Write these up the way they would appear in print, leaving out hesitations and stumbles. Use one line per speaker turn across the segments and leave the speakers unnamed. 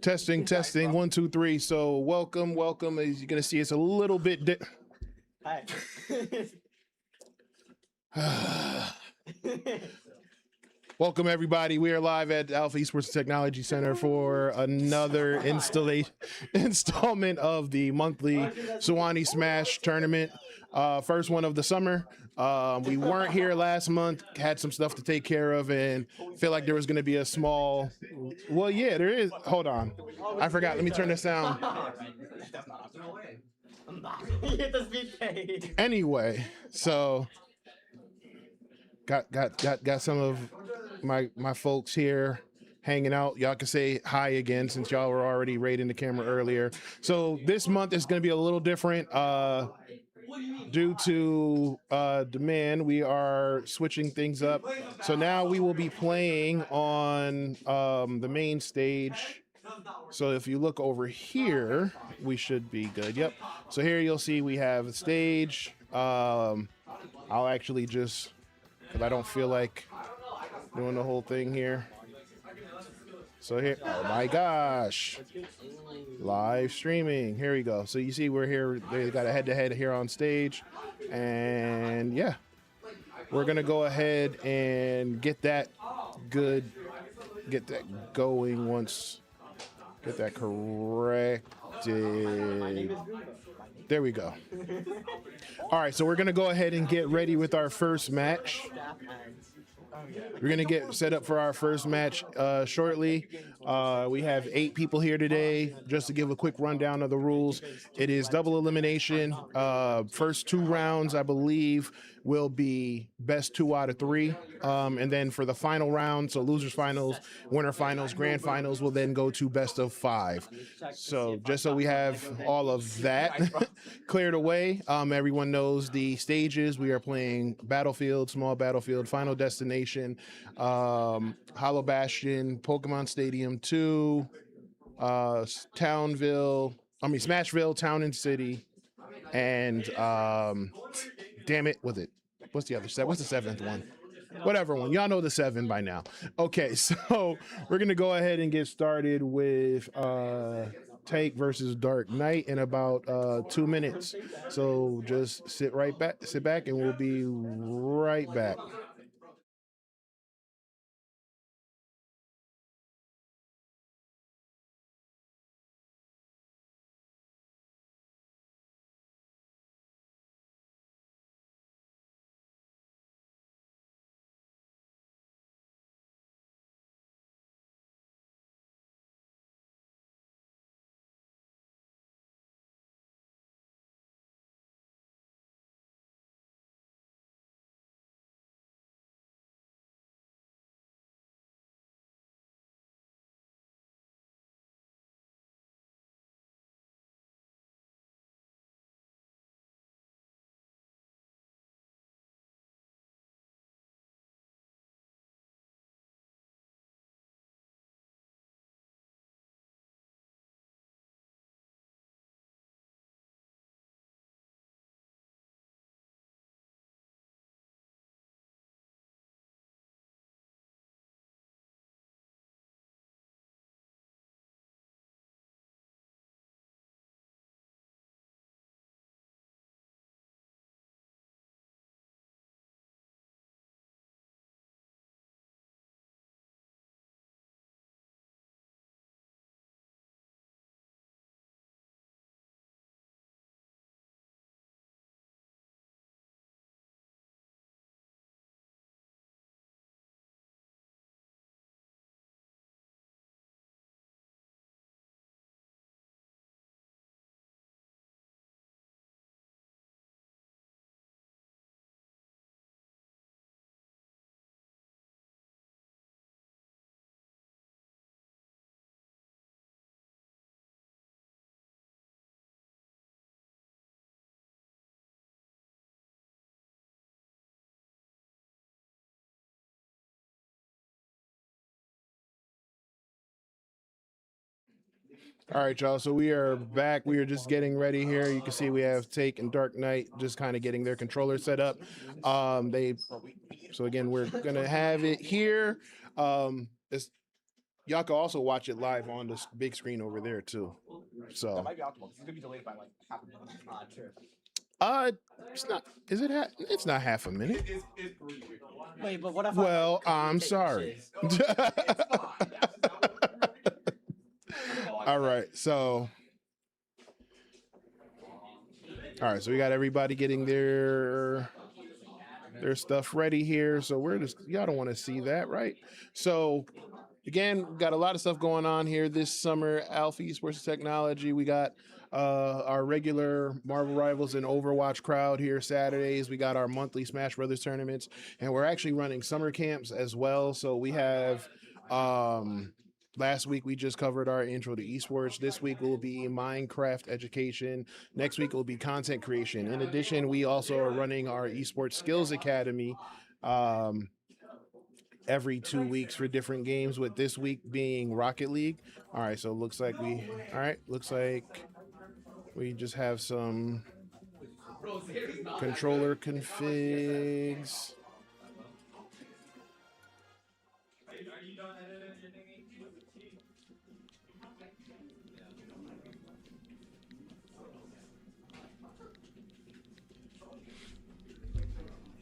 Testing, testing, 1, 2, 3. So welcome. As you're gonna see, it's a little bit.
Hi.
Welcome everybody. We are live at Alpha Esports Technology Center for another installment of the monthly Suwanee Smash Tournament. First one of the summer. We weren't here last month, had some stuff to take care of, and feel like there was going to be a small. Well, yeah, there is. Hold on, I forgot. Let me turn this down. Anyway, so got some of my folks here hanging out. Y'all can say hi again since y'all were already raiding the camera earlier. So this month is going to be a little different. Due to demand, we are switching things up. So now we will be playing on the main stage. So if you look over here, we should be good. Yep. So here you'll see we have the stage. I'll actually just, because I don't feel like doing the whole thing here. So here, oh my gosh, live streaming. Here we go. So you see we're here. They got a head-to-head here on stage, and yeah, we're gonna go ahead and get that going once. Get that corrected. There we go. All right, so we're gonna go ahead and get ready with our first match. We're gonna get set up for our first match shortly. We have 8 people here today. Just to give a quick rundown of the rules, it is double elimination. First 2 rounds, I believe, will be best 2 out of 3. And then for the final round, so losers finals, winner finals, grand finals will then go to best of 5. So just so we have all of that cleared away, everyone knows the stages. We are playing Battlefield, Small Battlefield, Final Destination, Hollow Bastion, Pokemon Stadium 2, Smashville, Town and City, and damn it, what's the other set? What's the 7th one? Whatever one. Y'all know the 7 by now. Okay, so we're gonna go ahead and get started with Taiq versus DarkKnight in about 2 minutes. So just sit back, and we'll be right back. All right, y'all. So we are back. We are just getting ready here. You can see we have Taiq and DarkKnight just kind of getting their controller set up. So again, we're gonna have it here. y'all can also watch it live on the big screen over there too. So
That might be optimal. It's gonna be delayed by like half a minute. Sure.
it's not. Is it? It's not half a minute.
Wait, but what if?
Well, I'm sorry. All right, so. All right, so we got everybody getting their stuff ready here. So we're just, y'all don't want to see that, right? So again, we got a lot of stuff going on here this summer. Alpha Esports Technology. We got our regular Marvel Rivals and Overwatch crowd here Saturdays. We got our monthly Smash Brothers tournaments, and we're actually running summer camps as well. So we have last week we just covered our intro to esports. This week will be Minecraft education. Next week will be content creation. In addition, we also are running our esports skills academy every 2 weeks for different games, with this week being Rocket League. All right, so it looks like we just have some controller configs.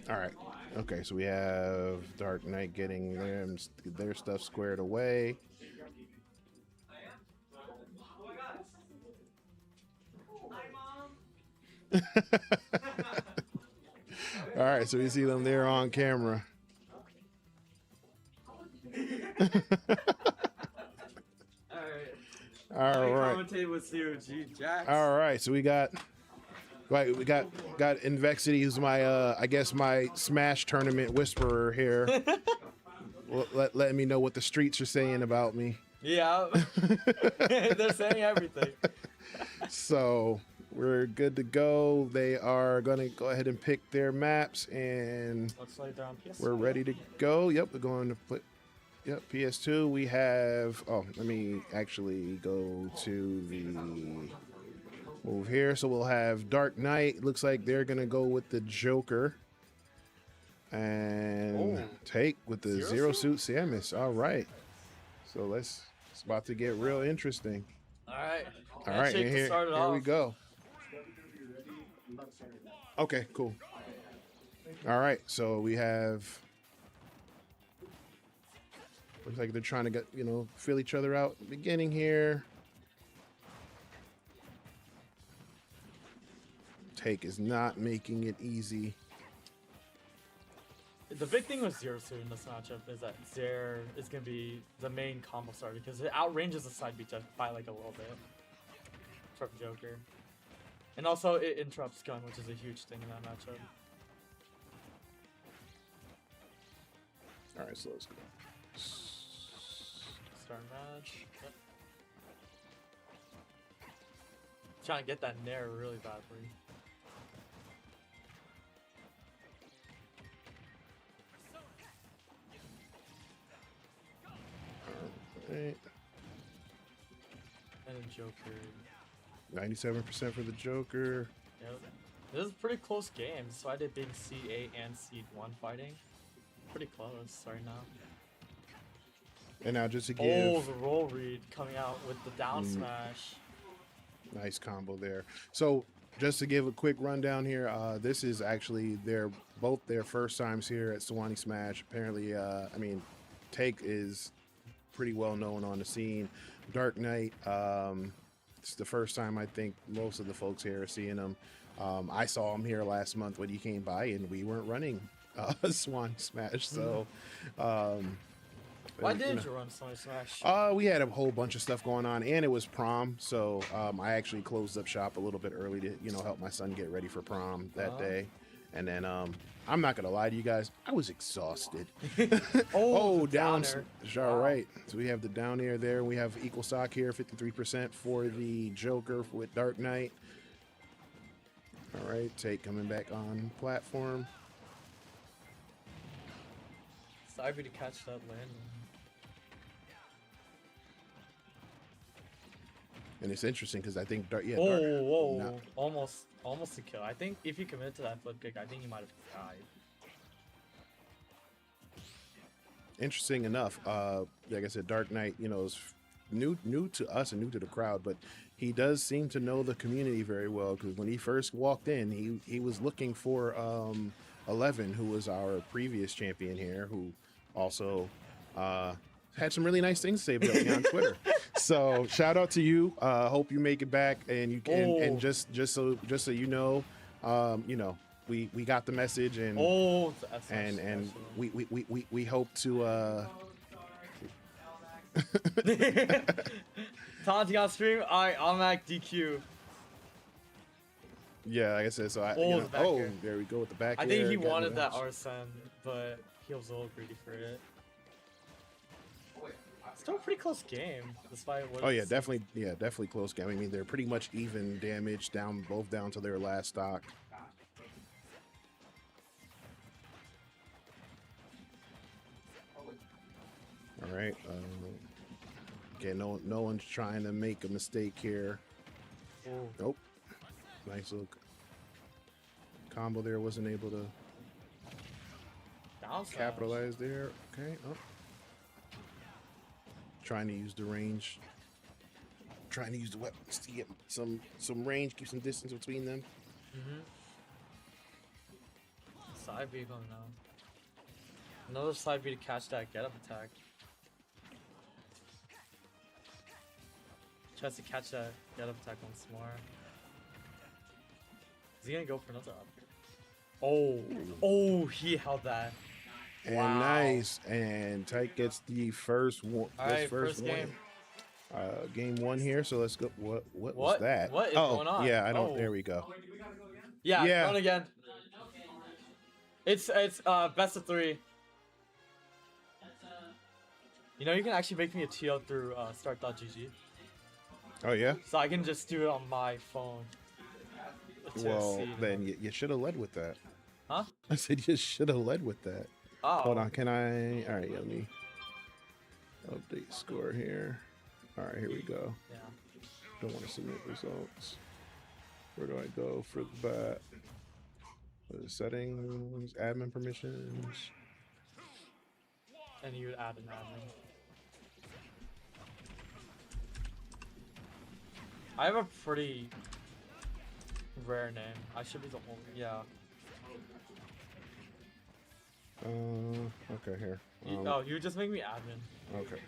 All right. Okay, so we have DarkKnight getting their stuff squared away. All right, so we see them there on camera. All right.
Commentate with COG Jax.
All right, so we got Envexity, who's my I guess my Smash Tournament whisperer here. Letting me know what the streets are saying about me.
Yeah, they're saying everything.
So we're good to go. They are gonna go ahead and pick their maps, and
Looks like they're on PS2.
we're ready to go. Yep, we're going to play. Yep, PS2. We have. Oh, let me actually go to the move here. So we'll have DarkKnight. Looks like they're gonna go with the Joker, and Taiq with the Zero Suit Samus. All right. So it's about to get real interesting.
All right.
All right, and here we go. Okay, cool. All right, so we have. Looks like they're trying to get, feel each other out at the beginning here. Taiq is not making it easy.
The big thing with Zero Suit in this matchup is that Zero is going to be the main combo starter because it outranges the side beat by like a little bit from Joker. And also it interrupts gun, which is a huge thing in that matchup.
All right, so let's go.
Start match. Yep. Trying to get that nair really badly.
Right.
And then Joker.
97% for the Joker.
Yep. This is a pretty close game, despite it being Seed 8 and Seed 1 fighting. Pretty close right now.
And now just to give...
Oh, the roll read coming out with the down smash.
Nice combo there. So just to give a quick rundown here, this is actually both their first times here at Suwanee Smash. Apparently, Taiq is pretty well known on the scene. DarkKnight, it's the first time I think most of the folks here are seeing him. I saw him here last month when he came by, and we weren't running Suwanee Smash. So,
why didn't you run Suwanee Smash?
We had a whole bunch of stuff going on, and it was prom. So I actually closed up shop a little bit early to help my son get ready for prom that day. And then I'm not gonna lie to you guys, I was exhausted. Down. All right. So we have the down air there. We have equal stock here, 53% for the Joker with DarkKnight. All right, Taiq coming back on platform.
Sorry to catch that landing.
And it's interesting because I think
almost a kill. I think if you committed to that flip kick, I think you might have died.
interesting enough, like I said, Dark Knight, you know, is new to us and new to the crowd, but he does seem to know the community very well because when he first walked in, he was looking for 11, who was our previous champion here, who also had some really nice things to say about me on Twitter. So shout out to you. Hope you make it back, and you can. And just so you know, we got the message, and we hope to.
Taunting on stream. All right, automatic DQ.
Yeah, like I said, so there we go with the back.
I think he wanted that Arsene, but he was a little greedy for it. Still a pretty close game, despite what.
Oh yeah, definitely close game. I mean, they're pretty much even damage both down to their last stock. All right. Okay, no one's trying to make a mistake here.
Ooh.
Nope. Nice little combo there. Wasn't able to capitalize there. Okay. Oh. Trying to use the range. Trying to use the weapons to get some range, keep some distance between them.
Side B going now. Another side B to catch that get up attack. Tries to catch that get up attack once more. Is he gonna go for another up here? Oh, he held that.
And
wow.
Nice. And Taiq gets the first one.
All right, first game.
Game one here. So let's go. What was that?
What is going on?
Yeah, I don't. There we go.
Yeah, run again. It's best of 3. You know, you can actually make me a TL through start.gg.
Oh yeah.
So I can just do it on my phone.
Well, then you should have led with that.
Huh?
I said you should have led with that.
Oh.
Hold on, can I? All right, let me update score here. All right, here we go.
Yeah.
Don't want to submit results. Where do I go for that? Settings, admin permissions.
And you would add an admin. I have a pretty rare name. I should be the only. Yeah.
Okay, here.
You just make me admin.
Okay.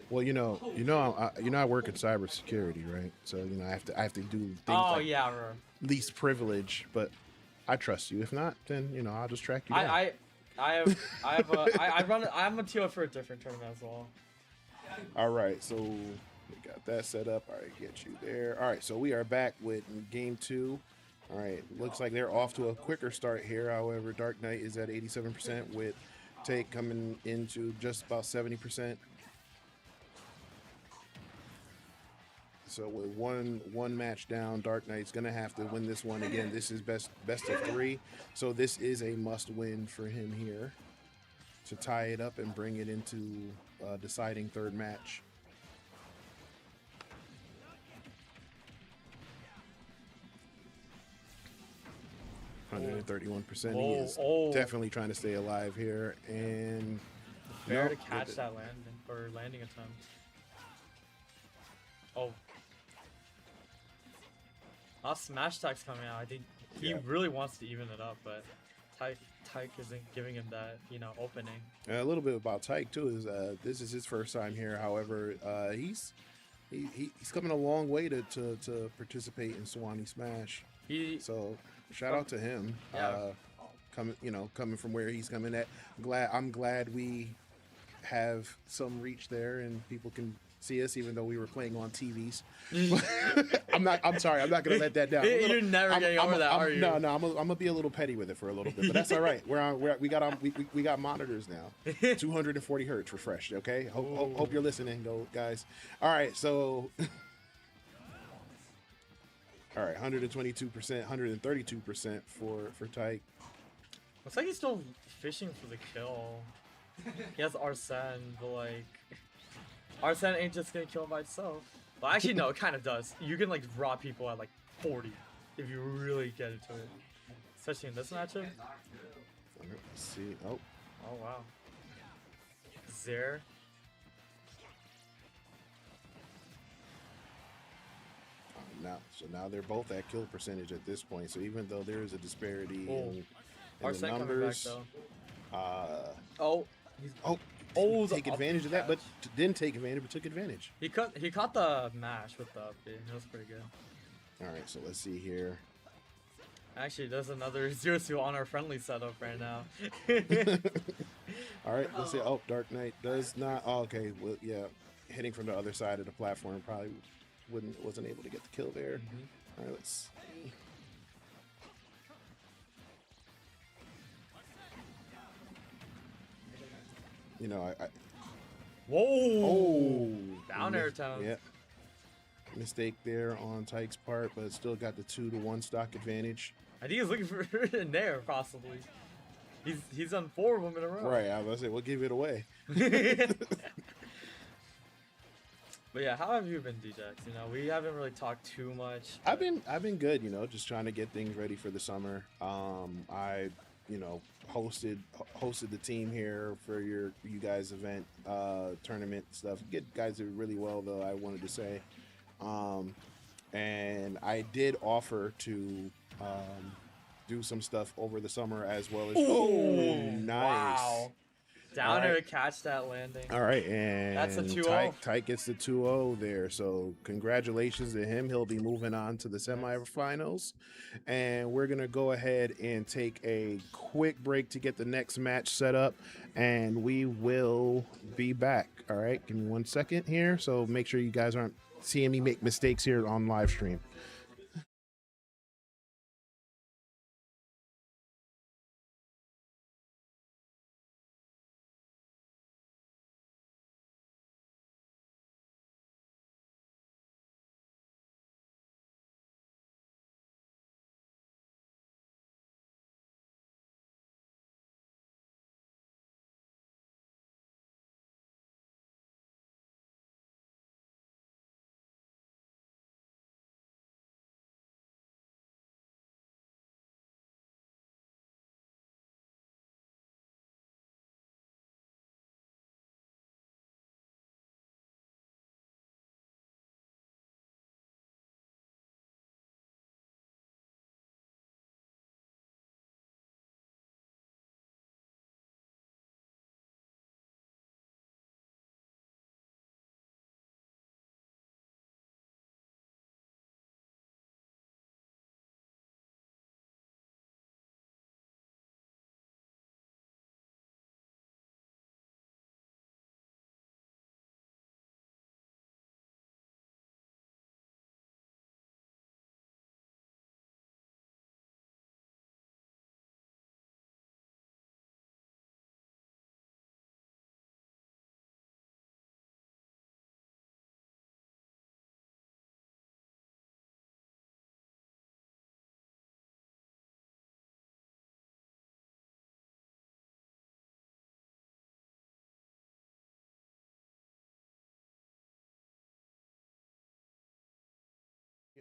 Well, I work in cybersecurity, right? So I have to do things like least privilege, but I trust you. If not, then I'll just track you down.
I'm a TL for a different tournament as well.
All right, so we got that set up. All right, get you there. All right, so we are back with game 2. All right, looks like they're off to a quicker start here. However, Dark Knight is at 87% with Taiq coming into just about 70%. So with one match down, Dark Knight's gonna have to win this one again. This is best of 3, so this is a must-win for him here to tie it up and bring it into deciding third match. $131%. He is definitely trying to stay alive here, and
fair to catch that landing attempt. Smash Attack's coming out. I think he really wants to even it up, but Taiq isn't giving him that opening.
And a little bit about Taiq too is this is his first time here. However, he's coming a long way to participate in Suwanee Smash. So shout out to him.
Yeah.
Coming from where he's coming at. I'm glad we have some reach there and people can see us, even though we were playing on TVs. I'm sorry. I'm not gonna let that down.
You're never getting over that, are you?
No. I'm gonna be a little petty with it for a little bit, but that's all right. We got monitors now. 240 hertz refreshed. Okay. Hope you're listening, guys. All right. So. All right, 122%, 132% for Taiq.
Looks like he's still fishing for the kill. He has Arsene, but Arsene ain't just gonna kill him by itself. Well, actually, no, it kind of does. You can rob people at 40 if you really get into it, especially in this matchup.
Let's see. Oh
wow. Zare.
Now they're both at kill percentage at this point. So even though there is a disparity in the
Arsene coming back,
numbers,
oh, he's,
didn't
the
take
up
advantage of that,
catch.
but didn't take advantage, but took advantage.
He caught the mash with the up B. That was pretty good.
All right, so let's see here.
Actually, there's another 0-2 on our friendly setup right now.
All right, let's see. Oh, DarkKnight does not. Oh, okay, well, yeah, hitting from the other side of the platform probably wasn't able to get the kill there. All right, let's see. You know, I
Whoa!
oh,
Down air town.
Yeah. Mistake there on Taiq's part, but still got the 2-to-1 stock advantage.
I think he's looking for an air, possibly. He's done 4 of them in a row.
Right, I was gonna say, we'll give it away.
But yeah, how have you been, DJX? You know, we haven't really talked too much.
I've been good, you know, just trying to get things ready for the summer. I, you know, hosted the team here for you guys event tournament stuff. You guys did really well, though, I wanted to say. And I did offer to do some stuff over the summer as well as. Oh, nice!
Wow. Down there to catch that landing.
All right, and
that's a 2-0.
Taiq gets the 2-0 there. So congratulations to him. He'll be moving on to the semifinals, and we're gonna go ahead and take a quick break to get the next match set up, and we will be back. All right, give me 1 second here. So make sure you guys aren't seeing me make mistakes here on live stream.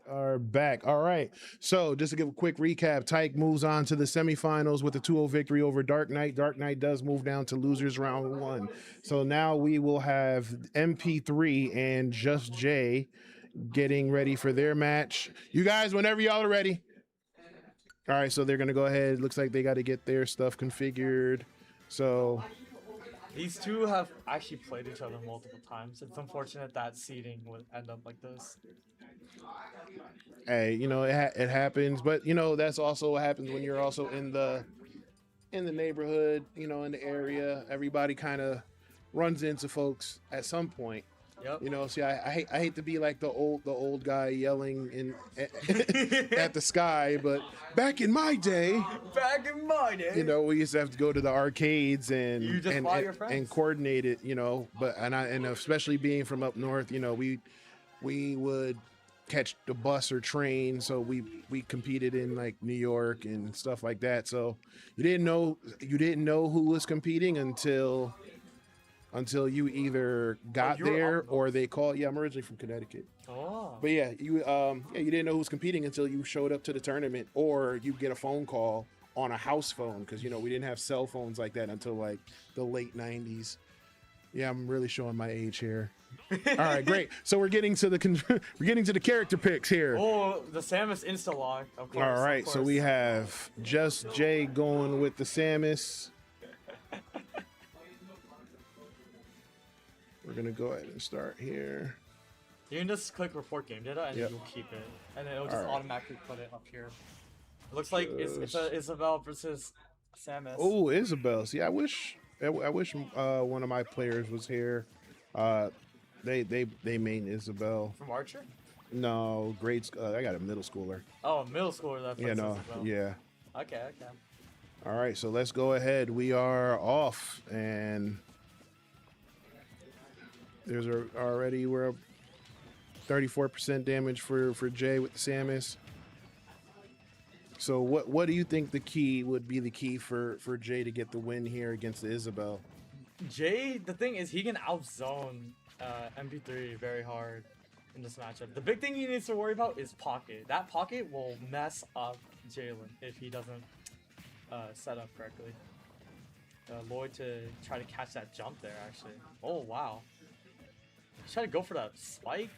Are back. All right. So just to give a quick recap, Taiq moves on to the semifinals with a 2-0 victory over DarkKnight. DarkKnight does move down to losers round 1. So now we will have MP3 and JustJay getting ready for their match. You guys, whenever y'all are ready. All right. So they're going to go ahead. Looks like they got to get their stuff configured. So
these two have actually played each other multiple times. It's unfortunate that seeding would end up like this.
Hey, you know, it happens, but you know, that's also what happens when you're also in the neighborhood, you know, in the area. Everybody kind of runs into folks at some point.
Yep.
You know, see, I hate to be like the old guy yelling at the sky, but back in my day, you know, we used to have to go to the arcades and coordinate it, you know. But and especially being from up north, you know, we would catch the bus or train, so we competed in like New York and stuff like that. So you didn't know who was competing until you either got there or they called. Yeah, I'm originally from Connecticut.
Oh.
But yeah, you didn't know who was competing until you showed up to the tournament, or you get a phone call on a house phone, because you know we didn't have cell phones like that until like the late 90s. Yeah, I'm really showing my age here. All right, great. So we're getting to the we're getting to the character picks here.
Oh, the Samus insta lock. Of course.
All right,
of course.
so we have JustJay going with the Samus. We're gonna go ahead and start here.
You can just click report game data and
Yep.
you'll keep it, and then it'll just
Alright.
automatically put it up here. It looks like it's a Isabel versus Samus.
Oh, Isabel. See, I wish one of my players was here. They main Isabel.
From Archer?
No, grades. I got a middle schooler.
Oh, middle schooler that plays Isabel.
Yeah.
Okay.
All right, so let's go ahead. We are off, and there's already we're 34% damage for Jay with the Samus. So what do you think the key would be the key for Jay to get the win here against the Isabel?
Jay, the thing is, he can outzone MP3 very hard in this matchup. The big thing he needs to worry about is pocket. That pocket will mess up Jalen if he doesn't set up correctly. Lloyd to try to catch that jump there, actually. Oh, wow. He's trying to go for that spike.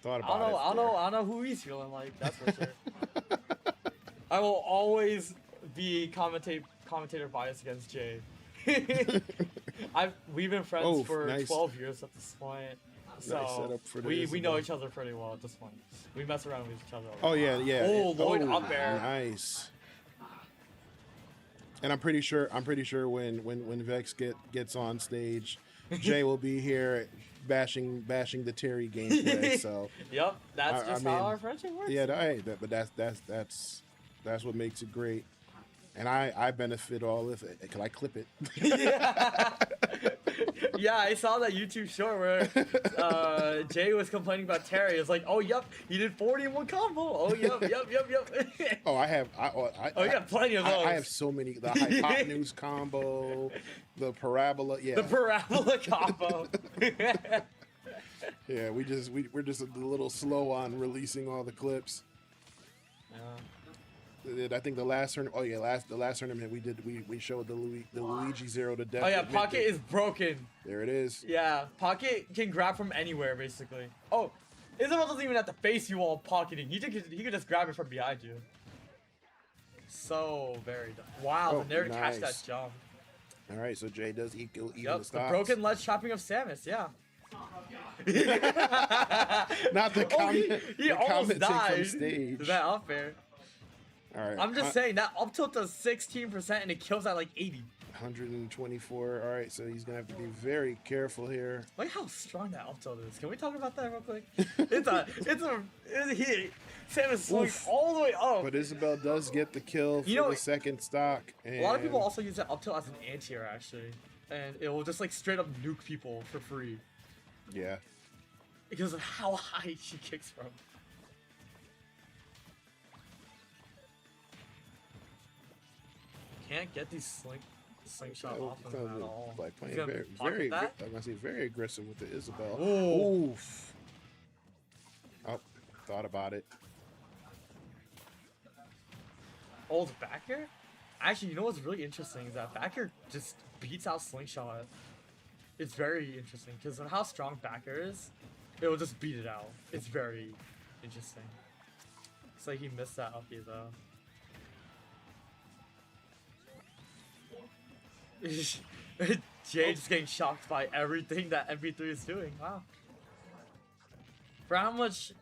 Thought about it.
I don't know who he's feeling like, that's for sure. I will always be commentator bias against Jay. We've been friends for 12 years at this point, so we know each other pretty well at this point. We mess around with each other.
Oh yeah.
Oh, Lloyd up air.
Nice. And I'm pretty sure when Vex gets on stage, Jay will be here bashing the Terry gameplay. So
yep, that's how our friendship works.
Yeah, but that's what makes it great. And I benefit all of it. Can I clip it?
Yeah, I saw that YouTube short where Jay was complaining about Terry. It's like, oh, yep, he did 40 in one combo. Oh, yep.
Oh,
you got plenty of those.
I have so many. The hypotenuse combo, the parabola. Yeah.
The parabola combo.
Yeah, we're just a little slow on releasing all the clips. I think the last tournament. Oh yeah, the last tournament we showed the Luigi 0 to death.
Oh yeah, Pocket is broken.
There it is.
Yeah, Pocket can grab from anywhere basically. Oh, Isabel doesn't even have to face you while pocketing. He could just grab it from behind you. So very dumb. Wow, the Nair catch that jump.
All right, so Jay does equal
the
stocks.
The broken ledge chopping of Samus. Yeah.
Not the comment.
He almost died.
Stage.
Is that unfair?
All right.
I'm just saying that up tilt does 16% and it kills at like 80.
124. All right, so he's gonna have to be very careful here.
Look how strong that up tilt is. Can we talk about that real quick? It's a hit. Samus swings all the way up.
But Isabel does get the kill for the second stock. And
a lot of people also use that up tilt as an anti-air actually, and it will just like straight up nuke people for free.
Yeah.
Because of how high she kicks from. Can't get these slingshot off of him at all.
Like playing very I'm gonna say very aggressive with the Isabel.
Oh.
Oof. Oh, thought about it.
Old backer? Actually, you know what's really interesting is that backer just beats out slingshot. It's very interesting because of how strong backer is. It will just beat it out. It's very interesting. It's like he missed that uppie though. Jay just getting shocked by everything that MP3 is doing. Wow. For how much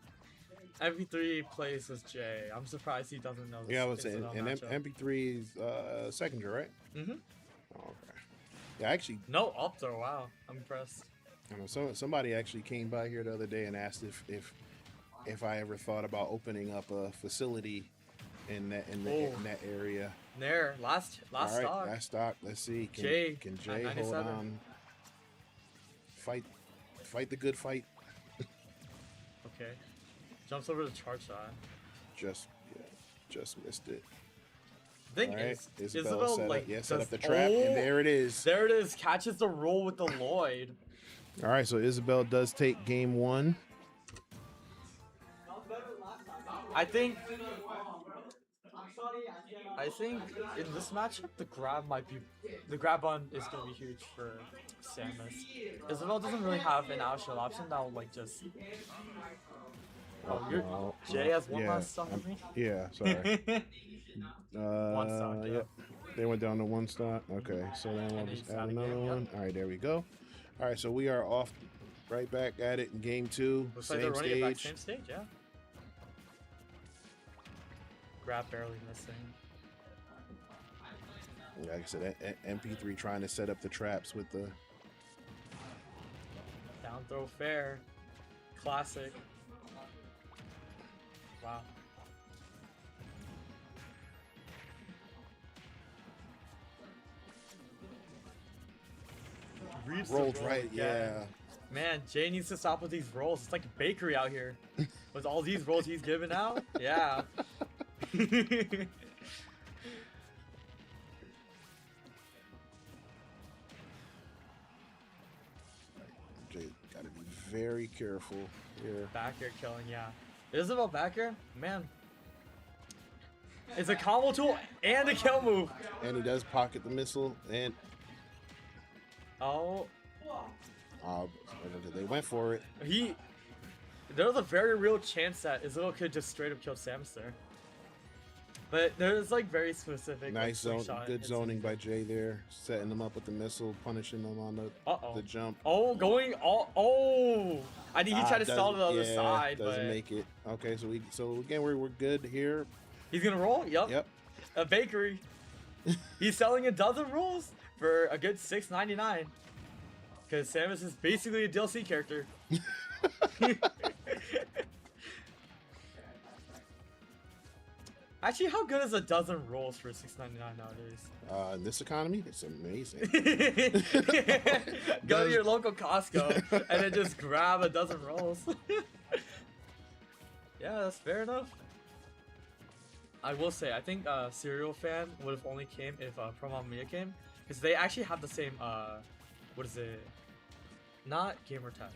MP3 plays with Jay, I'm surprised he doesn't know this.
Yeah, I would say, and MP3's second year, right?
Mm-hmm.
Okay. Yeah, actually.
No up throw. Wow, I'm impressed.
I know somebody actually came by here the other day and asked if I ever thought about opening up a facility in that area.
There, last stock.
Last stock. Let's see. Can Jay hold on? Fight the good fight.
Okay. Jumps over the charge shot.
Just missed it.
Thing is,
Isabel set up the trap, and there it is.
There it is. Catches the roll with the Lloyd.
All right, so Isabel does take game one.
I think in this matchup, the grab button is gonna be huge for Samus. Isabel doesn't really have an outshell option that will like just. Oh, Jay has one last stock with me.
Yeah, sorry.
One stock. Yeah.
Yep. They went down to one stock. Okay, so then we'll just add another one. All right, there we go. All right, so we are off, right back at it in game 2.
Looks like they're running it back same stage, yeah. Grab barely missing.
Like I said, MP3 trying to set up the traps with the
Down throw fair. Classic. Wow.
rolled right, yeah.
Man, Jay needs to stop with these rolls. It's like a bakery out here. With all these rolls he's giving out, yeah.
Jay gotta be very careful here.
Back air killing, yeah. Isabel back air, man. It's a combo tool and a kill move.
And he does pocket the missile, and
Oh,
they went for it.
There was a very real chance that Isabel could just straight up kill Samus there. But there's like very specific.
Nice zone,
shot
good zoning by Jay there, setting them up with the missile, punishing them on the jump.
Oh, going all. Oh, I think he tried to stall to the other side,
doesn't
but
make it. Okay, so again we're good here.
He's gonna roll. Yep.
Yep.
A bakery. He's selling a dozen rolls for a good $6.99. Because Samus is basically a DLC character. Actually, how good is a dozen rolls for $6.99 nowadays?
In this economy, it's amazing.
Go to your local Costco and then just grab a dozen rolls. Yeah, that's fair enough. I will say, I think Serial Fan would have only came if Promo Mia came, because they actually have the same what is it? Not gamer tag.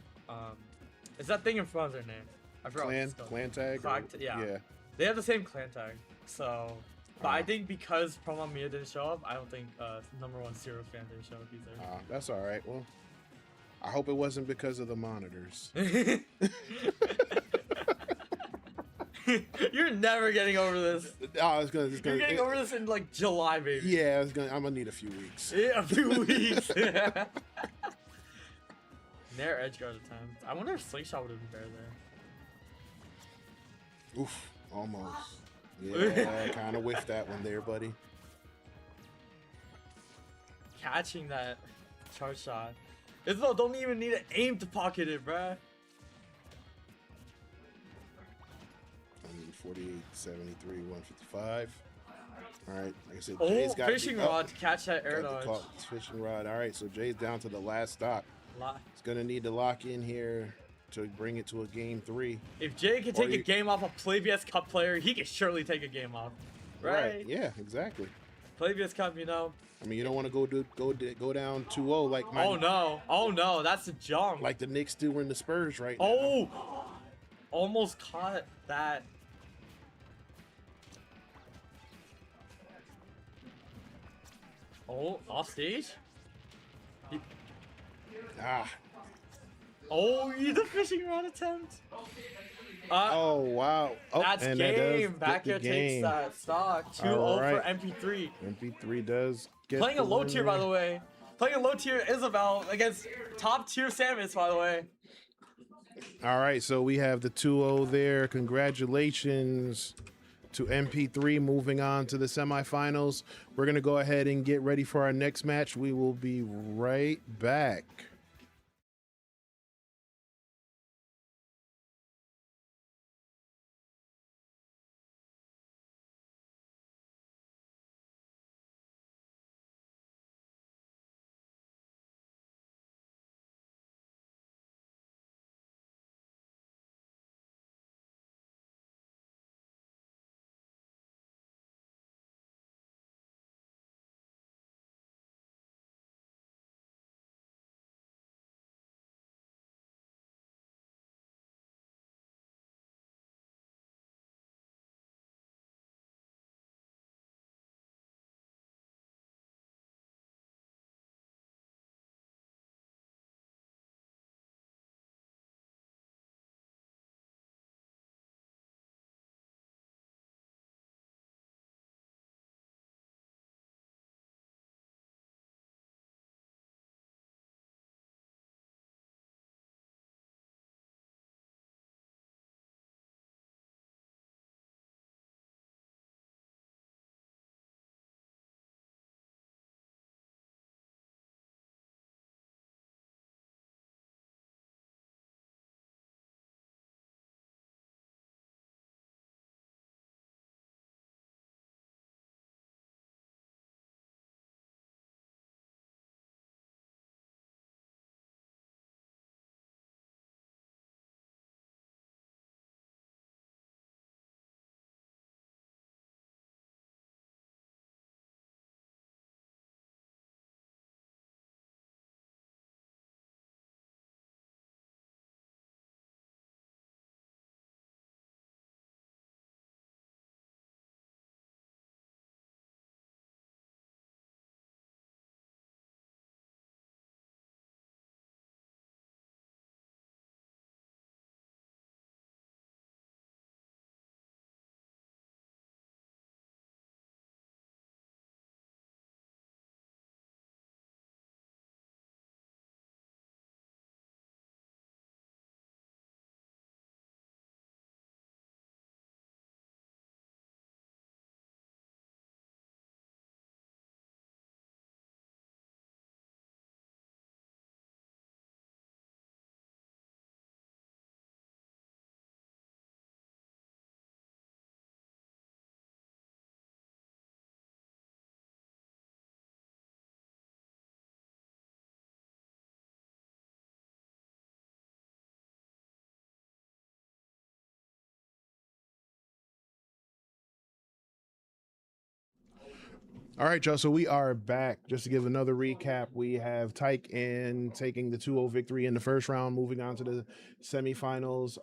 It's that thing in front of their name. I forgot.
Clan tag.
Yeah. They have the same clan tag. So, but I think because Promo Mia didn't show up, I don't think #1 Serial Fan didn't show up either.
That's all right. Well, I hope it wasn't because of the monitors.
You're never getting over this.
Oh, you're
getting over this in like July, baby.
Yeah, I'm gonna need a few weeks.
Yeah, a few weeks. Nair edge guard attempt. I wonder if Slingshot would have been better there.
Oof, almost. Yeah, kind of whiffed that one there, buddy.
Catching that charge shot. Isabel don't even need to aim to pocket it, bruh.
48, 73, 155. All right, like I said,
Oh,
Jay's got
fishing rod to catch that air dodge.
Fishing rod. All right, so Jay's down to the last stock. He's gonna need to lock in here to bring it to a game 3.
If Jay can take a game off a Plavius Cup player, he can surely take a game off. Right?
Yeah, exactly.
Plavius Cup, you know.
I mean, you don't want to go down 2-0 like my.
Oh no, that's a jump.
Like the Knicks do in the Spurs right now.
Oh, almost caught that. Oh, off stage. Oh, the fishing rod attempt.
Oh wow. Oh,
that's
and
game. Back here takes that stock. 2-0 for MP3.
MP3 does get
playing a low tier, by the way. Playing a low tier Isabel against top tier Samus, by the way.
All right, so we have the 2-0 there. Congratulations to MP3 moving on to the semifinals. We're going to go ahead and get ready for our next match. We will be right back. All right, y'all. So we are back. Just to give another recap, we have Taiq in taking the 2-0 victory in the first round, moving on to the semifinals,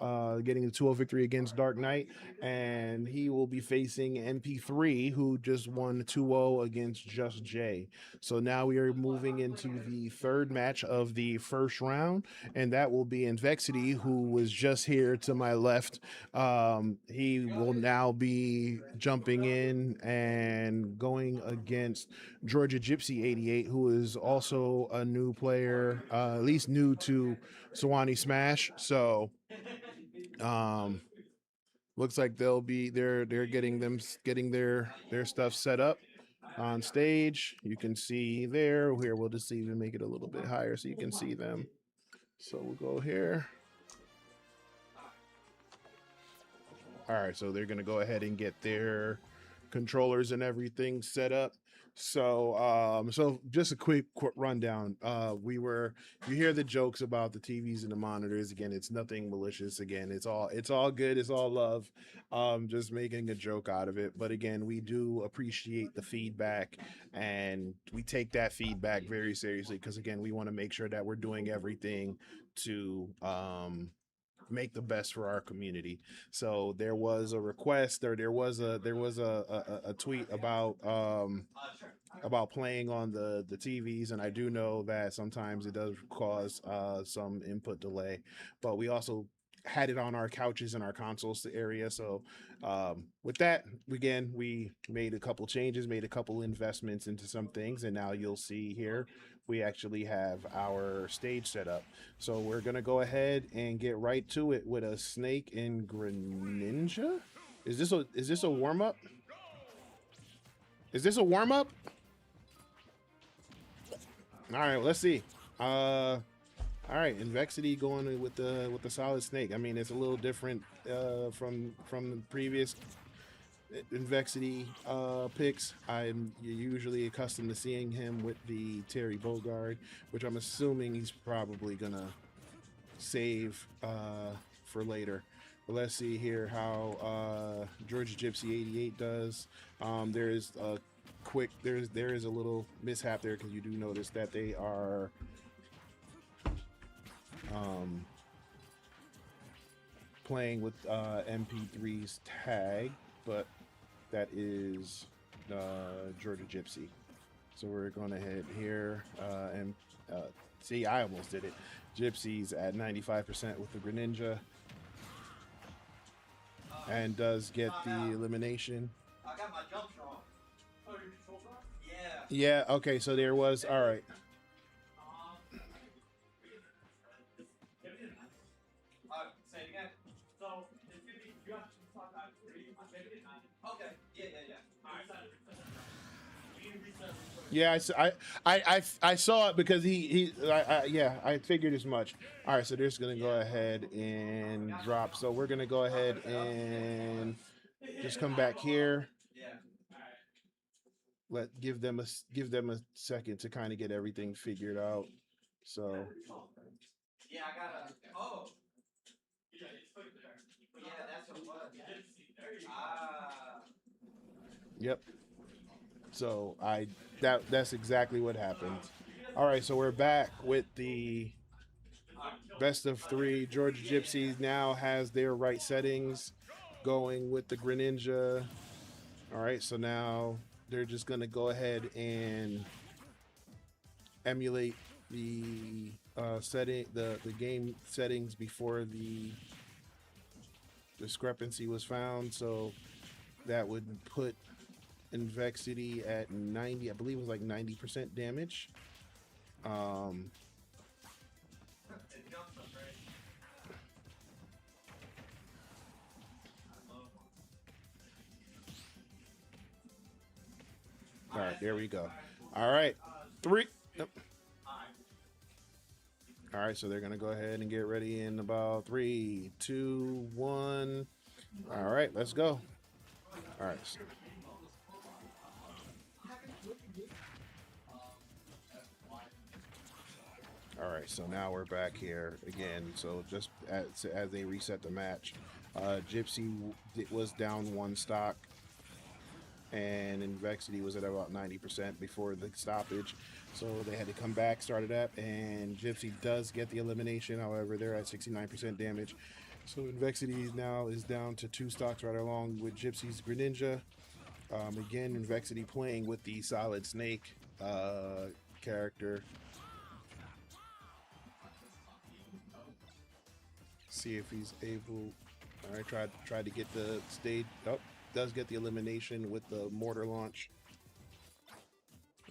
getting the 2-0 victory against DarkKnight, and he will be facing NP3, who just won 2-0 against JustJay. So now we are moving into the third match of the first round, and that will be Envexity, who was just here to my left. He will now be jumping in and going against GeorgiaGypsy 88, who is also a new player, at least new to Suwanee Smash. So looks like they're getting their stuff set up on stage. You can see there. Here, we'll just even make it a little bit higher so you can see them. So we'll go here. All right, so they're gonna go ahead and get their controllers and everything set up. So so just a quick rundown. You hear the jokes about the TVs and the monitors. Again, it's nothing malicious. Again, it's all good, it's all love. Just making a joke out of it. But again, we do appreciate the feedback, and we take that feedback very seriously, because again, we want to make sure that we're doing everything to make the best for our community. So there was a request, or there was a tweet about playing on the TVs, and I do know that sometimes it does cause some input delay, but we also had it on our couches and our consoles area. So with that, again, we made a couple changes, made a couple investments into some things, and now you'll see here we actually have our stage set up. So we're gonna go ahead and get right to it with a Snake and Greninja. Is this a warm up? Is this a warm up? All right, let's see. All right, Envexity going with the solid Snake. I mean, it's a little different from the previous Envexity picks. I'm usually accustomed to seeing him with the Terry Bogard, which I'm assuming he's probably gonna save for later. But let's see here how GeorgiaGypsy 88 does. There is a little mishap there, because you do notice that they are playing with MP3's tag, but that is GeorgiaGypsy. So we're going to head here and see, I almost did it. Gypsy's at 95% with the Greninja, and does get the elimination.
I got my jump wrong. Oh, your controls wrong?
Yeah. Yeah, okay, so there was, all right.
Say it again. So, it's going to be, you have to talk about 3. Okay, yeah. Alright.
Yeah, I saw it, because I figured as much. All right, so they're just gonna go ahead and drop. So we're gonna go ahead and just come back here. Give them a second to kind of get everything figured out. So
Yeah, I gotta. Oh. Yeah, that's what it was.
Yep. So that's exactly what happened. All right, so we're back with the best of 3. GeorgiaGypsy now has their right settings, going with the Greninja. All right, so now they're just gonna go ahead and emulate the the game settings before the discrepancy was found. So that would put Envexity at 90, I believe it was like 90% damage. All right, there we go. All right, 3. Yep. All right, so they're gonna go ahead and get ready in about 3, 2, 1. All right, let's go. All right. All right, so now we're back here again. So just as they reset the match, Gypsy was down 1 stock. and Envexity was at about 90% before the stoppage. So they had to come back, start it up, and Gypsy does get the elimination. However, they're at 69% damage. So Envexity now is down to 2 stocks right along with Gypsy's Greninja. Again, Envexity playing with the Solid Snake character. See if he's able. All right, tried to get the stage. Oh, does get the elimination with the mortar launch.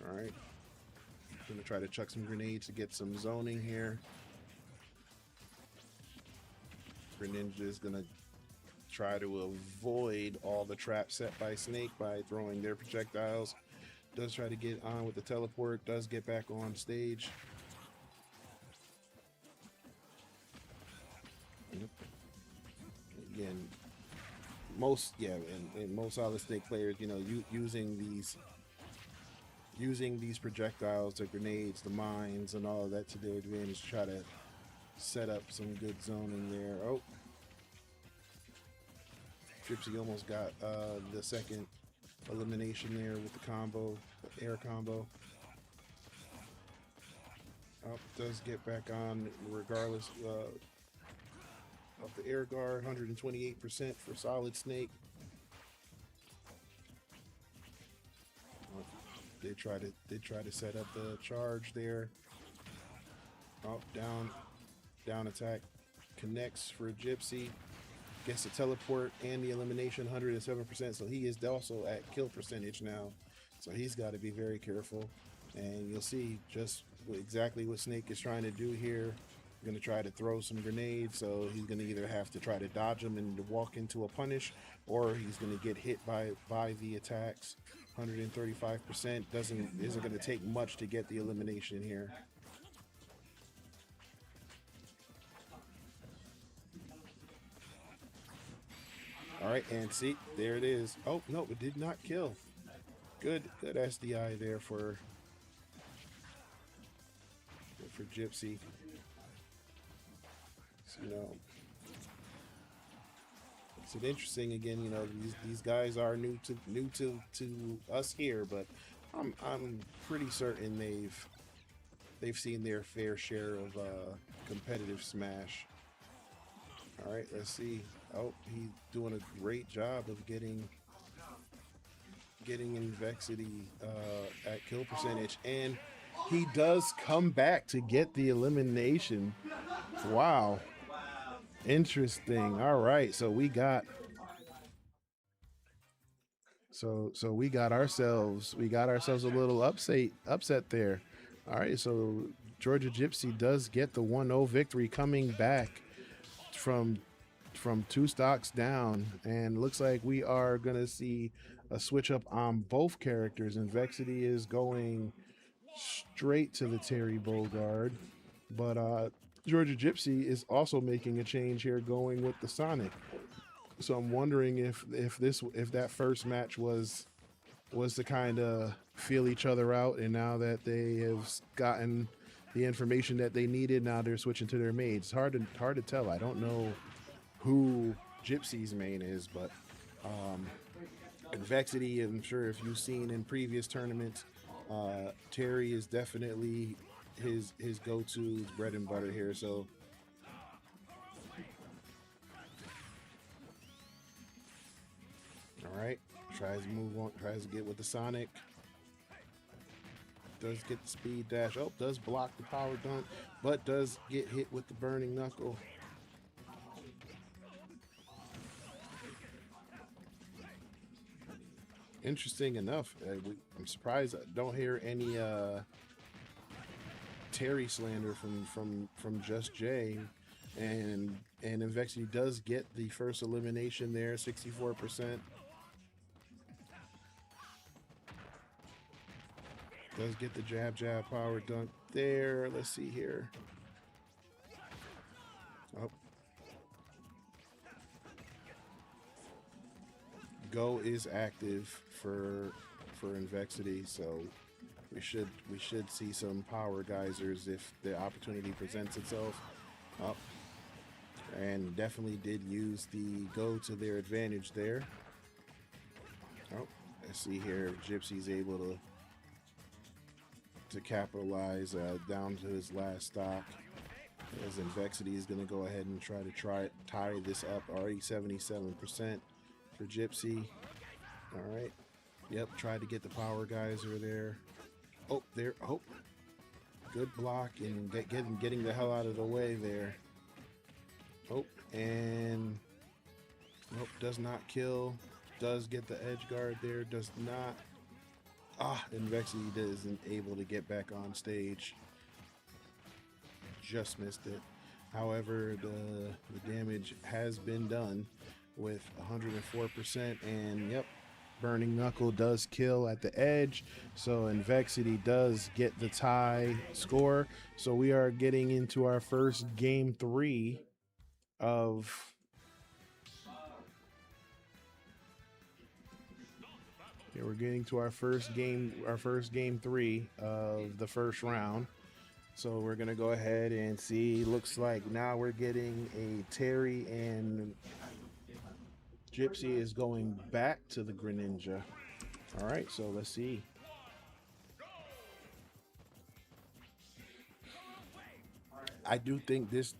All right, gonna try to chuck some grenades to get some zoning here. Greninja is gonna try to avoid all the traps set by Snake by throwing their projectiles. Does try to get on with the teleport. Does get back on stage. Again, most and most Solid Snake players, you know, using these projectiles, the grenades, the mines, and all of that to their advantage, to try to set up some good zoning there. Oh, Gypsy almost got the second elimination there with the combo, the air combo. Oh, does get back on regardless of the air guard. 128% for Solid Snake. They try to set up the charge there. Oh, down attack connects for Gypsy. Gets the teleport and the elimination, 107%. So he is also at kill percentage now. So he's got to be very careful. And you'll see just exactly what Snake is trying to do here. Going to try to throw some grenades, so he's going to either have to try to dodge them and walk into a punish, or he's going to get hit by the attacks. 135% isn't going to take much to get the elimination here. All right, and see, there it is. Oh no, it did not kill. Good SDI there for Gypsy. You know, it's interesting. Again, you know, these guys are new to us here, but I'm pretty certain they've seen their fair share of competitive Smash. All right, let's see. Oh, he's doing a great job of getting Envexity at kill percentage, and he does come back to get the elimination. Wow. Interesting. All right, so we got ourselves a little upset there. All right, so GeorgiaGypsy does get the 1-0 victory, coming back from 2 stocks down, and looks like we are gonna see a switch up on both characters. Envexity is going straight to the Terry Bogard, but GeorgiaGypsy is also making a change here, going with the Sonic. So I'm wondering if that first match was to kind of feel each other out, and now that they have gotten the information that they needed, now they're switching to their mains. Hard to tell. I don't know who Gypsy's main is, but Envexity, I'm sure if you've seen in previous tournaments, Terry is definitely his go-to, his bread and butter here. So all right, tries to move on, tries to get with the Sonic, does get the speed dash. Oh, does block the power dunk, but does get hit with the burning knuckle. Interesting enough, I'm surprised I don't hear any Terry slander from JustJay, and Envexity does get the first elimination there, 64%. Does get the jab power dunk there. Let's see here. Oh. Go is active for Envexity, so we should see some power geysers if the opportunity presents itself. Up, and definitely did use the go to their advantage there. Oh, Let's see here if Gypsy's able to capitalize down to his last stock. As Envexity is going to go ahead and try to tie this up. Already 77% for Gypsy. All right. Yep, tried to get the power geyser there. Oh, there. Oh, good block and getting the hell out of the way there. Oh, and nope, does not kill. Does get the edge guard there. Does not. Envexity isn't able to get back on stage. Just missed it. However, the damage has been done with 104%, and yep, Burning Knuckle does kill at the edge, so Envexity does get the tie score. So we are getting into our first game 3 of we're getting to our first game 3 of the first round. So we're gonna go ahead and see. Looks like now we're getting a Terry, and Gypsy is going back to the Greninja. All right, so let's see. I think this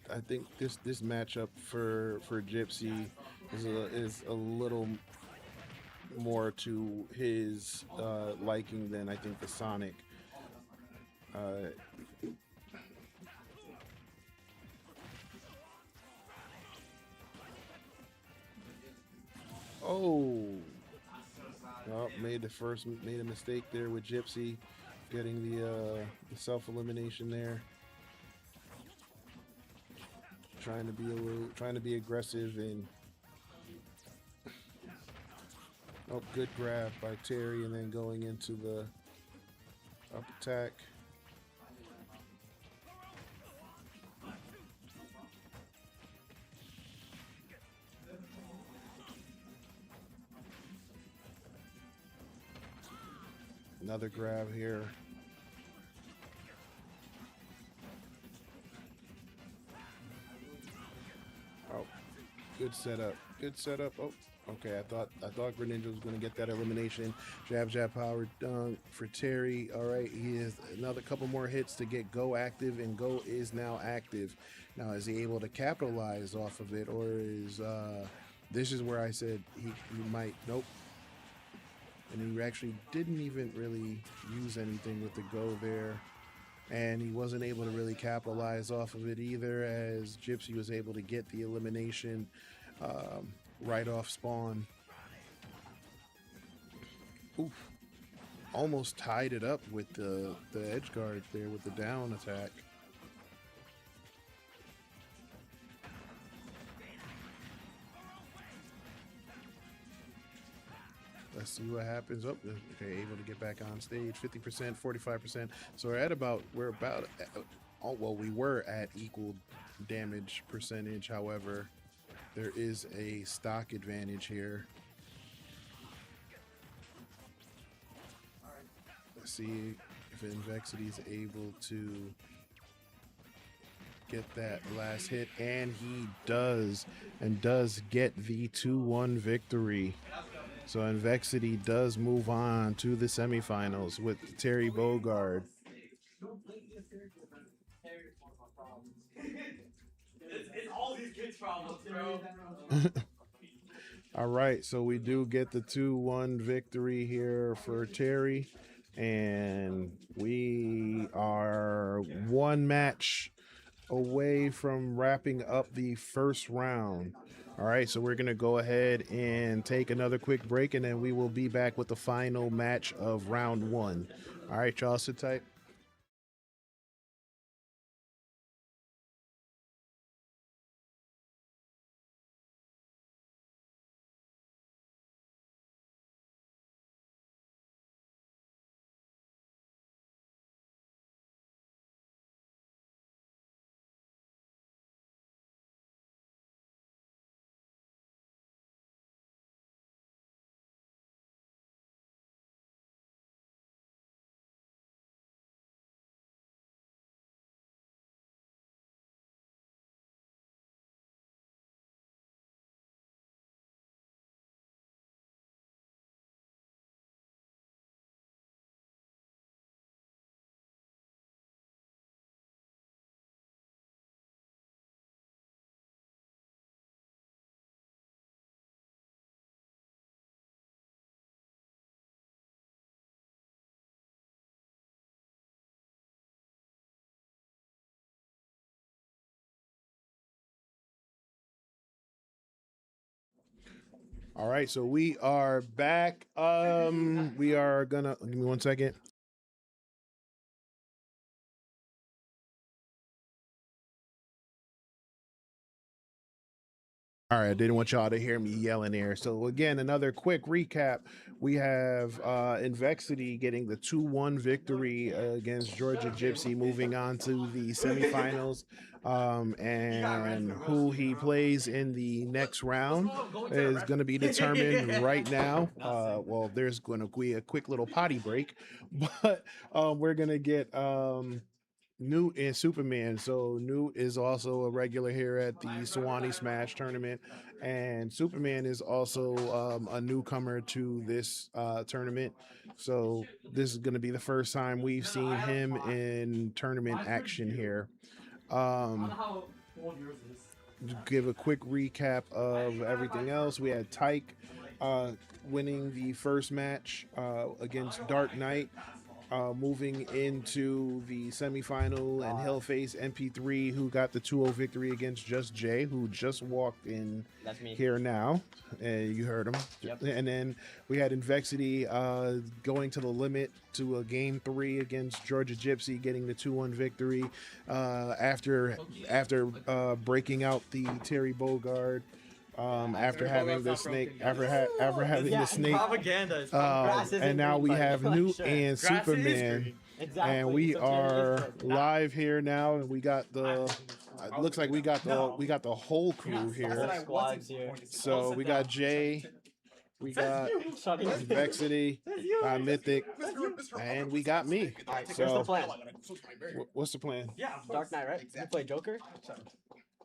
matchup for Gypsy is a little more to his liking than I think the Sonic. Oh, made a mistake there with Gypsy, getting the self-elimination there. Trying to be aggressive, and good grab by Terry, and then going into the up attack. Another grab here. Oh, good setup. Good setup. Oh, okay. I thought Greninja was going to get that elimination. Jab power dunk for Terry. All right, he has another couple more hits to get Go active, and Go is now active. Now, is he able to capitalize off of it, or is this is where I said he might? Nope. And he actually didn't even really use anything with the Go there. And he wasn't able to really capitalize off of it either, as Gypsy was able to get the elimination right off spawn. Oof. Almost tied it up with the edge guard there with the down attack. Let's see what happens. Oh, okay, able to get back on stage. 50%, 45%. So we were at equal damage percentage. However, there is a stock advantage here. Let's see if Envexity is able to get that last hit, and he does, and does get the 2-1 victory. So Envexity does move on to the semifinals with Terry Bogard.
It's all these kids' problems, bro.
All right, so we do get the 2-1 victory here for Terry, and we are one match away from wrapping up the first round. All right, so we're going to go ahead and take another quick break, and then we will be back with the final match of round 1. All right, y'all, sit tight. All right, so we are back. We are gonna give me 1 second. All right, I didn't want y'all to hear me yelling there. So again, another quick recap. We have Envexity getting the 2-1 victory against GeorgiaGypsy, moving on to the semifinals. And who he plays in the next round is going to be determined right now. Well, there's going to be a quick little potty break, but we're going to get Noot and SupaMan. So Noot is also a regular here at the Suwanee Smash Tournament, and SupaMan is also a newcomer to this tournament. So this is going to be the first time we've seen him in tournament action here.
How old yours is?
To give a quick recap of everything else, we had Taiq winning the first match against DarkKnight. Moving into the semifinal, and he'll face MP3, who got the 2-0 victory against JustJay, who just walked in
That's me.
here now. You heard him.
Yep.
And then we had Envexity going to the limit to a game 3 against GeorgiaGypsy, getting the 2-1 victory after breaking out the Terry Bogard. After having the snake, after having the snake,
Propaganda is
Grass isn't
and now
green,
we
buddy.
have
Like,
Noot
sure.
and
Grass is
SupaMan,
green.
Exactly.
and we
So Terry
are
is good.
live here now, and we got the. It looks like we got the whole crew here.
Squads here.
So we got Jay, we got
Shut it.
Envexity, Mythic, and we got me.
Alright, so
So-
here's the plan.
What's the plan?
Yeah,
Dark Knight, right? You play Joker?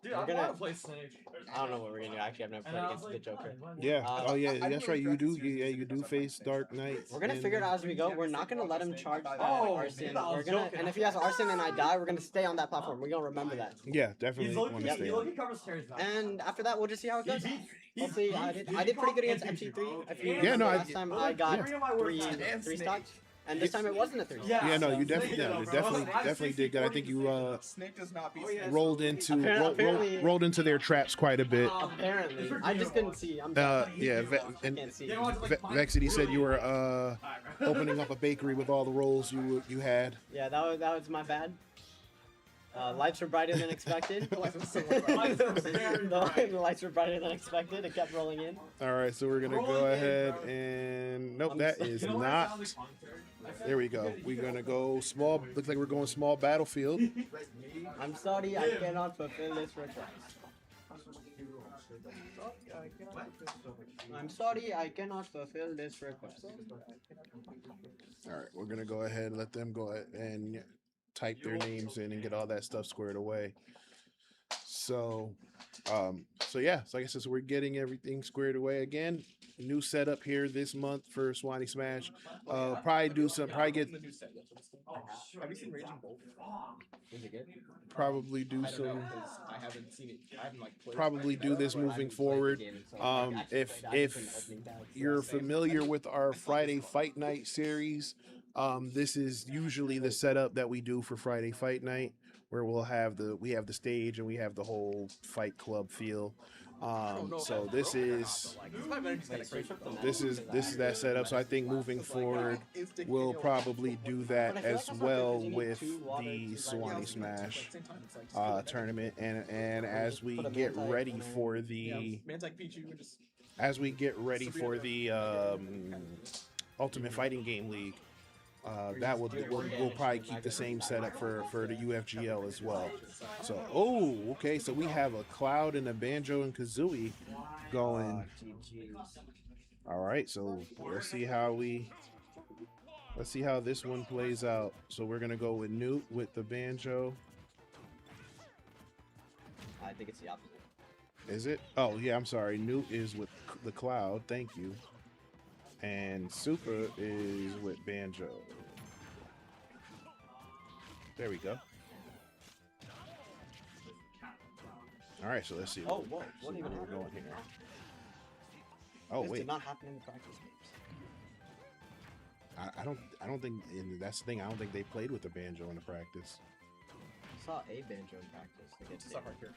dude,
We're
I
gonna-
want to play Snake.
I don't know what we're gonna do. Actually, I've never
And
played
I
against
was
the
like,
Joker.
Yeah. Oh yeah.
I
That's
know
right. You do.
Grass is
You do face Dark Knight.
We're gonna
and-
figure it out as we go. We're not gonna let him charge
Oh,
arson.
I was
We're gonna,
joking.
and if he has arson and I die, we're gonna stay on that platform. We're gonna remember that.
Yeah, definitely
He's
want
looking,
to
he
stay.
looking covers Terry's back.
And after that, we'll just see how it
He
goes.
beat-
Hopefully, I did pretty good against MC3. If you
Yeah,
remember
no,
last time I got three stocks, and this time it wasn't a 3.
Yeah, no, you
Snake,
definitely did good. I think you
Snake does not be.
rolled into
Apparently-
rolled into their traps quite a bit.
Apparently, I just couldn't see. I'm
Yeah, and
can't see.
Vexity said you were opening up a bakery with all the rolls you had.
Yeah, that was my bad. Lights were brighter than expected.
Lights were very
The lights were brighter than expected. It kept rolling in.
All right, so we're gonna go ahead and nope, that is not. There we go. We're gonna go small. Looks like we're going small battlefield.
I'm sorry, I cannot fulfill this request. I'm sorry, I cannot fulfill this request.
All right, we're gonna go ahead and let them go ahead and type their names in and get all that stuff squared away. So, yeah, so like I said, so we're getting everything squared away again. New setup here this month for Suwanee Smash. Probably get
Have you seen Raging Bull?
Is it good?
probably do
I don't know,
some
'cause I haven't seen it. I haven't like played.
probably do this moving forward. If you're familiar with our Friday Fight Night series, this is usually the setup that we do for Friday Fight Night, where we have the stage and we have the whole fight club feel. So this is that setup. So I think moving forward, we'll probably do that as well with the Suwanee Smash tournament, and as we get ready for the Ultimate Fighting Game League. We'll probably keep the same setup for the UFGL as well. So okay, so we have a Cloud and a Banjo and Kazooie going. All right, so let's see how this one plays out. So we're gonna go with Noot with the Banjo.
I think it's the opposite.
Is it? Oh yeah, I'm sorry. Noot is with the Cloud. Thank you. And Super is with Banjo. There we go. All right, so let's see.
Oh, whoa! What even
where we're
happened?
going here. Oh
This
wait,
did not happen in the practice games.
I don't think, and that's the thing. I don't think they played with the Banjo in the practice.
I saw a banjo in practice. Against
Stuff right here.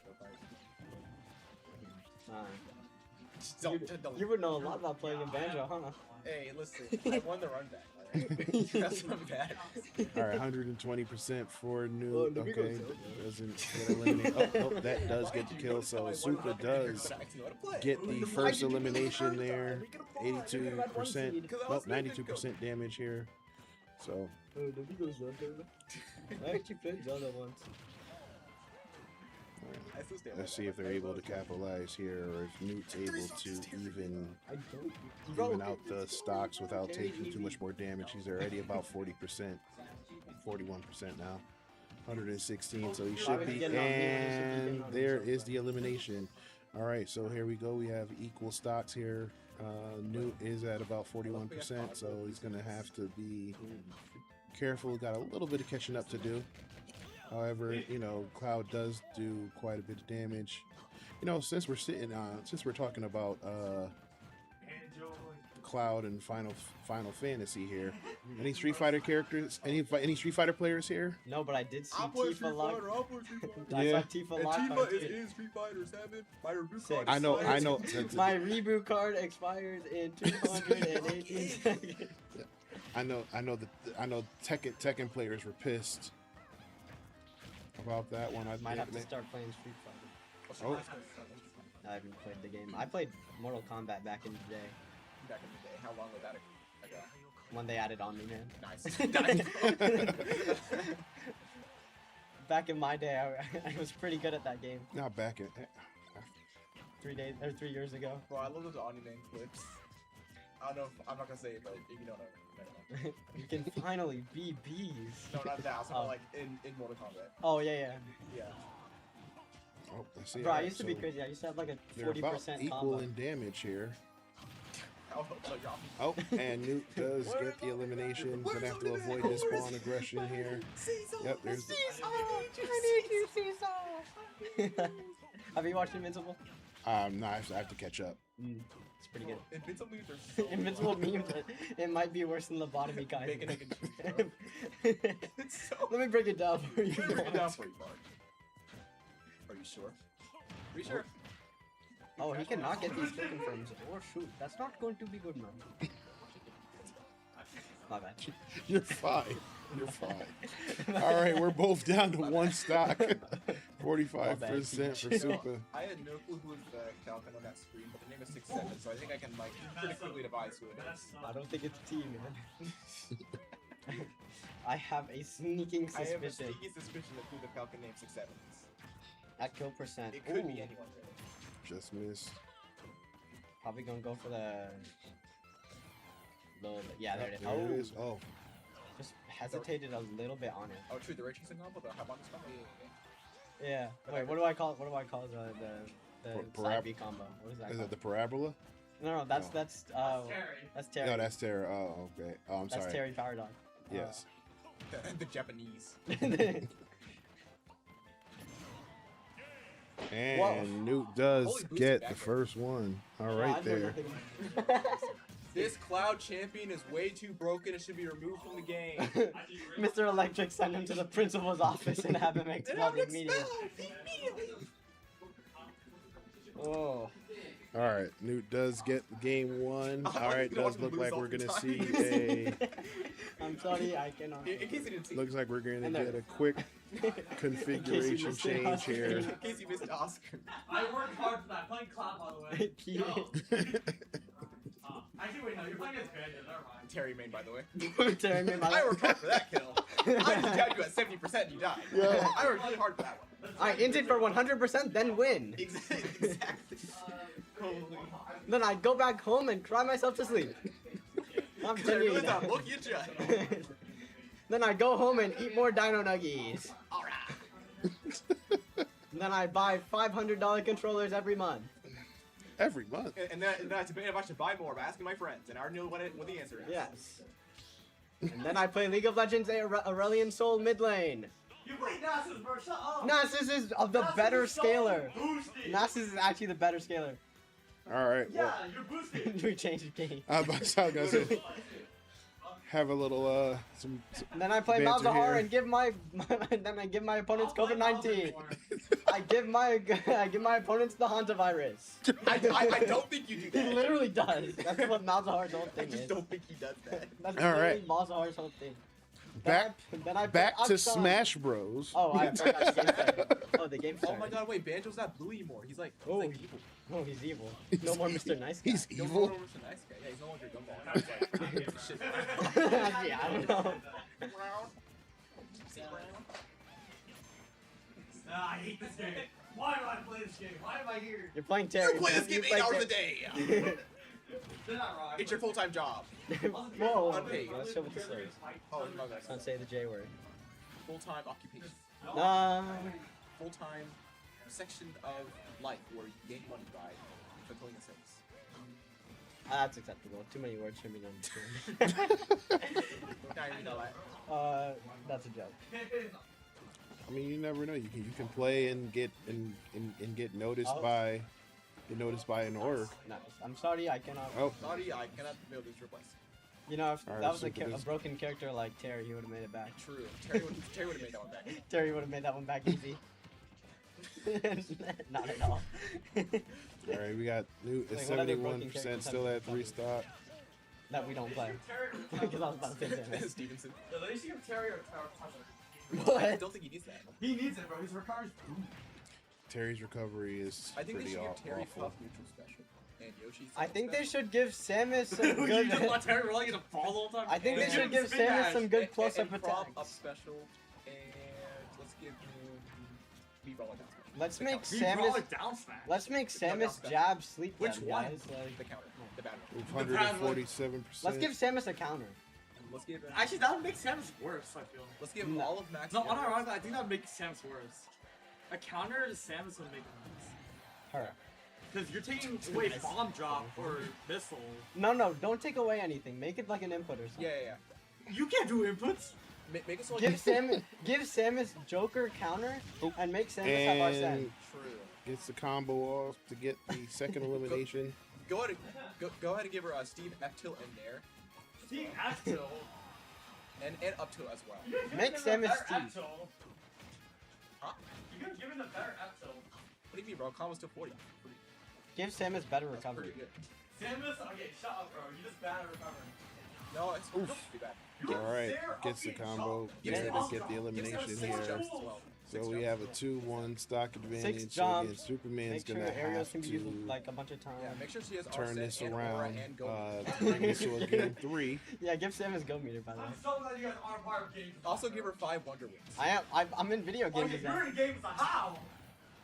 You would know a lot about playing in banjo, huh?
Hey, listen, I won the run back. Alright? That's not bad.
All right, 120% for
Oh,
Noot.
let me go
Okay,
tell
doesn't get eliminated. Oh, nope, that does get the kill. So Super does get the first elimination there. 82%, nope, 92% damage here. So
Oh, let me go Zelda. I actually played Zelda once.
let's see if they're able to capitalize here, or if Noot's able to even
I don't.
even out the stocks without taking too much more damage. He's already about 40%, 41% now. 116, so he should be, and there is the elimination. All right, so here we go. We have equal stocks here. Noot is at about 41%, so he's gonna have to be careful. Got a little bit of catching up to do. However, you know, Cloud does do quite a bit of damage. You know, since we're talking about Cloud and Final Fantasy here, any Street Fighter characters, any Street Fighter players here?
No, but I did see
I play
Tifa
Street
lock.
Fighter, I play Street Fighter.
I
Yeah.
saw Tifa
And
lock.
Tifa is in Street Fighter 7. My reboot
Six.
card
I know.
expires.
My reboot card expires in 218 seconds.
I know Tekken players were pissed about that one. I
Might have to start playing Street Fighter.
Oh.
I haven't played the game. I played Mortal Kombat back in the day
Back in the day, how long was that ago?
when they added Omni Man.
Nice.
Back in my day, I was pretty good at that game.
Not back in.
3 years ago.
Bro, I love those anime clips. I don't know if, I'm not gonna say it, but you know what I mean.
You can finally be bees.
No, not that. I was talking
Oh.
about, like in Mortal Kombat.
Oh yeah.
Yeah.
Oh, I see.
Bro, I
Alright,
used to be
so
crazy. I used to have like a
they're about
40%
equal
combo.
in damage here.
Oh, so y'all.
Oh, and Noot does get the elimination. Gonna have to avoid this spawn aggression here. Yep, there's the,
Have you watched Invincible?
no, I have to catch up.
It's pretty good.
Invincible memes are so
Invincible memes, it might be worse than lobotomy guys.
Bacon, egg, and cheese, bro. It's so...
Let me break it down for you.
Break it down for you, Mark. Are you sure? Are you sure?
Oh, he cannot get these kill confirms. Oh shoot, that's not going to be good, man. My bad.
You're fine. You're fine. All right, we're both down to one stock. 45% for Super.
I had no clue who was Calvin on that screen, but the name is 6'7", so I think I can like pretty quickly devise who it is.
I don't think it's T, man. I have a sneaking
I have a
suspicion.
sneaky suspicion of who the Falcon name 6'7" is.
At kill percent.
It could
Ooh,
be anyone really.
Just missed.
Probably gonna go for the. Yeah, there it is.
There it is. Oh,
Just hesitated a little bit on it.
Oh, true, the ray tracing combo, the harmonics combo.
Yeah. Wait, what do I call the side B combo? What is that?
is
called?
that the parabola?
No, that's
No.
that's Terry.
No, that's Terra. Oh, okay. Oh, I'm
That's
sorry.
Terry Power Dog.
Yes.
The Japanese.
And
Whoa.
Noot does
Holy boost
get
back
the
there.
first one. All
Yeah,
right
I know
there.
nothing.
This Cloud champion is way too broken. It should be removed from the game.
Mr. Electric send him to the principal's office and have him make public meetings. Oh.
All right, Noot does get game one. All right,
You know
does
I'm
look
gonna
like
lose
we're
all the
gonna
time.
see a.
I'm sorry, I cannot.
In case you didn't see.
Looks like we're gonna
And there-
get a quick configuration
missed it,
change
Oscar.
here.
In case you missed Oscar.
I worked hard for that. Playing Cloud, by the way. Actually, wait, no, you're playing as Bandit. Never mind.
Terry main, by the way.
Terry made my
I worked hard for that kill. I just downed you at 70% and you died.
Yeah.
I worked really hard for that one.
I inted for 100%, then win.
Exactly.
Then I go back home and cry myself to sleep. I'm
I
telling you
realized
that.
I'm looking at you.
Then I go home and eat more Dino Nuggies.
Alright.
Then I buy $500 controllers every month.
Every month.
And then I debate if I should buy more by asking my friends, and I already know what the answer is.
Yes. And then I play League of Legends Aurelion Soul mid lane.
You play Nasus, bro. Shut up.
Nasus is the
Nasus
better
is so
scaler.
boosted.
Nasus is actually the better scaler.
All right.
Yeah,
Well,
you're boosted.
We changed the game.
I was gonna say, have a little
And then I play
banter
Malzahar
here.
and give my then I give my opponents COVID-19. I give my opponents the hantavirus.
I don't think you do
He
that.
literally does. That's what Malzahar's whole
I
thing
just
is.
don't think he does that.
That's
All
literally
right.
Malzahar's whole thing.
back
Then I
back
put
to
Aksan.
Smash Bros.
Oh, I forgot the game started. Oh, the game
Oh
started.
my god, wait, Banjo's not blue anymore. He's like
Oh.
evil.
Oh, he's evil. No more Mr. Nice Guy.
He's
No
evil.
more Mr. Nice Guy. Yeah, he's no longer Gumball. He's like, shit.
Yeah, I don't know.
I hate this game. Why do I play this game? Why am I here?
You're playing Terry.
You play this game
You
8
play
hours a day.
They're not wrong.
It's your full-time job.
Whoa,
Unpaid.
let's show what this is.
Oh, my god.
Don't say the J word.
Full-time occupation. Full-time section of life where you gain money by fulfilling a service.
That's acceptable. Too many words for me to understand. That's a joke.
I mean, you never know. You can play and get noticed
Oh.
by an org.
Nice. I'm sorry, I cannot.
Oh,
Sorry, I cannot build this replace.
You know, if
Alright,
that was
so
a
this-
broken character like Terry, he would have made it back.
True. Terry would have made that one back.
Terry would have made that one back easy. Not at all.
all right. We got Noot at
Wait, what other broken
71%,
characters
still
have
at
you
3 stock.
That we don't play. Because I was about to say that.
Stevenson.
At least you give Terry a tower.
I
What?
don't think he needs that.
He needs it, bro. He's recovers.
Terry's recovery is
I think they
pretty
should give Terry
awful.
Puff neutral special. And Yoshi's
I think they
special.
should give Samus some
You
good.
just let Terry roll like in a ball all the time.
I think they
And
should give
spin
Samus
dash.
some good
And-
close-up
and prop up
attacks.
special, and let's give him B-Roll like that special.
Let's
The
make
counter.
We roll
Samus.
it down smash.
Let's make
No, no,
Samus
no.
jab sleep
Which
them,
one?
guys.
The
Like,
counter. The battle.
147%.
let's give Samus a counter.
Let's give him.
Actually, that would make Samus worse, I feel.
Let's give him
No.
all of Max.
No,
Heroes.
unironically, I think that would make Samus worse. A counter to Samus would make it worse.
Her.
Because you're taking away bomb drop or missile.
No, don't take away anything. Make it like an input or something.
Yeah.
You can't do inputs.
Make it so like
Give Samus Joker counter and make Samus have Arsene.
And
True.
gets the combo off to get the second elimination.
Go ahead and give her Steve F tilt and Nair,
Team Axel.
and up tilt as well.
Make Samus Steve.
Huh?
You could give him a better Axel.
What do you mean, bro? Combo's still 40.
Give Samus better
That's
recovery.
pretty good.
Samus, okay, shut up, bro. You just bad at recovering.
No, it's not too bad.
All right, gets the combo there to get the elimination here. So we have a 2-1 stock advantage. So again,
jumps.
Superman's
Make sure
gonna
aerials
have
can be used
to
like a bunch of times.
Yeah, make sure she has
turn
Arsene
this
and Aura
around,
and Go.
bring this to a game 3.
Yeah, give Samus Go Meter by the way.
I'm so glad you guys aren't part of games.
Also give her 5 Wonder Wings.
I'm in video games.
Okay,
now.
you're in games. How?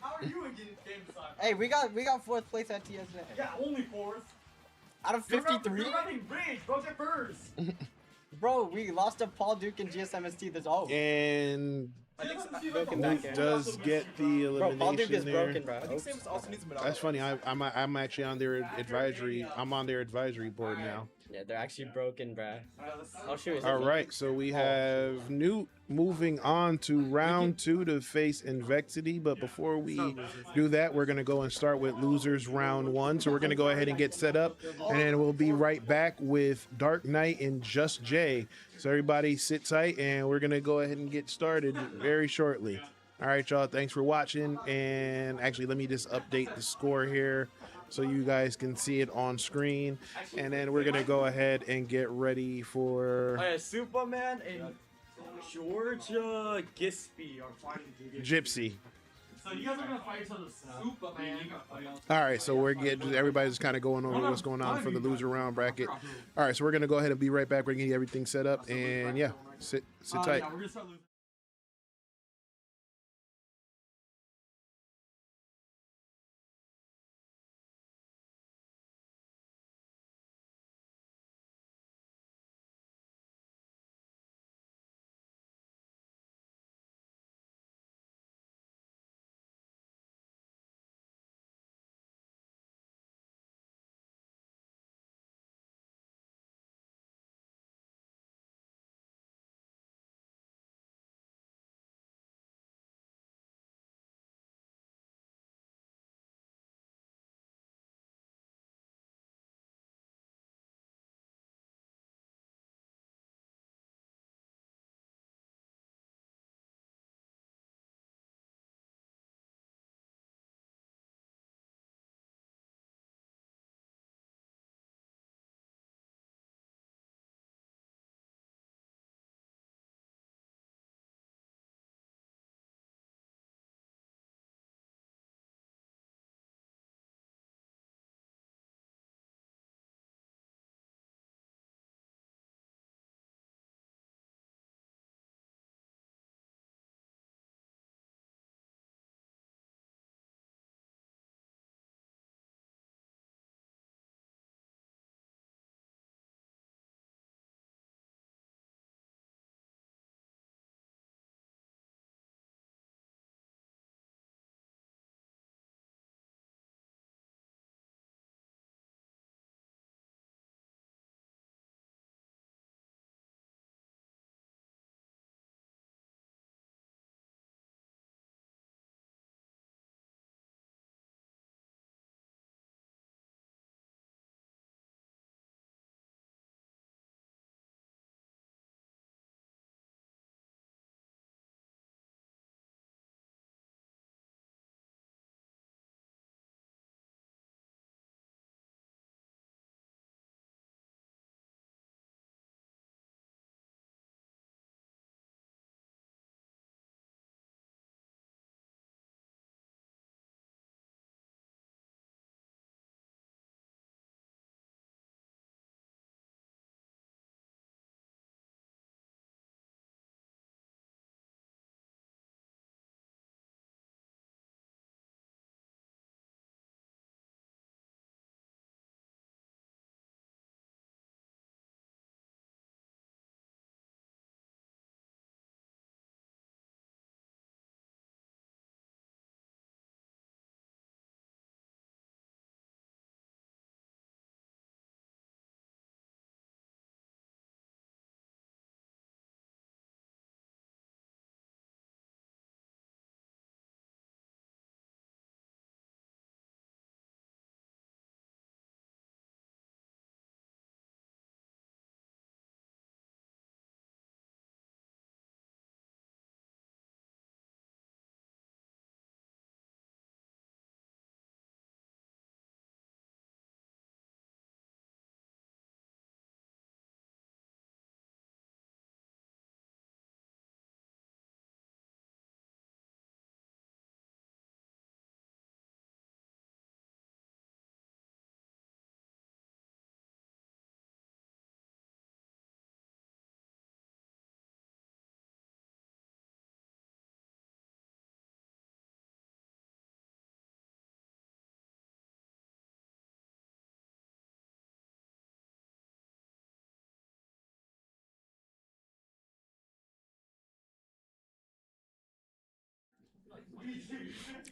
How are you in game design?
Hey, we got 4th place at TSA.
Yeah, only fourth.
Out of 53?
You're running rage, bro. Get first.
Bro, we lost to Paul Duke and GSMST. That's all.
And
I think
Broken
Luke
back
does get the
Bro, Paul Duke
elimination
is
there.
broken, bro.
I think Samus also needs a Madara.
That's funny. I'm actually on their advisory. I'm on their advisory board now.
Yeah, they're actually broken, bro. Oh shoot.
All right, so we have Noot moving on to round 2 to face Envexity. But before we do that, we're gonna go and start with losers round 1. So we're gonna go ahead and get set up, and then we'll be right back with DarkKnight and JustJay. So everybody sit tight, and we're gonna go ahead and get started very shortly. All right, y'all. Thanks for watching. And actually, let me just update the score here so you guys can see it on screen. And then we're gonna go ahead and get ready for
SupaMan and GeorgiaGypsy are fighting
Gypsy.
So you guys are gonna fight each other. SupaMan.
All right, so we're getting everybody's kind of going over what's going on for the loser round bracket. All right, so we're gonna go ahead and be right back. We're gonna get everything set up, and yeah, sit tight.
Yeah, we're gonna start losing.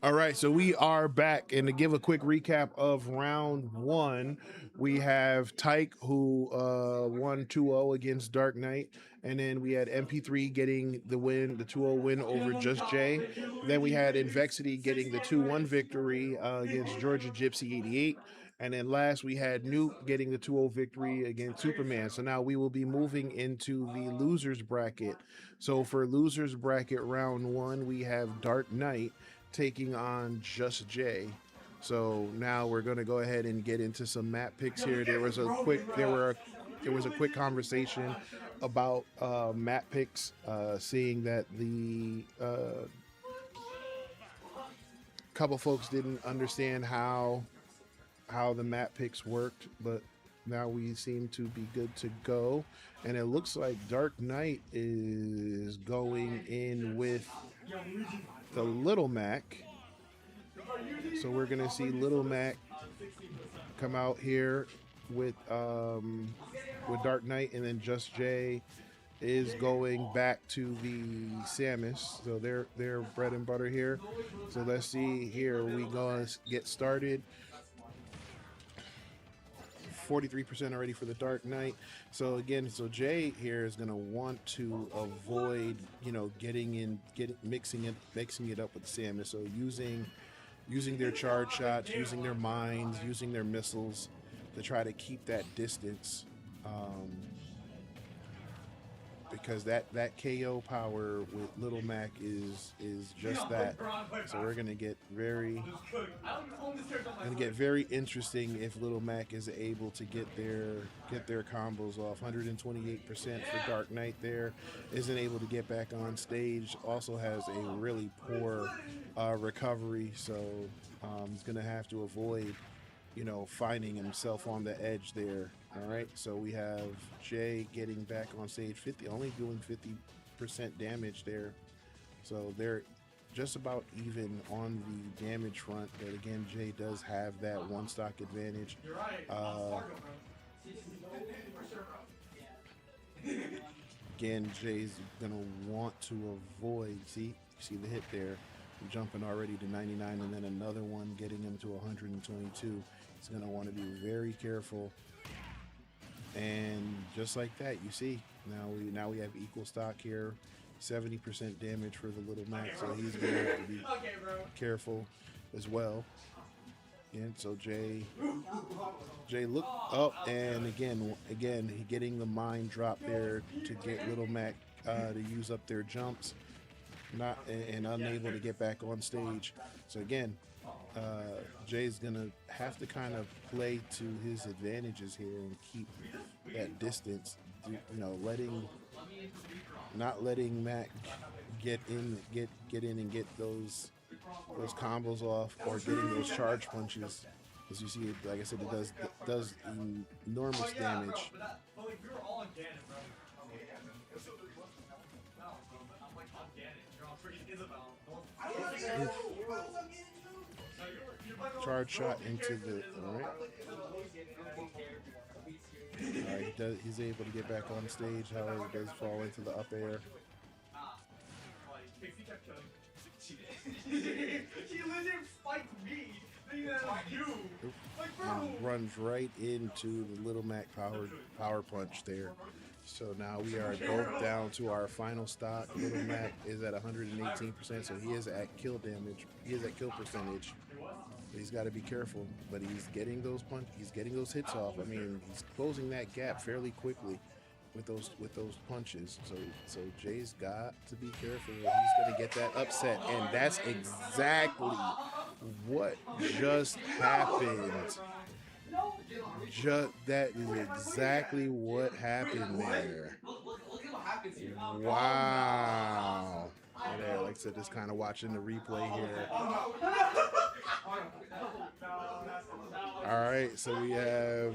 All right, so we are back, and to give a quick recap of round one, we have Taiq, who won 2-0 against DarkKnight, and then we had MP3 getting the win, the 2-0 win over JustJay. Then we had Envexity getting the 2-1 victory against GeorgiaGypsy 88. And then last we had Noot getting the 2-0 victory against SupaMan. So now we will be moving into the losers bracket. So for losers bracket round one, we have DarkKnight taking on JustJay. So now we're going to go ahead and get into some map picks here. There was a quick conversation about map picks, seeing that the couple folks didn't understand how the map picks worked, but now we seem to be good to go. And it looks like DarkKnight is going in with the Little Mac. So we're gonna see Little Mac come out here with DarkKnight, and then JustJay is going back to the Samus. So they're bread and butter here. So let's see here. We gonna get started. 43% already for the DarkKnight. So again, Jay here is going to want to avoid, mixing it up with Samus. So using their charge shots, using their mines, using their missiles to try to keep that distance. Because that KO power with Little Mac is just that. So we're gonna get very interesting if Little Mac is able to get their combos off. 128% for DarkKnight there, isn't able to get back on stage. Also has a really poor recovery, so he's gonna have to avoid finding himself on the edge there. All right, so we have Jay getting back on stage, only doing 50% damage there. So they're just about even on the damage front, but again, Jay does have that one stock advantage. Again, Jay's gonna want to avoid, see the hit there, jumping already to 99, and then another one getting him to 122. He's gonna want to be very careful. And just like that, you see, now we have equal stock here, 70% damage for the Little Mac, so he's gonna have to be careful as well. And so Jay looked up, and again he getting the mine drop there to get Little Mac to use up their jumps, and unable to get back on stage. So again, Jay's gonna have to kind of play to his advantages here and keep that distance. Not letting Mac get in and get those combos off, or getting those charge punches. As you see, like I said, it does enormous damage. Charge shot into the he's able to get back on stage. However, does fall into the up air. And runs right into the Little Mac power punch there. So now we are both down to our final stock. Little Mac is at 118%, so he is at kill damage. He is at kill percentage. He's got to be careful, but he's getting those hits off. I mean, he's closing that gap fairly quickly with those punches. So Jay's got to be careful. He's going to get that upset, and that's exactly what just happened. That is exactly what happened there. Wow. Yeah, like I said, just kind of watching the replay here. All right, so we have.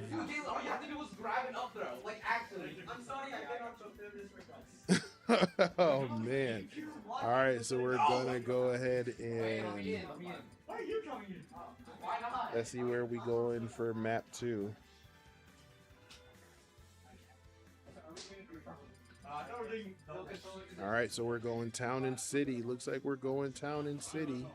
Oh man! All right, so we're gonna go ahead and let's see where we go in for map 2. All right, so we're going town and city. Looks like we're going town and city.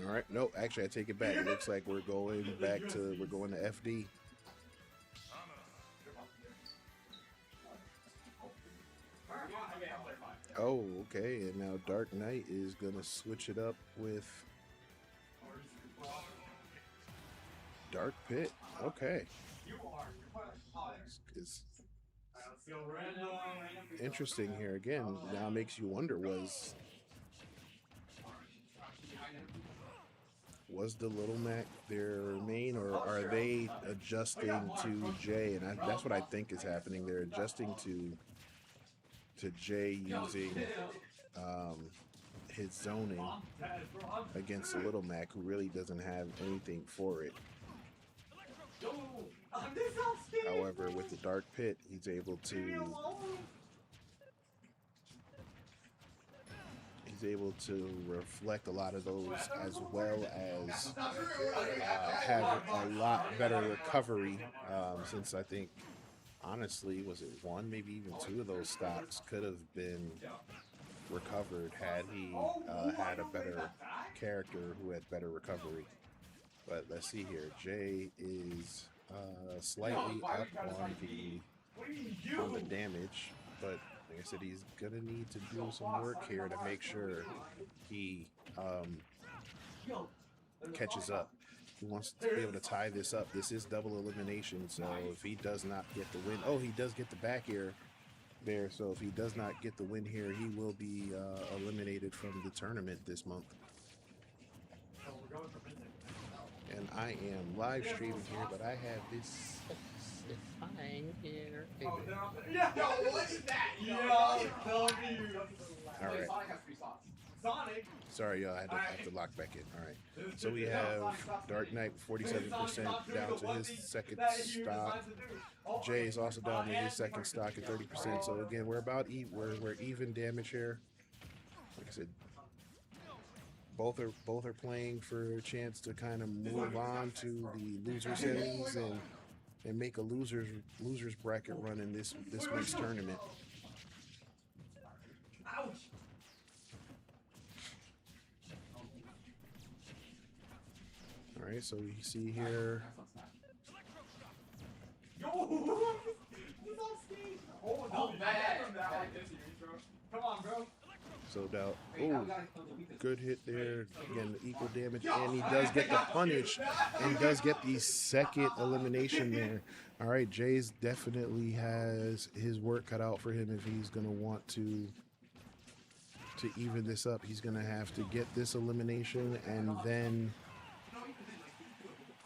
All right, nope, actually I take it back. It looks like we're going to FD. Oh, okay, and now DarkKnight is gonna switch it up with Dark Pit. Okay. It's interesting here again. Now makes you wonder, was the Little Mac their main, or are they adjusting to Jay? And that's what I think is happening. They're adjusting to Jay using his zoning against the Little Mac, who really doesn't have anything for it. However, with the Dark Pit, he's able to reflect a lot of those, as well as have a lot better recovery, since I think, honestly, was it one, maybe even two of those stocks could have been recovered had he had a better character who had better recovery. But let's see here. Jay is slightly up on the damage, but like I said, he's gonna need to do some work here to make sure he catches up. He wants to be able to tie this up. This is double elimination, so if he does not get the win, oh, he does get the back air there. So if he does not get the win here, he will be eliminated from the tournament this month. And I am live streaming here, but I have this fine here.
Yo, what is that? Yo,
all right.
Sonic.
Sorry, y'all. I had to lock back in. All right. So we have DarkKnight 47% down to his second stock. Jay is also down to his second stock at 30%. So again, we're about we're even damage here. Like I said, both are playing for a chance to kind of move on to the loser semis and make a losers bracket run in this week's tournament.
Ouch.
All right, so you see here.
Yo, he's on stage. Oh, no, bad. Come on, bro.
So now, oh, good hit there. Again, equal damage, and he does get the punish, and he does get the second elimination there. All right, Jay's definitely has his work cut out for him if he's gonna want to even this up. He's gonna have to get this elimination and then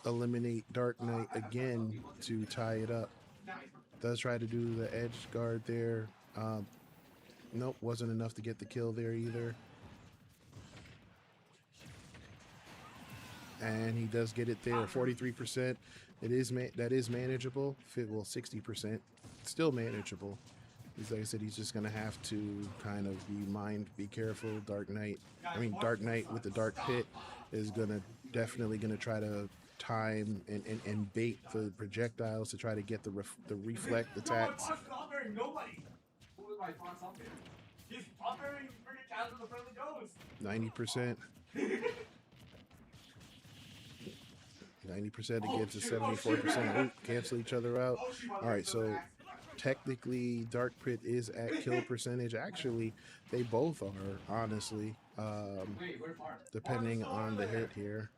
eliminate DarkKnight again to tie it up. Does try to do the edge guard there. Nope, wasn't enough to get the kill there either. And he does get it there, 43%. That is manageable. Well, 60%, still manageable. Like I said, he's just gonna have to kind of be careful. DarkKnight with the Dark Pit is definitely gonna try to time and bait the projectiles to try to get the reflect attacks. 90%. 90% against a 74%. Ooh, cancel each other out. All right, so technically Dark Pit is at kill percentage. Actually, they both are, honestly, depending on the hit here.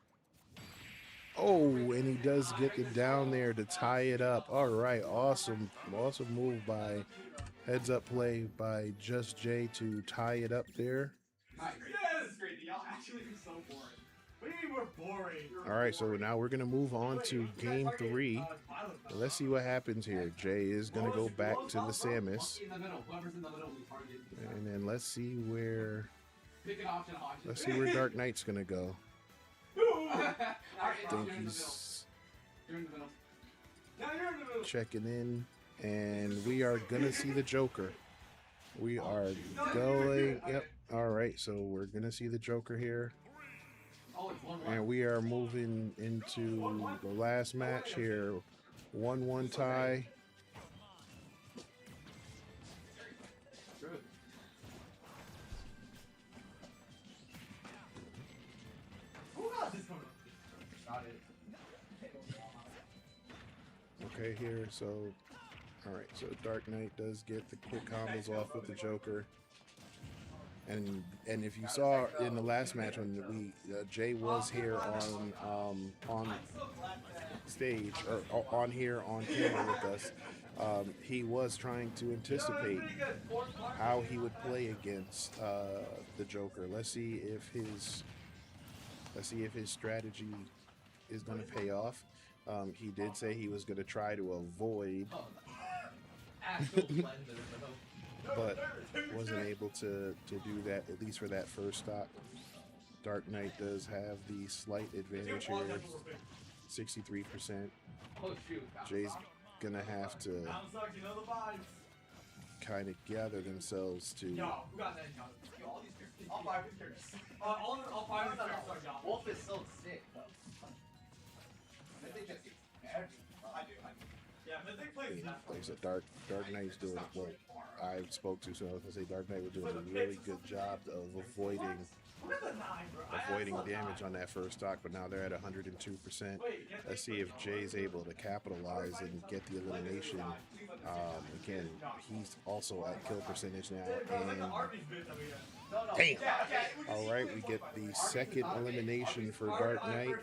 Oh, and he does get it down there to tie it up. All right, awesome move by heads up play by JustJay to tie it up there. All right, so now we're gonna move on to game 3. Let's see what happens here. Jay is gonna go back to the Samus, and then let's see where DarkKnight's gonna go. I think he's checking in, and we are gonna see the Joker. We are going. Yep. All right, so we're gonna see the Joker here. And we are moving into the last match here. 1-1 tie. Okay, here, so, all right, so DarkKnight does get the quick combos off with the Joker. And if you saw in the last match when Jay was here on stage or on here on camera with us, he was trying to anticipate how he would play against the Joker. Let's see if his strategy is going to pay off. He did say he was going to try to avoid, but wasn't able to do that, at least for that first stock. DarkKnight does have the slight advantage here, 63%. Jay's going to have to kind of gather themselves to...
All 5 characters. All 5 of the characters are Yamaha.
Wolf is so sick.
I do. Yeah, Mythic plays that.
Like I said, DarkKnight's doing what I spoke to, so I was gonna say DarkKnight was doing a really good job of avoiding damage on that first stock, but now they're at 102%. Let's see if Jay's able to capitalize and get the elimination. Again, he's also at kill percentage now, and damn. All right, we get the second elimination for DarkKnight.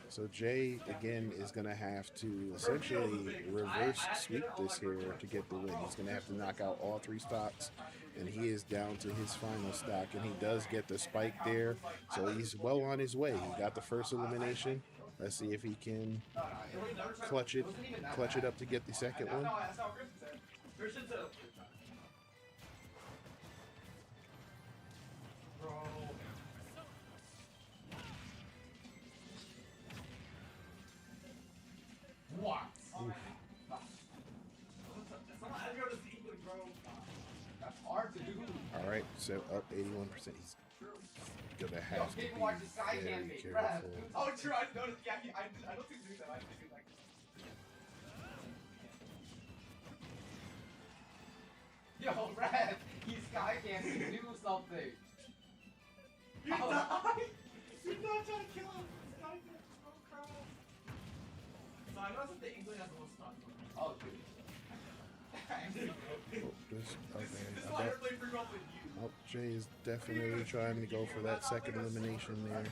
So Jay, again, is going to have to essentially reverse sweep this here to get the win. He's going to have to knock out all 3 stocks, and he is down to his final stock, and he does get the spike there. So he's well on his way. He got the first elimination. Let's see if he can clutch it up to get the second one.
What?
That's hard to do.
All right, so up 81%. He's gonna have to be very careful.
Oh, true. I noticed. Yeah, I don't think do that. I think it's like.
Yo, Brad, he's sky camping. Do something.
You died. You're not trying to kill him. This guy can't throw crap. So I noticed that the England has the most stuff.
Oh, dude.
Jay is definitely trying to go for that second elimination there.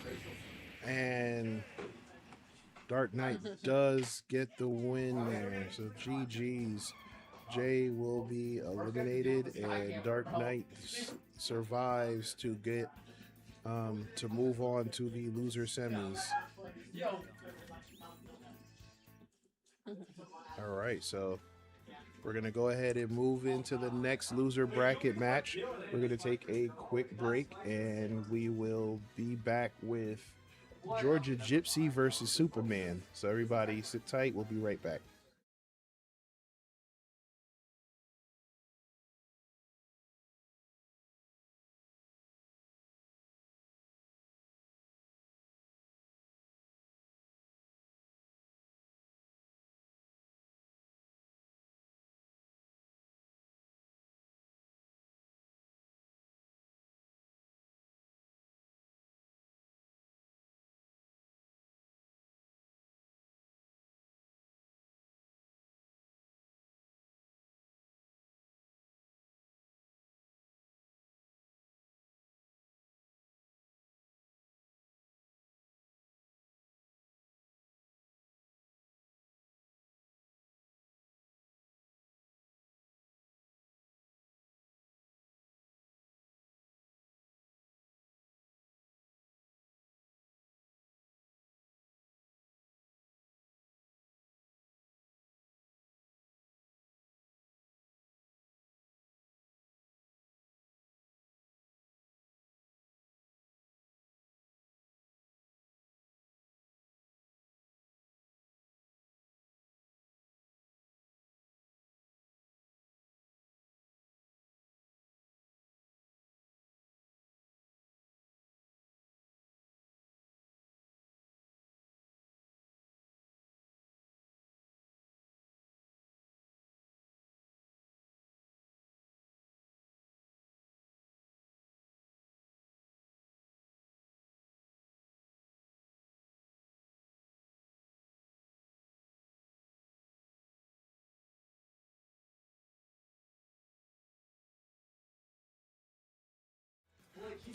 And DarkKnight does get the win there. So GG's. Jay will be eliminated, and DarkKnight survives to get to move on to the loser semis. All right, so we're going to go ahead and move into the next loser bracket match. We're going to take a quick break, and we will be back with GeorgiaGypsy versus SupaMan. So everybody sit tight. We'll be right back.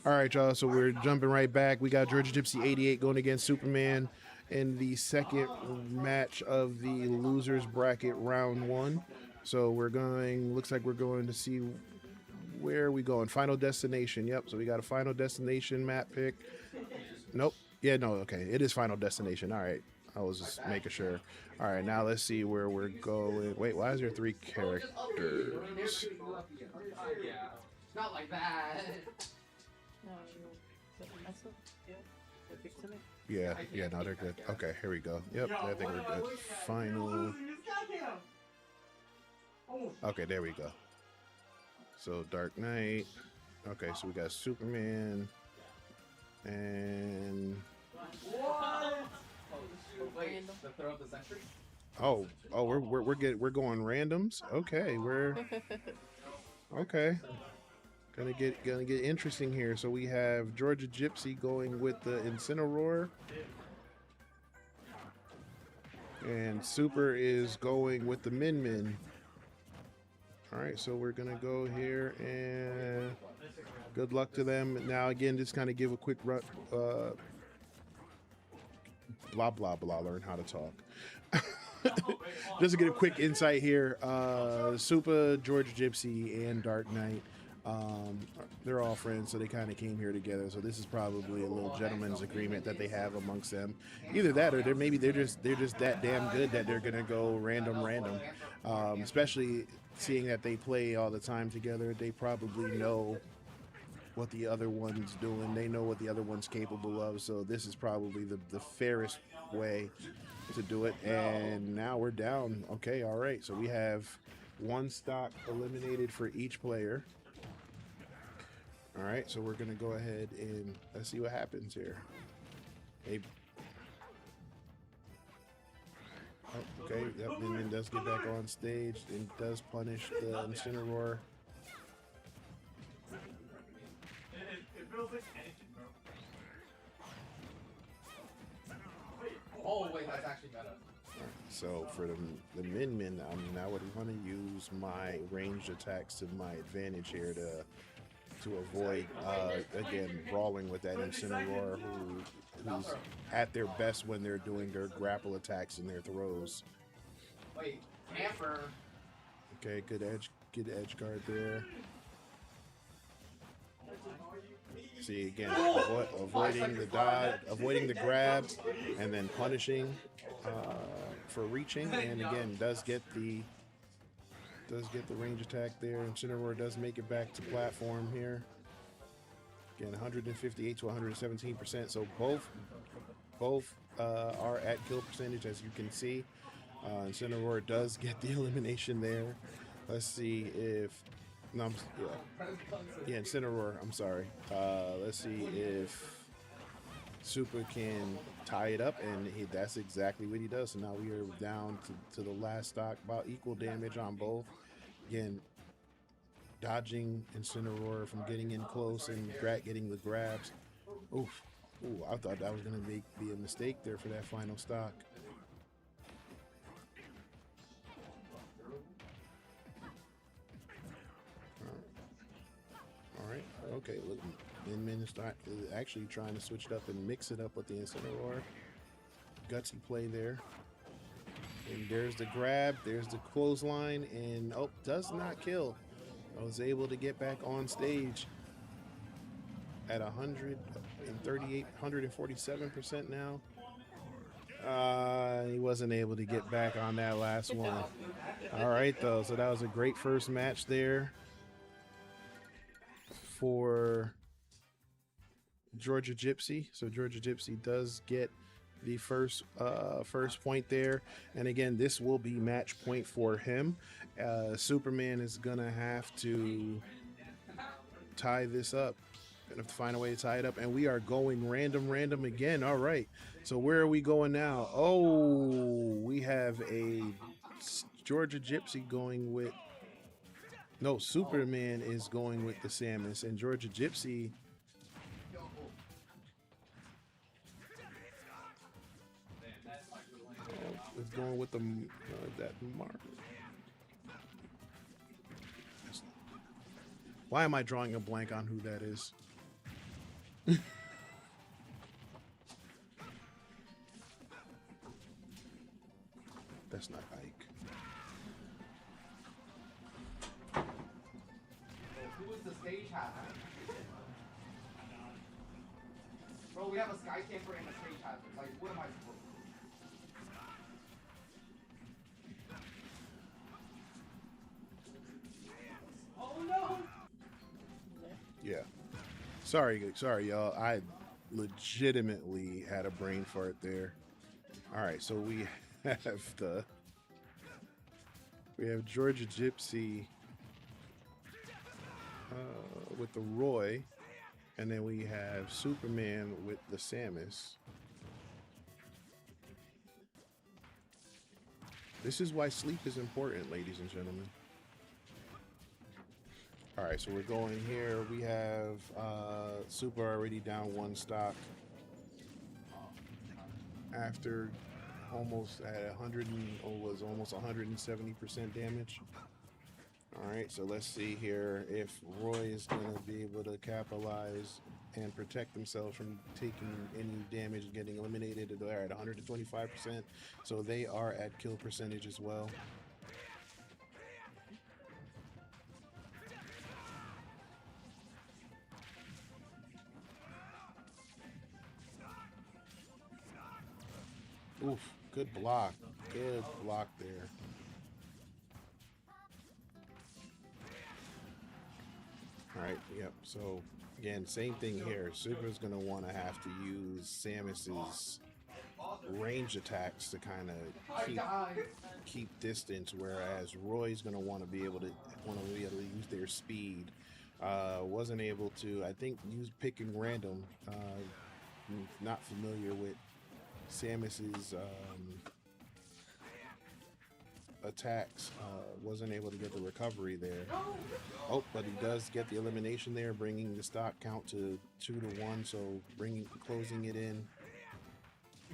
All right, y'all. So we're jumping right back. We got GeorgiaGypsy 88 going against SupaMan in the second match of the losers bracket round 1. So we're going. Looks like we're going to see where are we going. Final destination. Yep. So we got a final destination map pick. Nope. Yeah. No. Okay. It is final destination. All right. I was just making sure. All right. Now let's see where we're going. Wait. Why is there 3 characters?
Not like that.
Yeah, no, they're good. Okay, here we go. Yep, I think we're good. Final. Okay, there we go. So DarkKnight. Okay, so we got SupaMan and
Wait, the throw of the century?
we're going randoms. Okay, we're okay. Gonna get interesting here. So we have GeorgiaGypsy going with the Incineroar, and Super is going with the Min. All right, so we're gonna go here and good luck to them. Now again, just kind of give a quick blah blah blah. Learn how to talk. Just to get a quick insight here, Supa, GeorgiaGypsy, and DarkKnight. They're all friends, so they kind of came here together. So this is probably a little gentleman's agreement that they have amongst them. Either that, or they're just that damn good that they're gonna go random. Especially seeing that they play all the time together, they probably know what the other one's doing. They know what the other one's capable of. So this is probably the fairest way to do it. And now we're down. Okay, all right. So we have 1 stock eliminated for each player. All right, so we're gonna go ahead and let's see what happens here. Okay, yep, Min does get back on stage and does punish the Incineroar.
It feels like anything, bro.
Oh, wait, that's actually meta.
So for the Min, I would want to use my ranged attacks to my advantage here to avoid again brawling with that Incineroar who's at their best when they're doing their grapple attacks and their throws.
Wait, camper.
Okay, good edge guard there. See again, avoiding the dodge, avoiding the grab, and then punishing for reaching, and again does get the range attack there. Incineroar does make it back to platform here. Again, 158 to 117%. So both are at kill percentage, as you can see. Incineroar does get the elimination there. Let's see if Incineroar. I'm sorry. Let's see if Super can tie it up, and that's exactly what he does. So now we are down to the last stock, about equal damage on both. Again, dodging Incineroar from getting in close and getting the grabs. Oof. Ooh, I thought that was going to be a mistake there for that final stock. All right. Okay. Look, Min is actually trying to switch it up and mix it up with the Incineroar. Gutsy play there. And there's the grab, there's the clothesline, and does not kill. I was able to get back on stage at 138, 147% now. He wasn't able to get back on that last one. All right, though, so that was a great first match there for GeorgiaGypsy. So GeorgiaGypsy does get the first point there, and again, this will be match point for him. SupaMan is gonna have to tie this up. Gonna have to find a way to tie it up, and we are going random again. All right, so where are we going now? Oh, we have a GeorgiaGypsy going with SupaMan is going with the Samus, and GeorgiaGypsy is going with that mark. Why am I drawing a blank on who that is? That's not Ike.
Who is the stage hat? Bro, we have a sky camper and a stage hat. Like, what am I supposed to do? Oh no!
Yeah. Sorry, y'all. I legitimately had a brain fart there. All right, so we have GeorgiaGypsy with the Roy, and then we have SupaMan with the Samus. This is why sleep is important, ladies and gentlemen. All right, so we're going here. We have Super already down 1 stock after almost at 100 and was almost 170% damage. All right, so let's see here if Roy is gonna be able to capitalize and protect themselves from taking any damage and getting eliminated. They're at 125%, so they are at kill percentage as well. Oof, good block. Good block there. All right, yep. So again, same thing here. Super's gonna want to have to use Samus's range attacks to kind of keep distance, whereas Roy's gonna want to be able to use their speed. Wasn't able to, I think, use picking random. Not familiar with Samus's attacks. Wasn't able to get the recovery there. Oh, but he does get the elimination there, bringing the stock count to 2-1. So closing it in.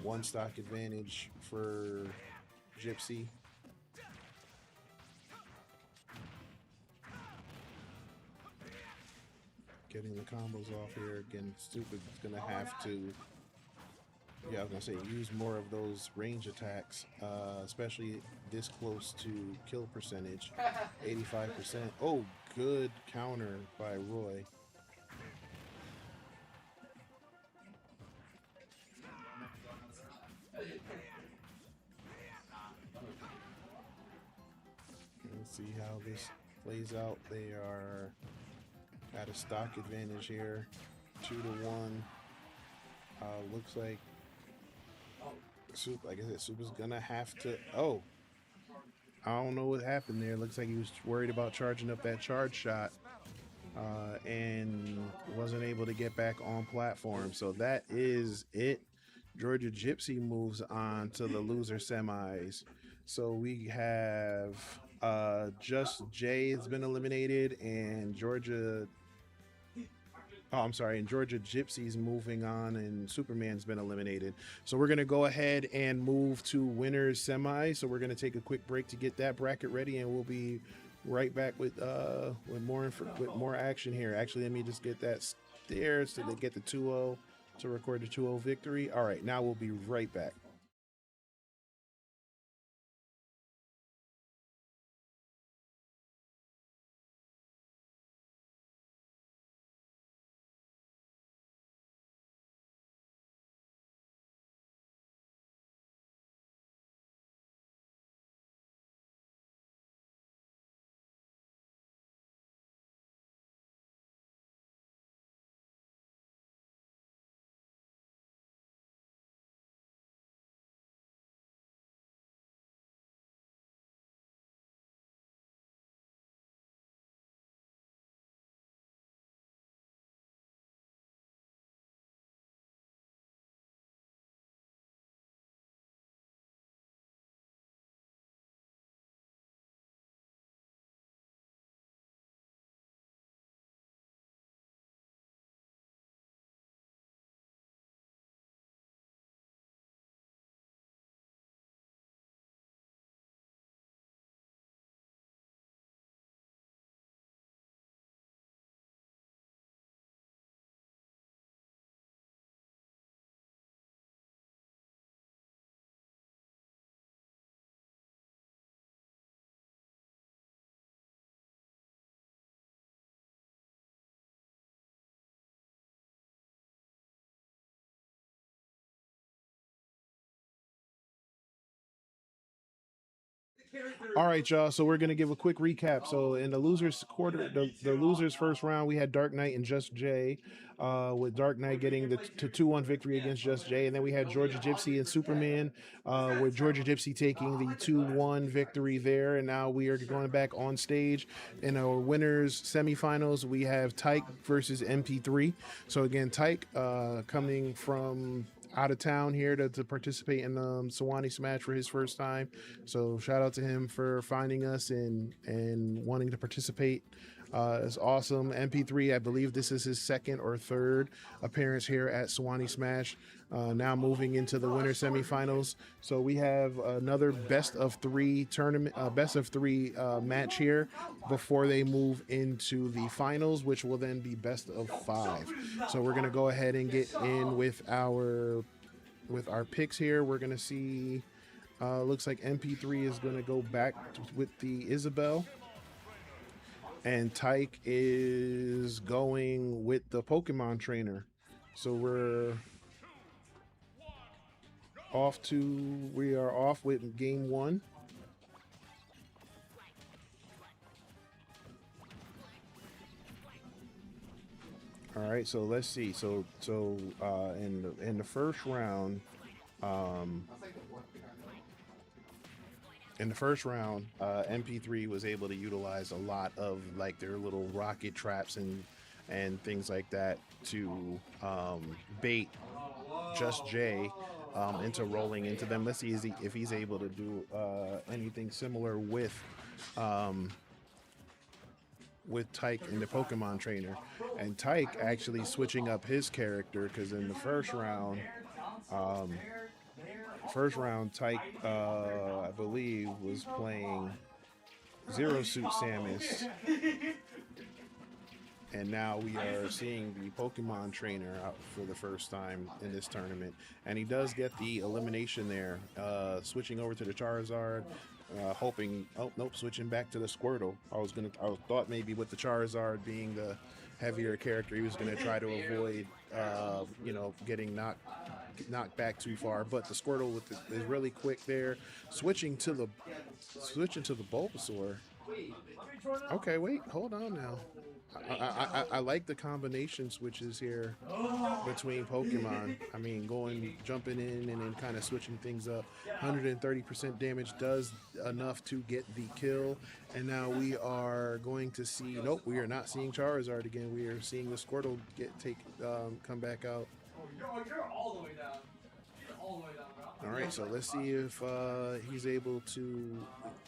1 stock advantage for Gypsy. Getting the combos off here again. Stupid's gonna have to. Yeah, I was gonna say use more of those range attacks, especially this close to kill percentage, 85%. Oh, good counter by Roy. Let's see how this plays out. They are at a stock advantage here, 2-1. Looks like Soup, like I said, Soup is gonna have to. Oh, I don't know what happened there. Looks like he was worried about charging up that charge shot, and wasn't able to get back on platform. So that is it. GeorgiaGypsy moves on to the loser semis. So we have JustJay has been eliminated, and GeorgiaGypsy's moving on, and SupaMan's been eliminated. So we're gonna go ahead and move to winners semi. So we're gonna take a quick break to get that bracket ready, and we'll be right back with more action here. Actually, let me just get that there so they get the 2-0 to record the 2-0 victory. All right, now we'll be right back. All right, y'all. So we're gonna give a quick recap. So in the losers quarter, the losers first round, we had DarkKnight and JustJay, with DarkKnight getting the 2-1 victory against JustJay, and then we had GeorgiaGypsy and SupaMan, with GeorgiaGypsy taking the 2-1 victory there. And now we are going back on stage in our winners semifinals. We have Taiq versus MP3. So again, Taiq coming from out of town here to participate in Suwanee Smash for his first time. So shout out to him for finding us and wanting to participate. It's awesome. MP3, I believe this is his second or third appearance here at Suwanee Smash. Now moving into the winter semifinals. So we have another best of three tournament, match here before they move into the finals, which will then be best of 5. So we're gonna go ahead and get in with our picks here. We're gonna see. Looks like MP3 is gonna go back with the Isabel, and Taiq is going with the Pokemon trainer. So we are off with game 1. All right, so let's see. So in the first round, MP3 was able to utilize a lot of like their little rocket traps and things like that to bait JustJay into rolling into them. Let's see if he's able to do anything similar with Taiq in the Pokemon trainer. And Taiq actually switching up his character, because in the first round Taiq I believe was playing Zero Suit Samus, and now we are seeing the Pokemon trainer out for the first time in this tournament, and he does get the elimination there, switching over to the Charizard, hoping, oh nope, switching back to the Squirtle. I thought maybe with the Charizard being the heavier character, he was going to try to avoid getting knocked back too far, but the Squirtle is really quick there, switching to the Bulbasaur. Okay, wait, hold on now. I like the combination switches here between Pokemon. I mean, jumping in and then kind of switching things up. 130% damage does enough to get the kill. And now we are going to see, nope, we are not seeing Charizard again. We are seeing the Squirtle come back out.
You're all the way down. You're all the way down, bro.
All right, so let's see if he's able to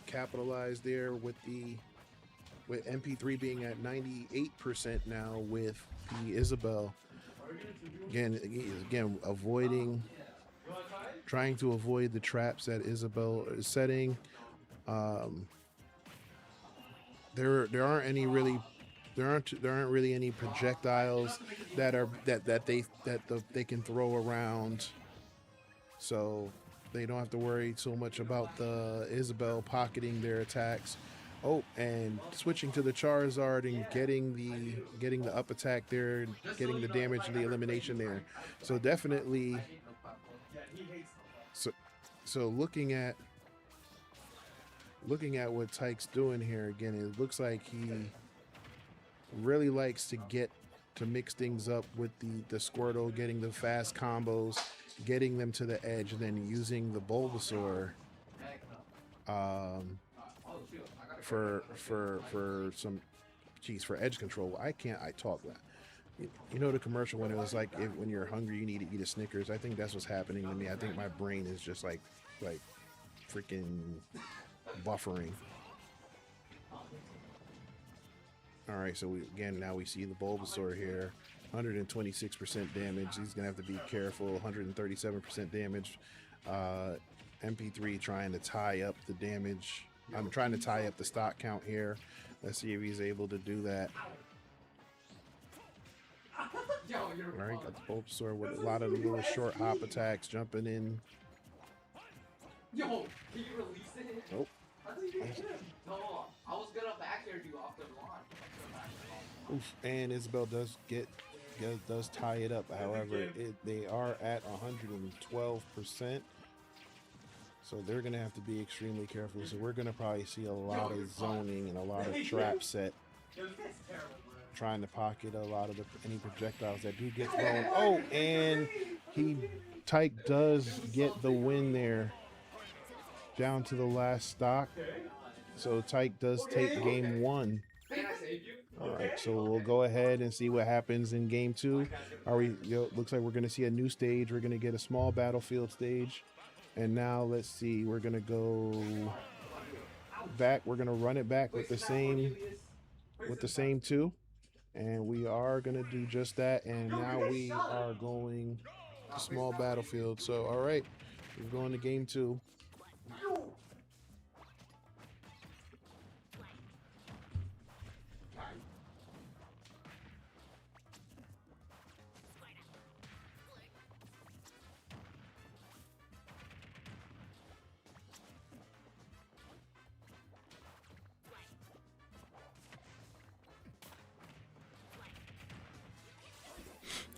capitalize there with MP3 being at 98% now with the Isabel. Again, trying to avoid the traps that Isabel is setting. There aren't really any projectiles that they can throw around, so they don't have to worry so much about the Isabel pocketing their attacks. Oh, and switching to the Charizard and getting the up attack there, getting the damage and the elimination there. So definitely, so looking at what Taiq's doing here again, it looks like he really likes to mix things up with the Squirtle, getting the fast combos, getting them to the edge, and then using the Bulbasaur for edge control. I talk that. You know the commercial when it was like, when you're hungry you need to eat a Snickers. I think that's what's happening to me. I think my brain is just like freaking buffering. All right, so now we see the Bulbasaur here, 126% damage. He's gonna have to be careful. 137% damage. MP3 trying to tie up the damage. I'm trying to tie up the stock count here. Let's see if he's able to do that. All right, got the Bulbasaur with a lot of the little short hop attacks, jumping in.
Yo, can you release it?
Nope.
I thought you did him. No, I was gonna back air you off the lawn.
Oof, and Isabel does tie it up. However, they are at 112%. So they're going to have to be extremely careful. So we're going to probably see a lot of zoning and a lot of trap set.
Yo, this guy's terrible, bro.
Trying to pocket a lot of any projectiles that do get thrown. Oh, and Taiq does get the win there. Down to the last stock. So Taiq does take game 1. All right, so we'll go ahead and see what happens in game 2. Looks like we're going to see a new stage. We're going to get a small battlefield stage. And now let's see, we're going to go back. We're going to run it back with the same 2. And we are going to do just that. And now we are going to small battlefield. So, all right, we're going to game 2.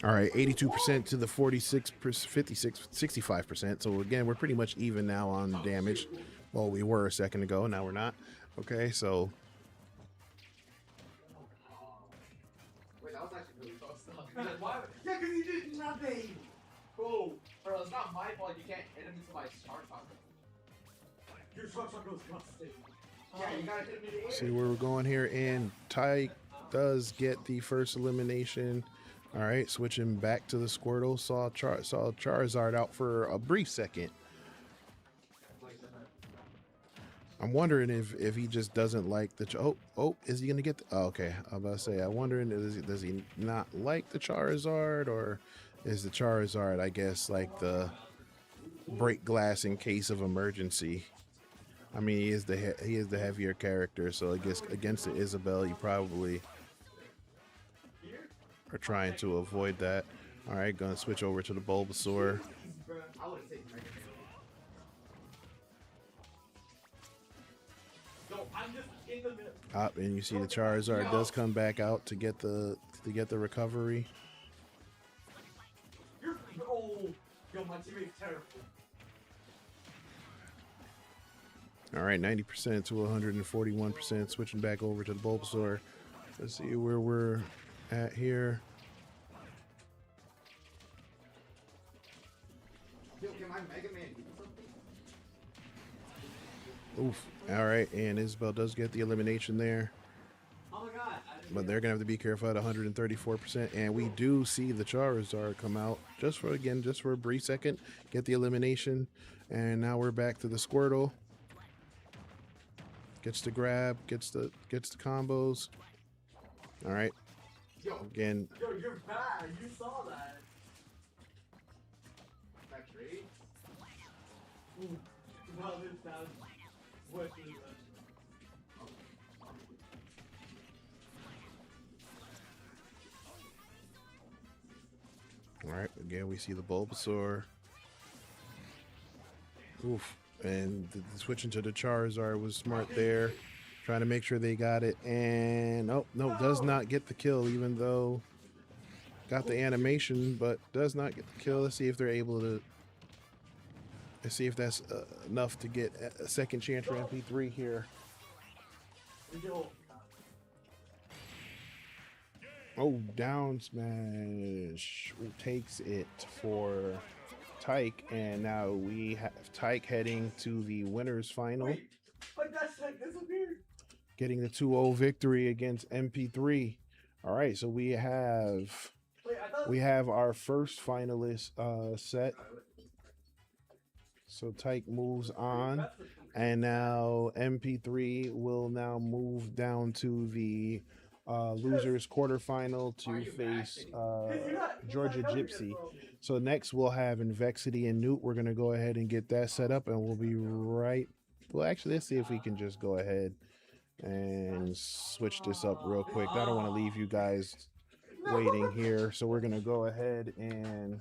All right, 82% to the 65%. So again, we're pretty much even now on damage. Well, we were a second ago, now we're not. Okay, so
Wait, that was actually really close stuff.
Yeah, because you did nothing.
Cool. Bro, it's not my fault you can't hit him into my star taco.
Your shot goes busted.
Yeah, you gotta hit him in the air.
see where we're going here. And Taiq does get the first elimination. All right, switching back to the Squirtle. Saw Charizard out for a brief second. I'm wondering if he just doesn't like the is he gonna get the, oh, okay, I'm about to say, I'm wondering, does he not like the Charizard, or is the Charizard, I guess, like the break glass in case of emergency? I mean, he is the heavier character, so I guess against the Isabelle, you probably are trying to avoid that. All right, gonna switch over to the Bulbasaur.
I would've taken Mega Man.
No, I'm just in the middle.
Up, and you see the Charizard does come back out to get the recovery.
Yo, my teammate's terrible.
All right, 90% to 141%. Switching back over to the Bulbasaur. Let's see where we're at here.
Yo, can my Mega Man do something?
Oof. All right, and Isabelle does get the elimination there.
Oh my god.
But they're going to have to be careful at 134%. And we do see the Charizard come out just for a brief second, get the elimination. And now we're back to the Squirtle. Gets the grab, gets the combos. All right. Again,
Yo, you're bad. You saw that.
Back trade?
Ooh. No, that was what is that?
all right, again, we see the Bulbasaur. Oof. And the switching to the Charizard was smart there. Trying to make sure they got it. And, oh, no, does not get the kill, even though got the animation, but does not get the kill. Let's see if they're able to, let's see if that's enough to get a second chance for MP3 here.
Yo.
Oh, down smash takes it for Taiq, and now we have Taiq heading to the winners final,
Wait, but that's like disappeared.
getting the 2-0 victory against MP3. All right, so we have
Wait, I thought
our first finalist set. So Taiq moves on, and now MP3 will now move down to the losers quarterfinal to face GeorgiaGypsy. So next we'll have Envexity and Noot. We're gonna go ahead and get that set up, and we'll be right. Well, actually, let's see if we can just go ahead and switch this up real quick. I don't want to leave you guys waiting here, so we're gonna go ahead and.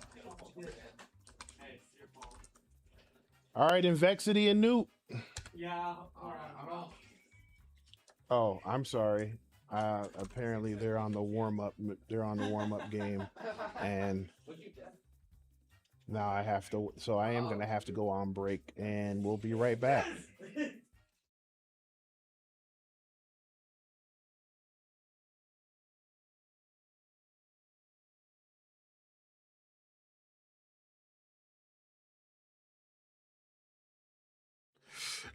All right, Envexity and Noot.
Yeah, alright.
I'm out.
Oh, I'm sorry. Apparently they're on the warm up. They're on the warm up game, and
What'd you get?
Now I have to, so I am gonna have to go on break, and we'll be right back.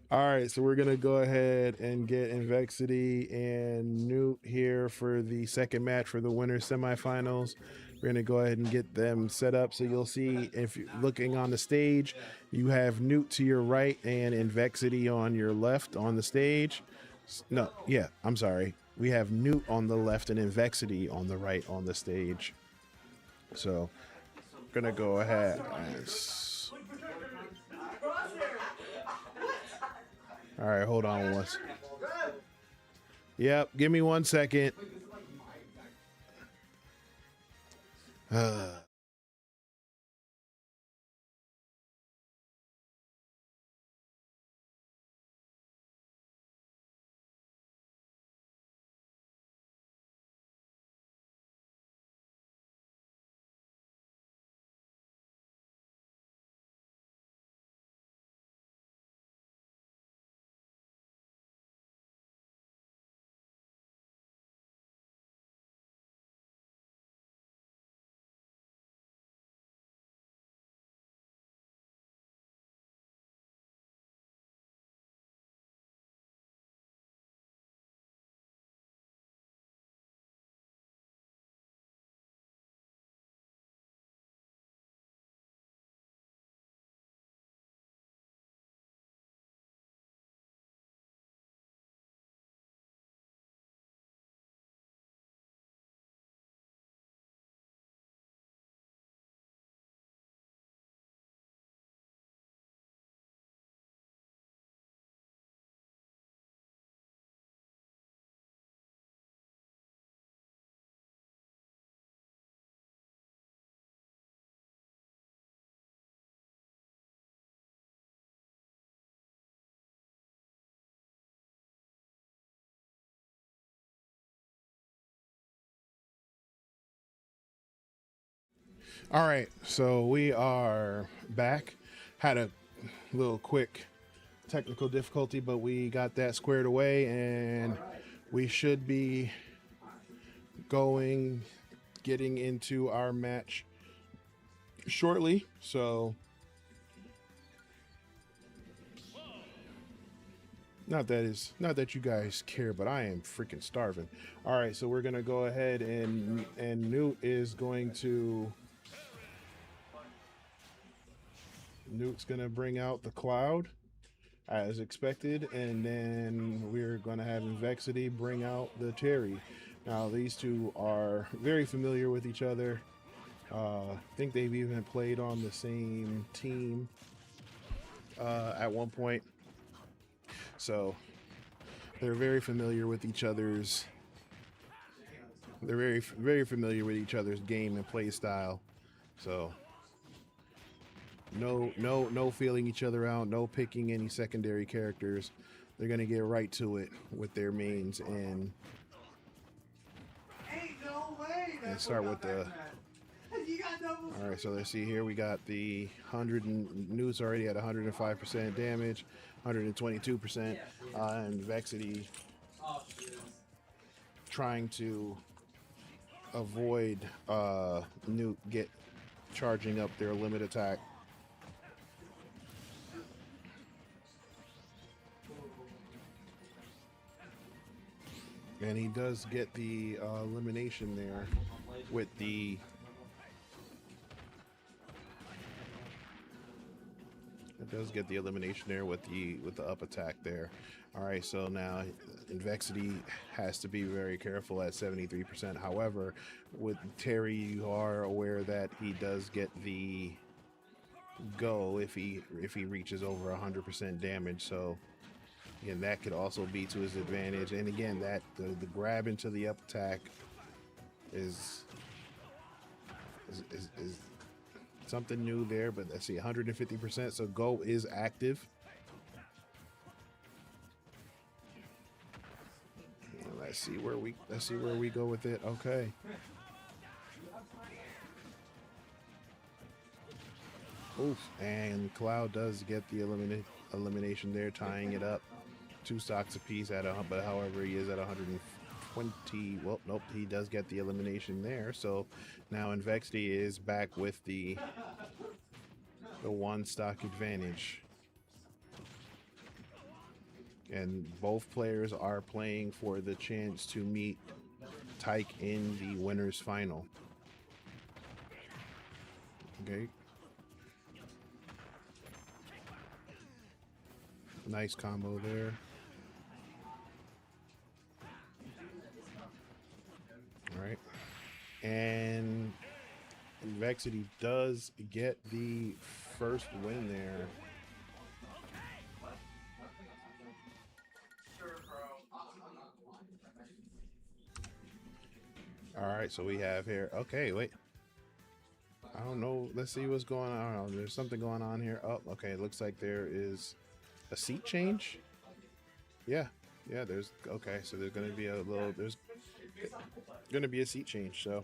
All right, so we're gonna go ahead and get Envexity and Noot here for the second match for the winner semifinals. We're gonna go ahead and get them set up. So you'll see, if you're looking on the stage, you have Noot to your right and Envexity on your left on the stage. No, yeah, I'm sorry. We have Noot on the left and Envexity on the right on the stage. So we're gonna go ahead and all right, hold on once. Yep, give me 1 second. All right, so we are back. Had a little quick technical difficulty, but we got that squared away, and we should be getting into our match shortly. So not that you guys care, but I am freaking starving. All right, so we're gonna go ahead and Noot is going to. Noot's gonna bring out the cloud as expected, and then we're gonna have Envexity bring out the Terry. Now these two are very familiar with each other. I think they've even played on the same team at one point, so they're very familiar with each other's. They're very familiar with each other's game and play style. So no feeling each other out, no picking any secondary characters. They're gonna get right to it with their mains and start with the. All right, so let's see here. We got the 100 and Noot's already at 105% damage, 122%, and Vexity trying to avoid Noot charging up their limit attack. And he does get the elimination there with the. It does get the elimination there with the up attack there. All right, so now Envexity has to be very careful at 73%. However, with Terry, you are aware that he does get the go if he reaches over 100% damage. So again, that could also be to his advantage. And again, that the grab into the up attack is something new there. But let's see, 150%. So go is active. Let's see where we go with it. Okay. Oof, and Cloud does get the elimination there, tying it up. 2 stocks apiece at but however he is at 120. Well, nope, he does get the elimination there. So now Envexity is back with the 1 stock advantage. And both players are playing for the chance to meet Taiq in the winners final. Okay. Nice combo there. All right. And Envexity does get the first win there. All right, so we have here. Okay, wait. I don't know. Let's see what's going on. I don't know. There's something going on here. Oh, okay. It looks like there is a seat change. Yeah. Yeah, there's okay. So there's going to be a little there's going to be a seat change, so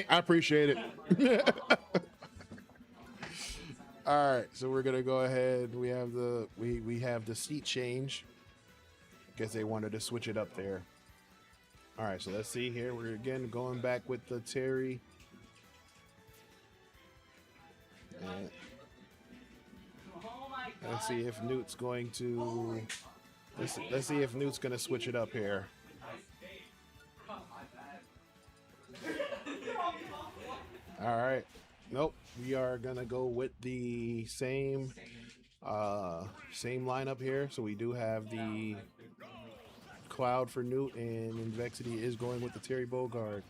I appreciate it. All right, so we're gonna go ahead. We have the seat change. Guess they wanted to switch it up there. All right, so let's see here. We're again going back with the Terry. Let's see if Noot's going to. Let's see if Noot's gonna switch it up here. All right. Nope. We are gonna go with the same lineup here. So we do have the Cloud for Noot, and Envexity is going with the Terry Bogard.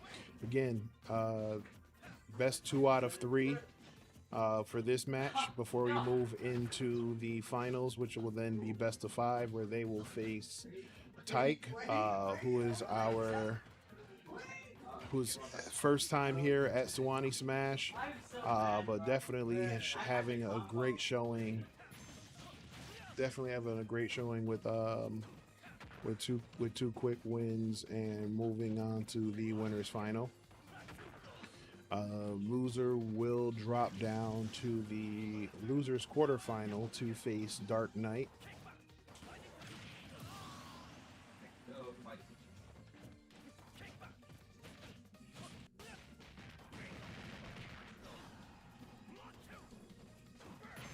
Again, best 2 out of 3 for this match before we move into the finals, which will then be best of 5, where they will face Taiq, who's first time here at Suwanee Smash, but definitely having a great showing. Definitely having a great showing with two quick wins and moving on to the winners final. Loser will drop down to the losers quarterfinal to face DarkKnight.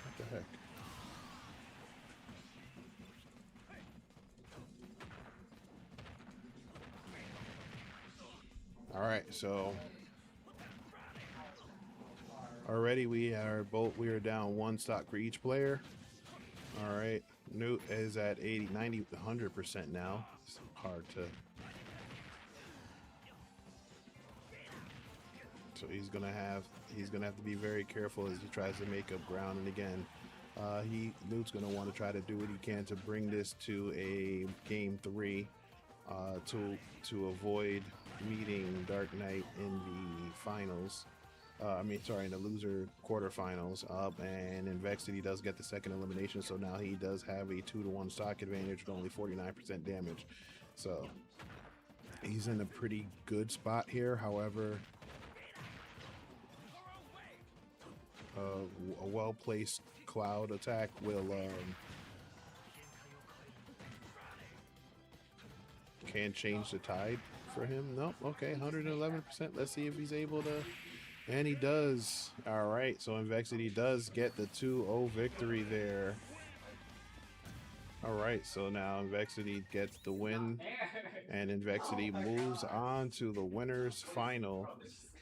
What the heck? All right, so already we are down 1 stock for each player. All right, Noot is at 80, 90, 100% now. It's hard to. So he's gonna have to be very careful as he tries to make up ground. And again, Noot's gonna want to try to do what he can to bring this to a game 3, to avoid meeting DarkKnight in the finals. In the loser quarterfinals. And Envexity does get the second elimination, so now he does have a 2-to-1 stock advantage with only 49% damage. So he's in a pretty good spot here. However, a well-placed Cloud attack will can change the tide for him. Nope. Okay, 111%. Let's see if he's able to. And he does. All right, so Envexity does get the 2-0 victory there. All right, so now Envexity gets the win, and Envexity moves on to the winners final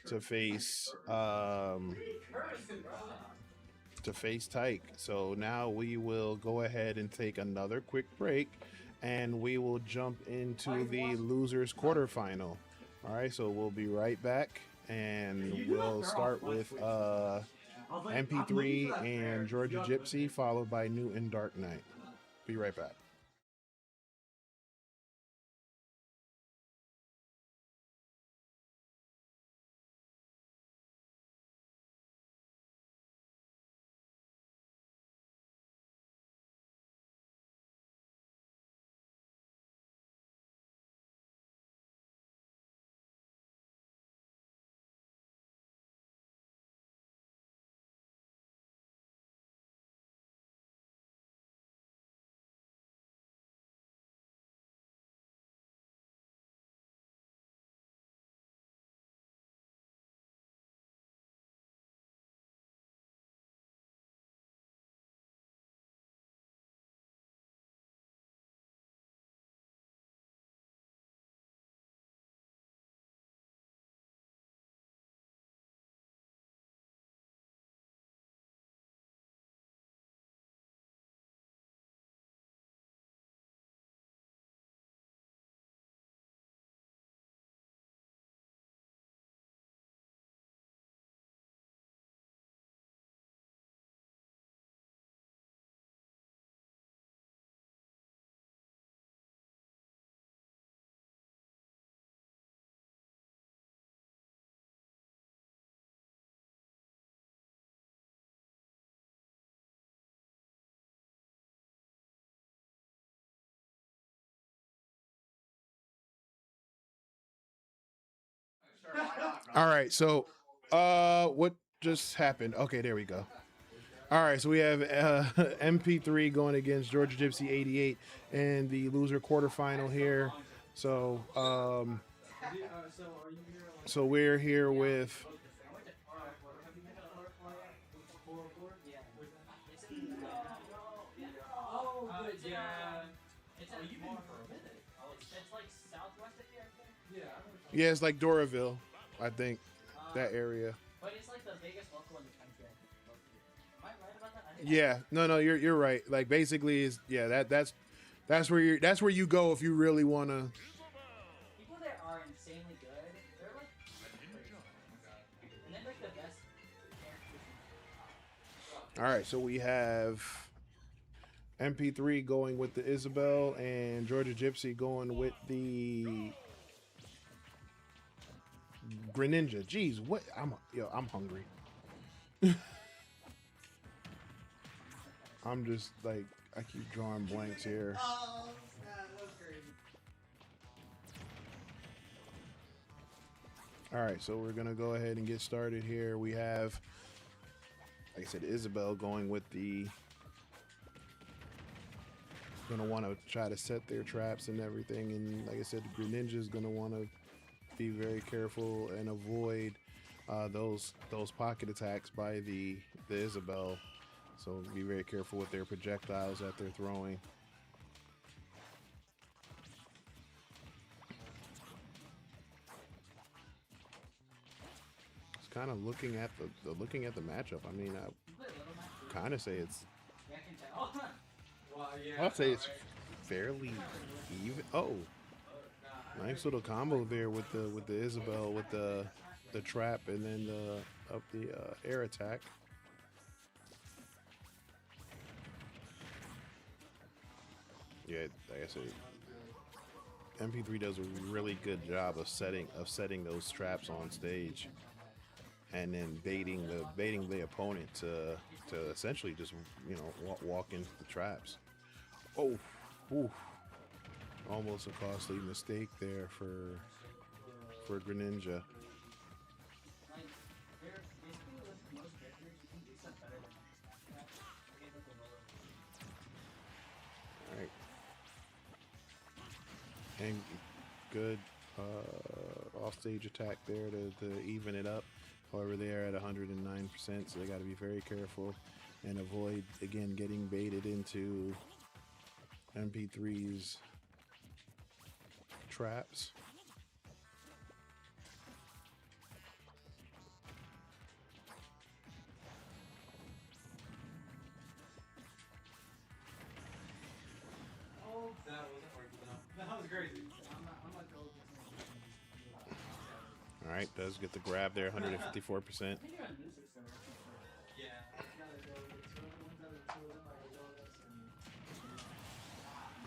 to face Taiq. So now we will go ahead and take another quick break, and we will jump into the losers quarterfinal. All right, so we'll be right back. And we'll start with MP3 and GeorgiaGypsy, followed by Noot and DarkKnight. Be right back. All right, so what just happened? Okay, there we go. All right, so we have MP3 going against GeorgiaGypsy 88 in the loser quarterfinal here. So so we're here with yeah, it's like Doraville, I think, that area.
But it's like the biggest local in the country. Am I right about that?
Yeah, no, you're right. Like basically, is yeah that's where you go if you really want to.
People there are insanely good. They're like, and they're like the best characters.
All right, so we have MP3 going with the Isabel and GeorgiaGypsy going with the Greninja. Jeez, what? I'm hungry. I'm just like I keep drawing blanks here.
Oh, man, that was crazy.
All right, so we're gonna go ahead and get started here. We have, like I said, Isabel going with the. Gonna want to try to set their traps and everything, and like I said, the Greninja's gonna want to be very careful and avoid those pocket attacks by the Isabel. So be very careful with their projectiles that they're throwing. Just kind of looking at the matchup. I mean, I kind of say it's.
Well, yeah.
I'll say it's fairly even. Oh, nice little combo there with the Isabel with the trap and then the air attack. Yeah, like I said, MP3 does a really good job of setting those traps on stage, and then baiting the opponent to essentially just walk into the traps. Oh, ooh. Almost a costly mistake there for Greninja. All right, and good offstage attack there to even it up. However, they are at 109%, so they got to be very careful and avoid again getting baited into MP3's traps.
Oh, that wasn't working out. That was crazy.
All right, does get the grab there, 154%.
Yeah.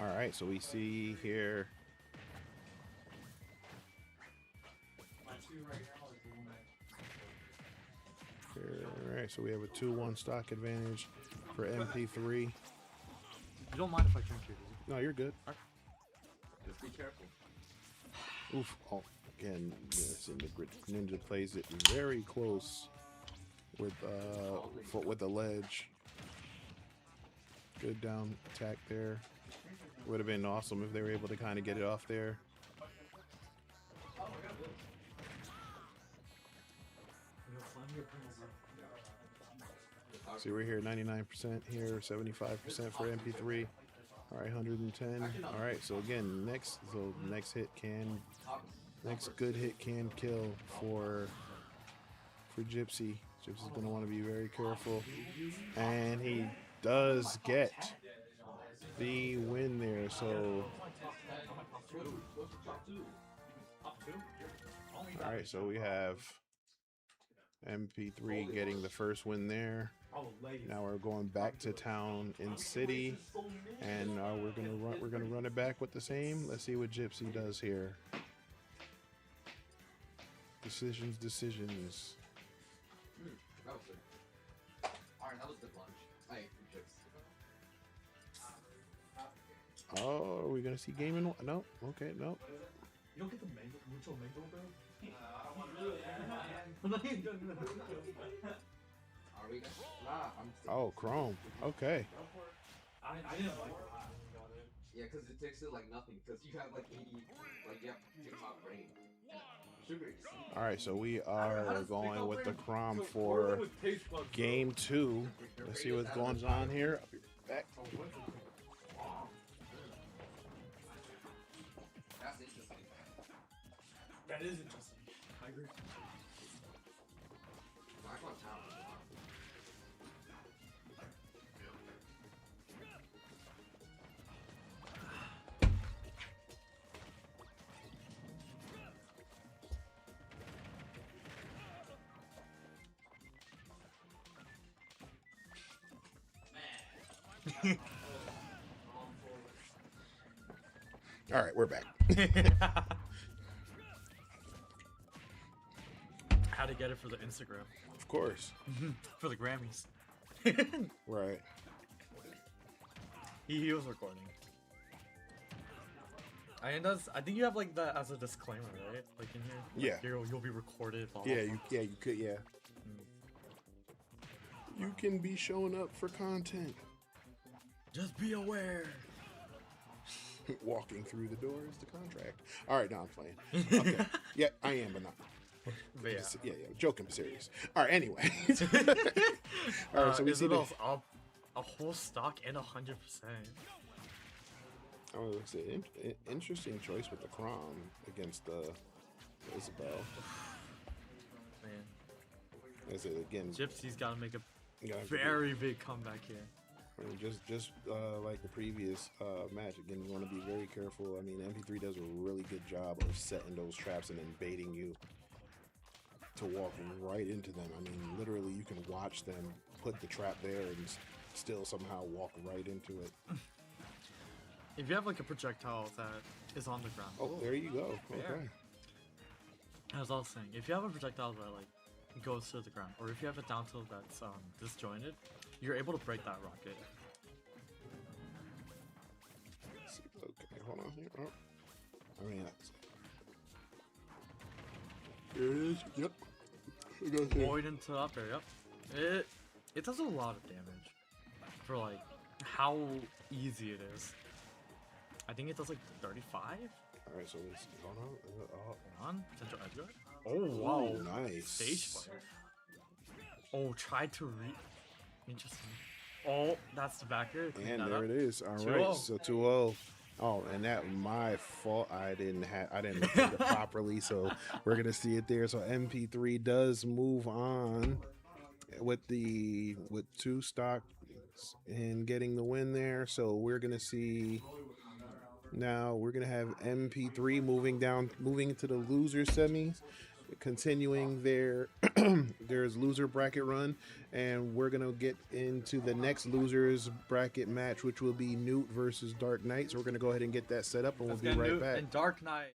All right, so we see here.
My two right now is the one that.
All right, so we have a 2-1 stock advantage for MP3.
You don't mind if I drink here, do you?
No, you're good.
Just be careful.
Oof. Oh, again, yes, and the Ninja plays it very close with the ledge. Good down attack there. Would have been awesome if they were able to kind of get it off there. See, we're here 99% here, 75% for MP3. All right, 110. All right, so again, next good hit can kill for Gypsy. Gypsy's gonna want to be very careful, and he does get the win there. So, all right, so we have MP3 getting the first win there. Now we're going back to town in city, and we're gonna run it back with the same. Let's see what Gypsy does here. Decisions.
That was good. Alright, that was good lunch. I ate some chips.
Oh, are we gonna see game in one? No. Okay, no.
You don't get the mango, mucho mango, bro?
Are we? Nah, I'm.
Oh, Chrome. Okay.
I didn't like it.
Yeah, because it takes it like nothing. Because you have like 80, like you have to take out brain. Sugar.
All right, so we are going with the Chrome for game 2. Let's see what's going on here. I'll be back.
That's interesting.
That is interesting. I agree.
Back on town.
All right, we're back.
How to get it for the Instagram.
Of course.
For the Grammys.
Right.
He was recording. I think you have like that as a disclaimer, right? Like in here.
Yeah.
Like, you'll be recorded. Blah,
Yeah,
blah,
you could, yeah. You can be showing up for content.
Just be aware.
Walking through the door is the contract. All right, now I'm playing. Okay. Yeah, I am, but not.
But yeah.
Yeah, joking, serious. All right, anyway. All right, so we see the.
Isabel's up a whole stock and 100%.
I was gonna say interesting choice with the Crom against the Isabel.
Man,
As it again,
Gypsy's got to make a
gotta
very big comeback here.
I mean, just like the previous match, again, you want to be very careful. I mean, MP3 does a really good job of setting those traps and then baiting you to walk right into them. I mean, literally, you can watch them put the trap there and still somehow walk right into it.
If you have like a projectile that is on the ground.
Oh, there you go. Okay.
As I was saying, if you have a projectile that like goes to the ground, or if you have a down tilt that's disjointed, you're able to break that rocket.
Okay, hold on here. Oh. I mean, here it is. Yep. It goes here.
Void into up there. Yep. It does a lot of damage for like how easy it is. I think it does like 35.
All right, so let's hold
On potential edge guard. Oh wow,
on. Nice.
stage fire. Oh, try to re. Interesting. Oh, that's the backer. Clean
And
that
there
up.
it is. All
2-0.
right, so 2-0. Oh, and that my fault. I didn't look at it properly, so we're gonna see it there. So MP3 does move on with 2 stocks and getting the win there. So we're gonna see. Now we're gonna have MP3 moving into the loser semis, continuing their loser bracket run, and we're gonna get into the next losers bracket match, which will be Noot versus DarkKnight. So we're gonna go ahead and get that set up, and we'll be right back.
And DarkKnight.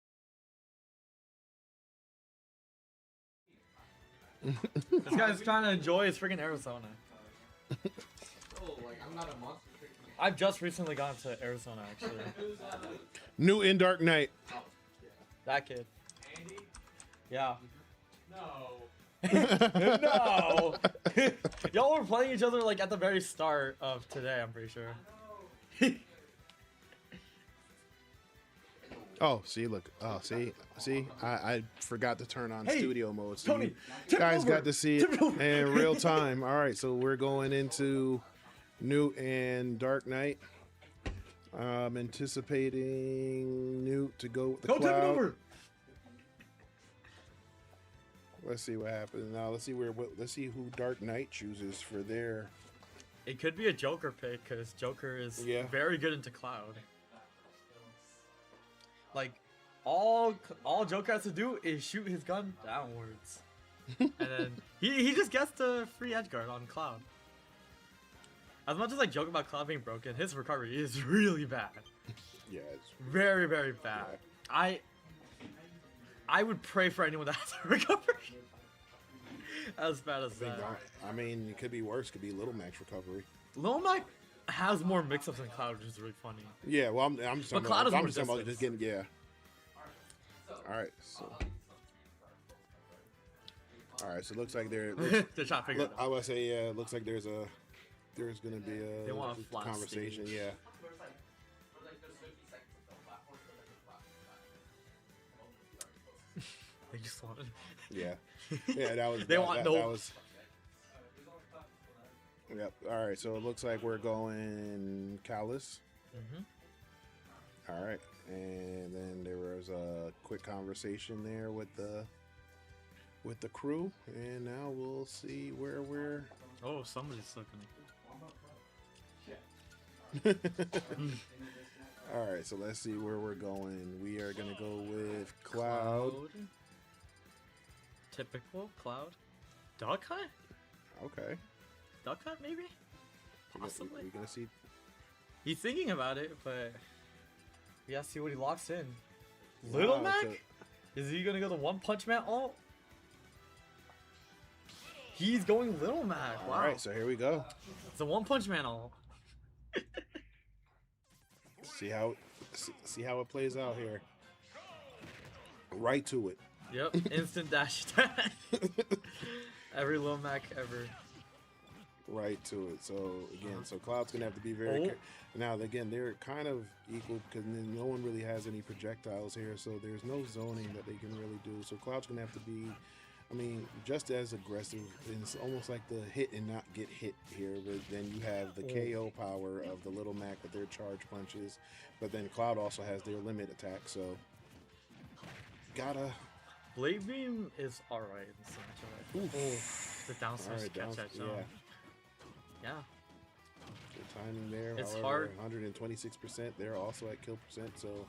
This guy's trying to enjoy his freaking Arizona.
Oh, like I'm not a monster.
I've just recently gone to Arizona, actually.
Noot and DarkKnight.
That kid.
Andy?
Yeah.
No.
No! Y'all were playing each other like at the very start of today, I'm pretty sure.
Oh, see, look. Oh, see. I forgot to turn on
Hey,
studio mode. So
Tony,
you
tip
guys
over.
got to see
Tip
it
over.
in real time. All right, so we're going into Noot and DarkKnight. Anticipating Noot to go with the
Go tip it
cloud.
over!
Let's see what happens now. Let's see who DarkKnight chooses for their.
It could be a Joker pick, because Joker is
Yeah.
very good into Cloud. Like, all Joker has to do is shoot his gun downwards. And then he just gets the free edge guard on Cloud. As much as I joke about Cloud being broken, his recovery is really bad.
Yeah, it's
Very, very bad. I would pray for anyone that has a recovery. As bad as that.
I mean, it could be worse. It could be Little Max recovery.
Lil Mac has more mix-ups than Cloud, which is really funny.
Yeah, well, I'm just talking
Cloud
about,
is
I'm
more
just talking about
distance.
just getting, yeah. All right, so All right, so it looks like
They're trying to figure
look,
it
I
out.
would say yeah. It looks like there's gonna be
They
a
want a flat
conversation.
stage.
Yeah.
They just wanted.
Yeah. Yeah. That was.
They want no.
That was. Yep. All right. So it looks like we're going Callus. All right, and then there was a quick conversation there with the crew, and now we'll see where we're.
Oh, somebody's looking.
All right, so let's see where we're going. We are gonna go with Cloud.
Typical Cloud. DarkKnight?
Okay.
DarkKnight maybe? Possibly.
We're gonna see.
He's thinking about it, but we gotta see what he locks in. Little
Wow,
Mac? Is he gonna go the One Punch Man ult? He's going Little Mac. Wow.
All right, so here we go.
It's a One Punch Man ult.
See how it plays out here. Right to it.
Yep, instant dash attack. Every Little Mac ever.
Right to it. So again, so Cloud's gonna have to be very. Now again, they're kind of equal because no one really has any projectiles here, so there's no zoning that they can really do. So Cloud's gonna have to be, I mean, just as aggressive. It's almost like the hit and not get hit here. But then you have the KO power of the Little Mac with their charge punches, but then Cloud also has their limit attack. So gotta.
Blade Beam is alright in this matchup. Oh, the down smash
Alright,
catch that jump. Yeah.
The timing there.
It's
however,
hard.
126%. They're also at kill percent. So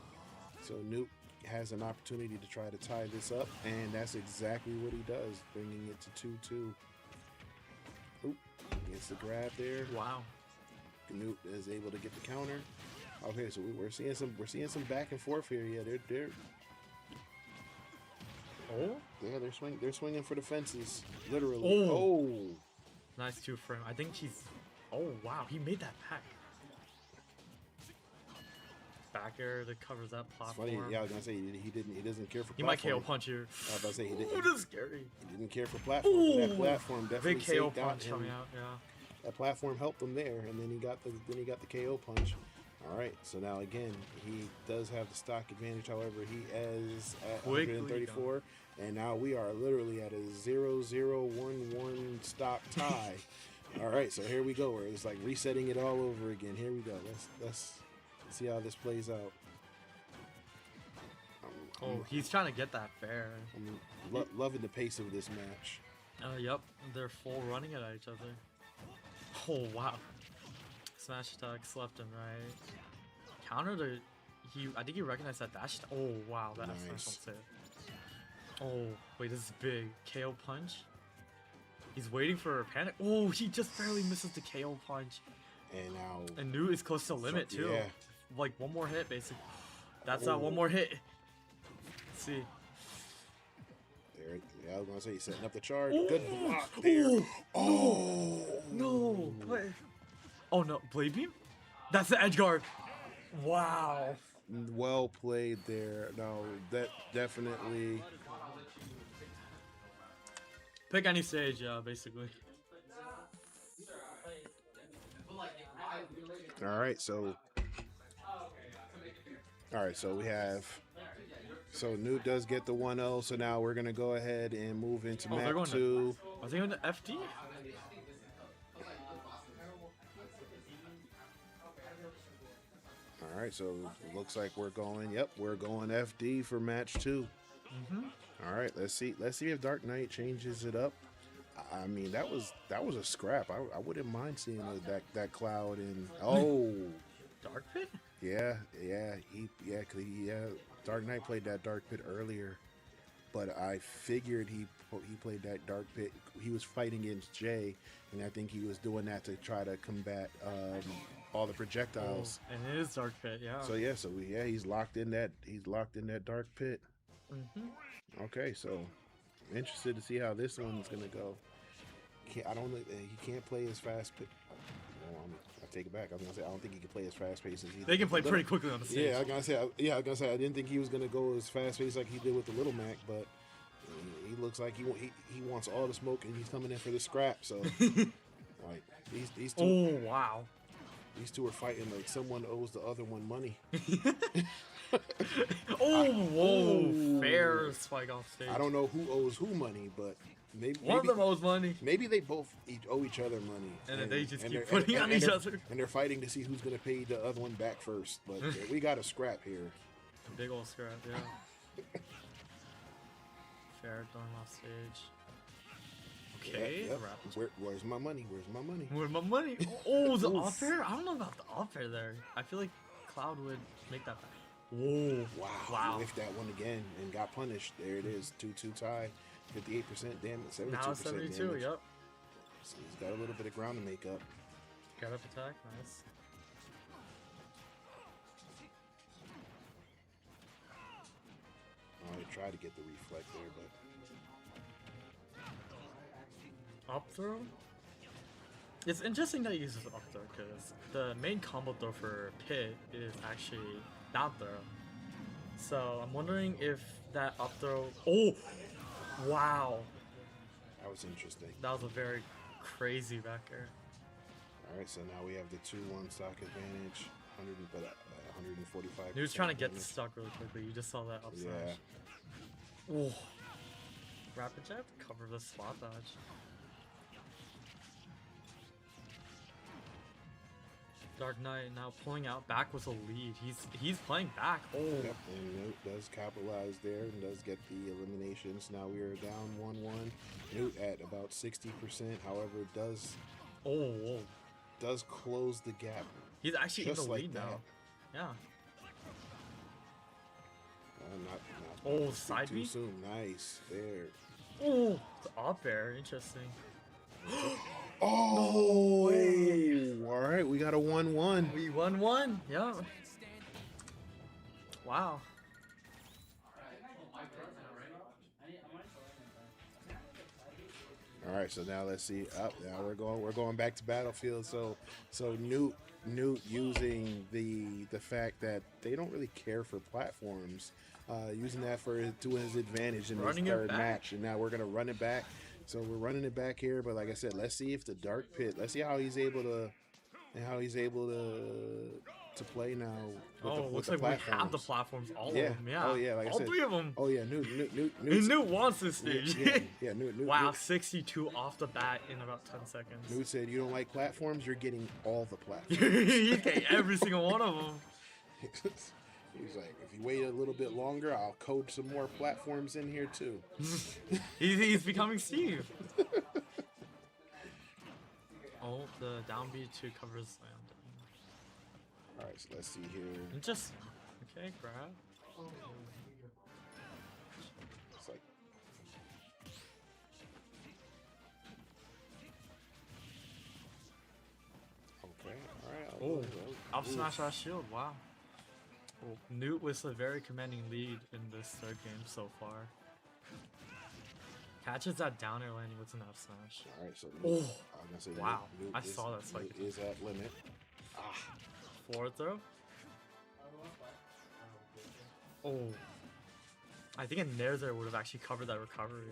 Noot has an opportunity to try to tie this up, and that's exactly what he does, bringing it to 2-2. Oop, gets the grab there.
Wow.
Noot is able to get the counter. Okay, so we're seeing some back and forth here. Yeah, they're they're swinging for the fences, literally. Oh.
Nice 2 frame. I think he's. Oh wow, he made that back. Back air that covers that
It's
platform.
funny. Yeah, I was gonna say he doesn't care for.
He might KO
platform.
punch you.
I was about to say he didn't.
Ooh, that's scary.
He didn't care for platform. But that platform definitely
Big KO
saved out
punch
him.
coming out. Yeah.
That platform helped him there, and then he got the KO punch. All right, so now again he does have the stock advantage. However, he is at
Quickly
134, and now we are literally at a 0-0-1-1 stock tie. All right, so here we go. Where it's like resetting it all over again. Here we go. Let's see how this plays out.
Oh, he's trying to get that fair.
I'm loving the pace of this match.
Yep, they're full running it at each other. Oh wow. Smash attacks left and right. Counter to I think he recognized that dash. Oh wow, that
Nice.
nice. Oh wait, this is big. KO punch. He's waiting for a panic. Oh, he just barely misses the KO punch.
And now
And Noot is close to limit too.
Yeah.
Like one more hit basically. That's that one more hit. Let's see.
There, yeah, I was gonna say he's setting up the charge.
Ooh.
Good block there.
Ooh.
Oh
No. Play. Oh no, Blade Beam? That's the edge guard. Wow.
Well played there. No, that definitely.
Pick any stage, yeah, basically.
All right, so we have. So Noot does get the 1-0. So now we're gonna go ahead and move into
they're
map
going
2.
Are they going to FD?
All right, so it looks like we're going. Yep, we're going FD for match 2. All right, let's see if DarkKnight changes it up. I mean, that was a scrap. I wouldn't mind seeing that Cloud in. Oh,
Dark Pit?
yeah. DarkKnight played that Dark Pit earlier, but I figured he played that Dark Pit. He was fighting against Jay, and I think he was doing that to try to combat all the projectiles.
Oh, and it is Dark Pit, yeah.
So yeah, he's locked in that Dark Pit. Okay, so I'm interested to see how this one's gonna go. He can't play as fast. I take it back. I was gonna say I don't think he can play as fast paced as he.
They can play pretty quickly on the stage.
Yeah, I was gonna say I didn't think he was gonna go as fast paced like he did with the Little Mac, but he looks like he wants all the smoke and he's coming in for the scrap. So like these two.
Oh wow.
These two are fighting like someone owes the other one money.
Oh, whoa!
Ooh.
Fair spike off stage.
I don't know who owes who money, but maybe
One of them owes money,
maybe they both owe each other money,
and then they just
and
keep
they're-
putting
and-
on
and
each
they're-
other.
and they're fighting to see who's gonna pay the other one back first. But we got a scrap here.
Big old scrap, yeah. Fair going off stage. Okay,
Yep, yep.
rapid.
Where's my money? Where's my money?
Where's my money? Oh, the
Oof.
off air? I don't know about the off air there. I feel like Cloud would make that back. Whoa.
Wow.
Wow.
He whiffed that one again and got punished. There it is. 2-2 tie. 58% damage. 72%
Now it's 72,
damage.
yep.
So he's got a little bit of ground to make up.
Got up attack, nice.
I tried to get the reflect there, but
Up throw? It's interesting that he uses up throw because the main combo throw for Pit is actually down throw. So I'm wondering if that up throw. Oh! Wow!
that was interesting.
That was a very crazy back air.
All right, so now we have the 2-1 stock advantage. 145.
He was trying to get stuck really quickly. You just saw that up smash.
Yeah.
Oh. Rapid jab, cover the slot dodge. DarkKnight now pulling out back with a lead. He's playing back. Oh.
Yep, and Noot does capitalize there and does get the eliminations. Now we are down 1-1. Noot at about 60%. However, does close the gap.
He's actually in
Just
the
like
lead
that.
now. Yeah.
Not
Oh,
too-
side
too
B?
soon. Nice there.
Oh, the up air. Interesting.
Oh, all right, we got a 1-1.
We won one. Yeah. Wow.
All right, so now let's see. Up now we're going back to Battlefield. So Noot using the fact that they don't really care for platforms, using that to his advantage in
Running
this
it
third
back.
match, and now we're gonna run it back. So we're running it back here, but like I said, let's see if the Dark Pit. Let's see how he's able to play now. With
Oh,
with
looks like we have the
platforms.
platforms, all
Yeah.
of them. Yeah.
Oh, yeah, like I
all
said.
three of them.
Oh yeah, Noot.
Noot wants this stage.
Yeah, Noot.
Wow, 62 off the bat in about 10 seconds.
Noot said, "You don't like platforms? You're getting all the platforms."
You get every single one of them.
He's like, if you wait a little bit longer, I'll code some more platforms in here too.
He's becoming Steve. Oh, the down B to cover his slam.
All right, so let's see here.
And just okay, grab.
It's like, okay, all right.
Oh,
I'll
up smash that shield. Wow. Oh, Noot with a very commanding lead in this third game so far. Catches that down air landing with an up smash.
All right, so
Oh,
I'm gonna say
wow.
Noot
I saw that spike.
Noot is at limit.
Forward throw. Oh. I think a nair there would have actually covered that recovery.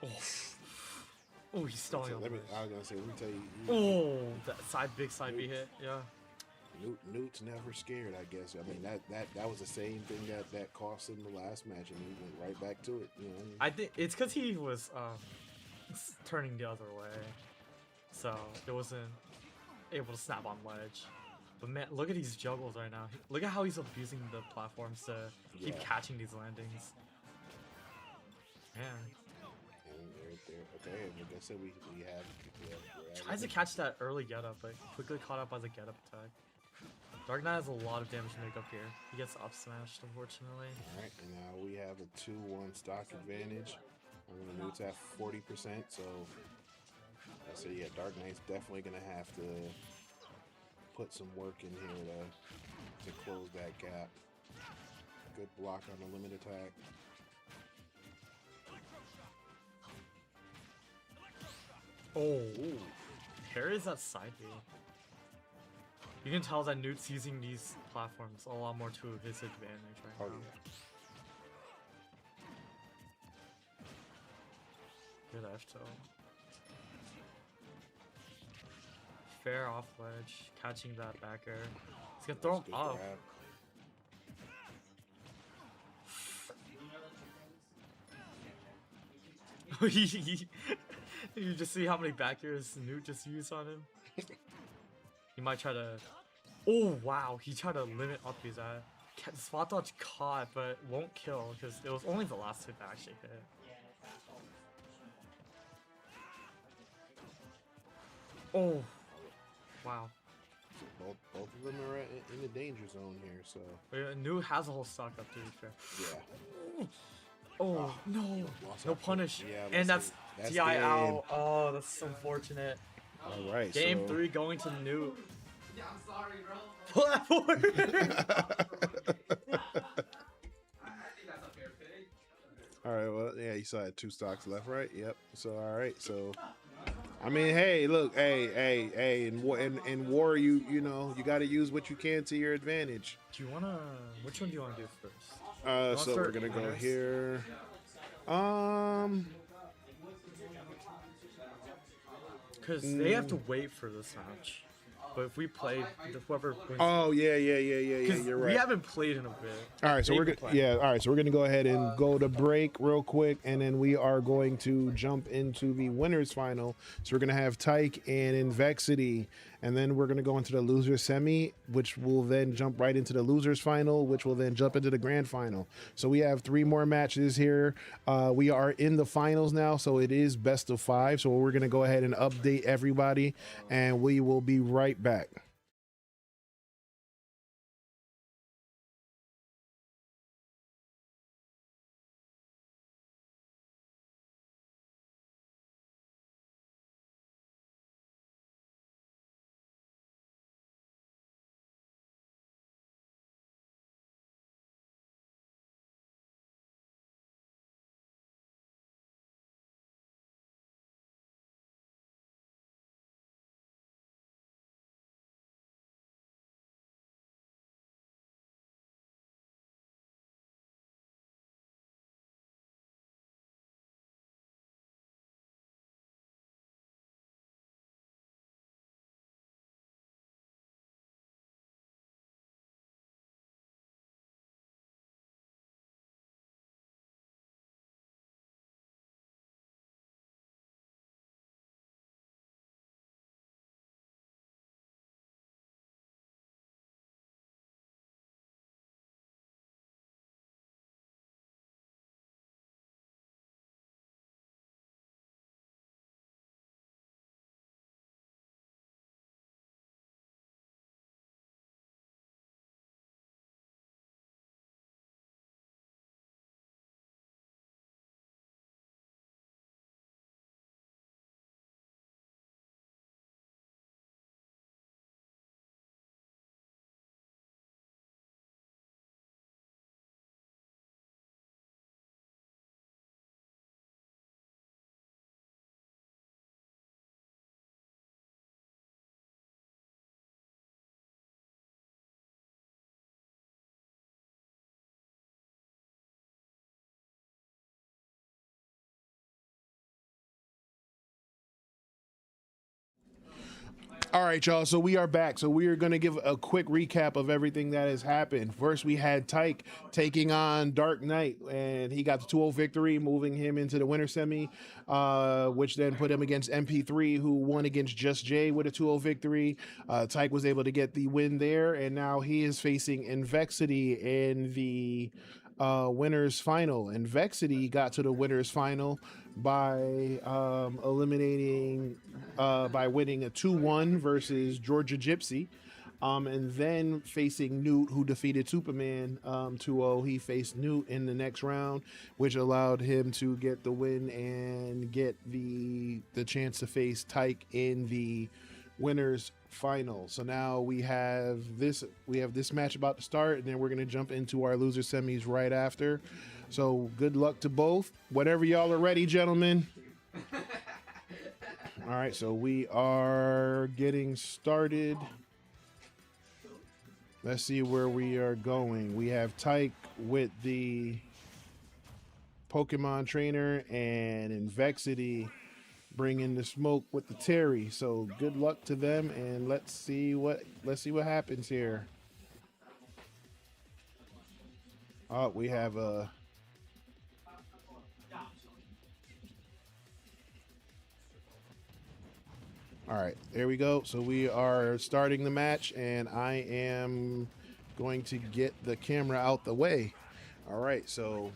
Oh. Oh, he's stalling
So
on
let me.
the
I was gonna say, let me tell you.
Oh, that big side B hit, yeah.
Noot's never scared, I guess. I mean, that was the same thing that cost him the last match, and he went right back to it. You know.
I think it's because he was turning the other way, so it wasn't able to snap on ledge. But man, look at these juggles right now. Look at how he's abusing the platforms to keep
Yeah.
catching these landings. Man,
And there. Okay, and like I said, we have.
tries to catch that early get up, but quickly caught up by the get up attack. DarkKnight has a lot of damage to make up here. He gets up smashed, unfortunately.
All right, and now we have a 2-1 stock advantage. Noot's at 40%, so I say yeah, DarkKnight's definitely gonna have to put some work in here to close that gap. Good block on the limit attack.
Oh, parries that side B. You can tell that Noot's using these platforms a lot more to his advantage right
Oh
now.
yeah.
good F tilt. Fair off ledge, catching that back air. He's gonna throw him
Good
up.
grab.
You just see how many back airs Noot just used on him. He might try to. Oh wow, he tried to limit up his spot dodge caught, but won't kill because it was only the last hit that actually hit. Oh, wow.
Both of them are in the danger zone here, so
Noot has a whole stock up to be fair.
yeah.
Oh no, no punish,
Yeah,
and that's
that's
DI
game.
out. Oh, that's unfortunate.
All right,
Game
so
3 going to Noot.
Yeah, I'm sorry, bro.
Platform.
I think that's a fair pick.
all right, well, yeah, you saw it 2 stocks left, right? Yep. So all right, so I mean, hey, look, hey, in war, you know, you got to use what you can to your advantage.
Do you wanna? Which one do you wanna do first?
So we're
start
gonna go
winners?
here.
Because they have to wait for this match. But if we play, whoever wins.
Oh yeah.
'Cause
You're right.
We haven't played in a bit.
All right, so
They've
we're
been
gonna
playing.
all right, so we're gonna go ahead and go to break real quick, and then we are going to jump into the winners final. So we're gonna have Taiq and Envexity, and then we're gonna go into the loser semi, which will then jump right into the losers final, which will then jump into the grand final. So we have 3 more matches here. We are in the finals now, so it is best of 5. So we're gonna go ahead and update everybody, and we will be right back. All right, y'all. So we are back. So we are going to give a quick recap of everything that has happened. First, we had Taiq taking on DarkKnight, and he got the 2-0 victory, moving him into the winner semi, which then put him against MP3, who won against JustJay with a 2-0 victory. Taiq was able to get the win there, and now he is facing Envexity in the winners final. Envexity got to the winners final by by winning a 2-1 versus GeorgiaGypsy, and then facing Noot, who defeated SupaMan 2-0. He faced Noot in the next round, which allowed him to get the win and get the chance to face Taiq in the winners final. So now we have this match about to start, and then we're going to jump into our loser semis right after. So good luck to both. Whenever y'all are ready, gentlemen. All right, so we are getting started. Let's see where we are going. We have Taiq with the Pokemon trainer and Envexity bringing the smoke with the Terry. So good luck to them, and let's see what happens here. Oh, we have a all right, there we go. So we are starting the match, and I am going to get the camera out the way. All right, so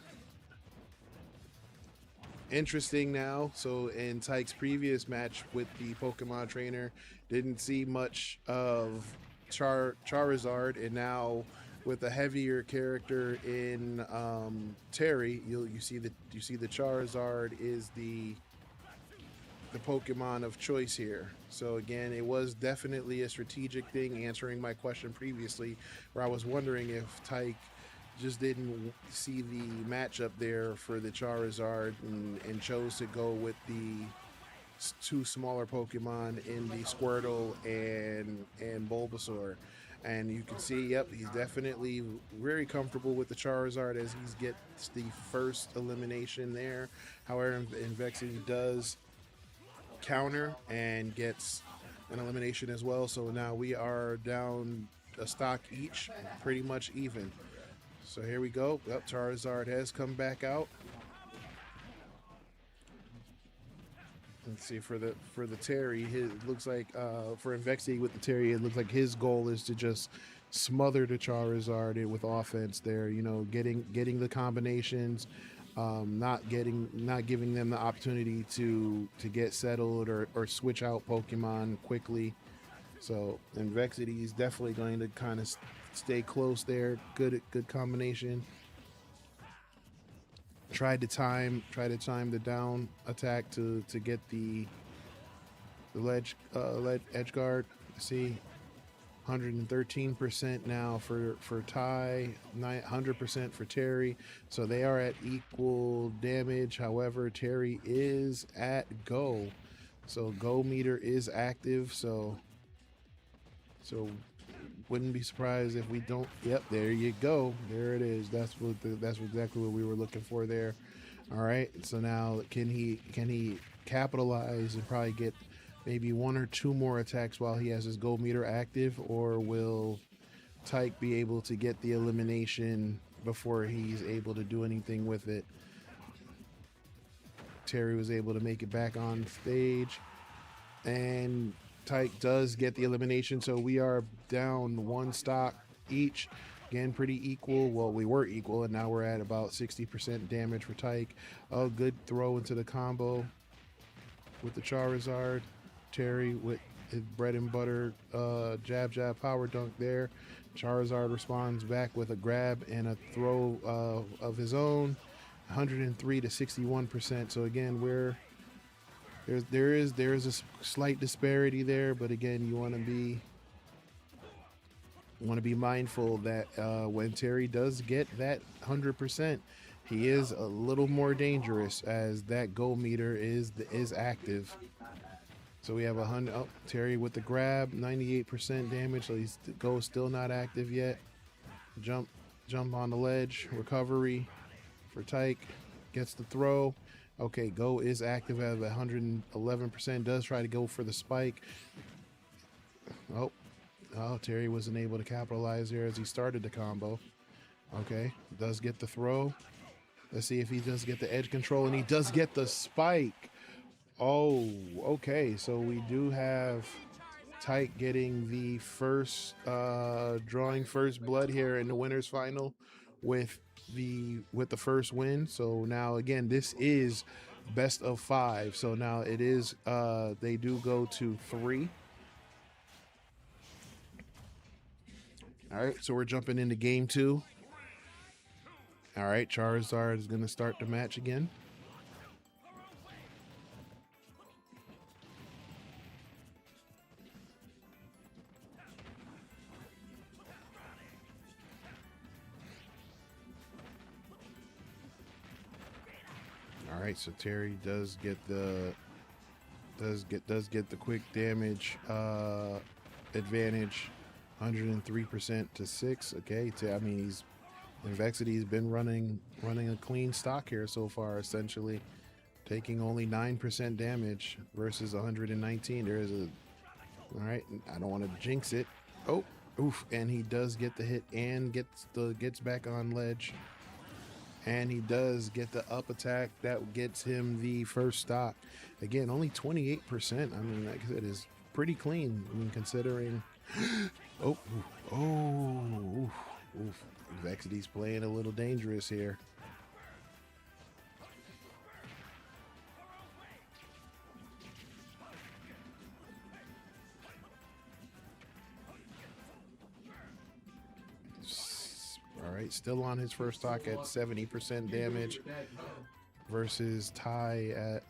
interesting now. So in Taiq's previous match with the Pokemon trainer, didn't see much of Charizard, and now with a heavier character in Terry, you see the Charizard is the Pokemon of choice here. So again, it was definitely a strategic thing, answering my question previously, where I was wondering if Taiq just didn't see the matchup there for the Charizard and chose to go with the two smaller Pokemon in the Squirtle and Bulbasaur. And you can see, yep, he's definitely very comfortable with the Charizard as he gets the first elimination there. However, Envexity does counter and gets an elimination as well. So now we are down a stock each, pretty much even. So here we go. Yep, Charizard has come back out. Let's see, for the Terry, it looks like for Envexity with the Terry, it looks like his goal is to just smother the Charizard with offense there. You know, getting the combinations, not giving them the opportunity to get settled or switch out Pokemon quickly. So Envexity is definitely going to kind of stay close there. Good combination. Tried to time the down attack to get the ledge edge guard. See, 113% now for Ty, 100% for Terry. So they are at equal damage. However, Terry is at go. So go meter is active. So wouldn't be surprised if we don't. Yep, there you go. There it is. That's exactly what we were looking for there. All right. So now can he capitalize and probably get maybe one or two more attacks while he has his gold meter active, or will Taiq be able to get the elimination before he's able to do anything with it? Terry was able to make it back on stage, and Taiq does get the elimination. So we are down one stock each. Again, pretty equal. Well, we were equal, and now we're at about 60% damage for Taiq. A good throw into the combo with the Charizard. Terry with his bread and butter jab power dunk there. Charizard responds back with a grab and a throw of his own. 103 to 61%. So again, there is a slight disparity there, but again, you want to be mindful that when Terry does get that 100%, he is a little more dangerous, as that goal meter is active. So we have 100. Oh, Terry with the grab, 98% damage. So he's goal still not active yet. Jump on the ledge. Recovery for Taiq. Gets the throw. Okay, go is active at 111%. Does try to go for the spike. Oh, Terry wasn't able to capitalize there as he started the combo. Okay, does get the throw. Let's see if he does get the edge control, and he does get the spike. Oh, okay, so we do have Taiq getting the first, drawing first blood here in the winners final with the first win. So now again, this is best of 5. So now it is, they do go to 3. All right, so we're jumping into game 2. All right, Charizard is going to start the match again. All right, so Terry does get the quick damage advantage, 103% to 6. Okay, I mean Envexity's been running a clean stock here so far, essentially taking only 9% damage versus 119. There is a all right. I don't want to jinx it. Oh, oof! And he does get the hit and gets back on ledge, and he does get the up attack that gets him the first stock. Again, only 28%. I mean, like I said, is pretty clean. I mean, considering. Oh, oof. Envexity's playing a little dangerous here. All right, still on his first stock at 70% damage versus Ty at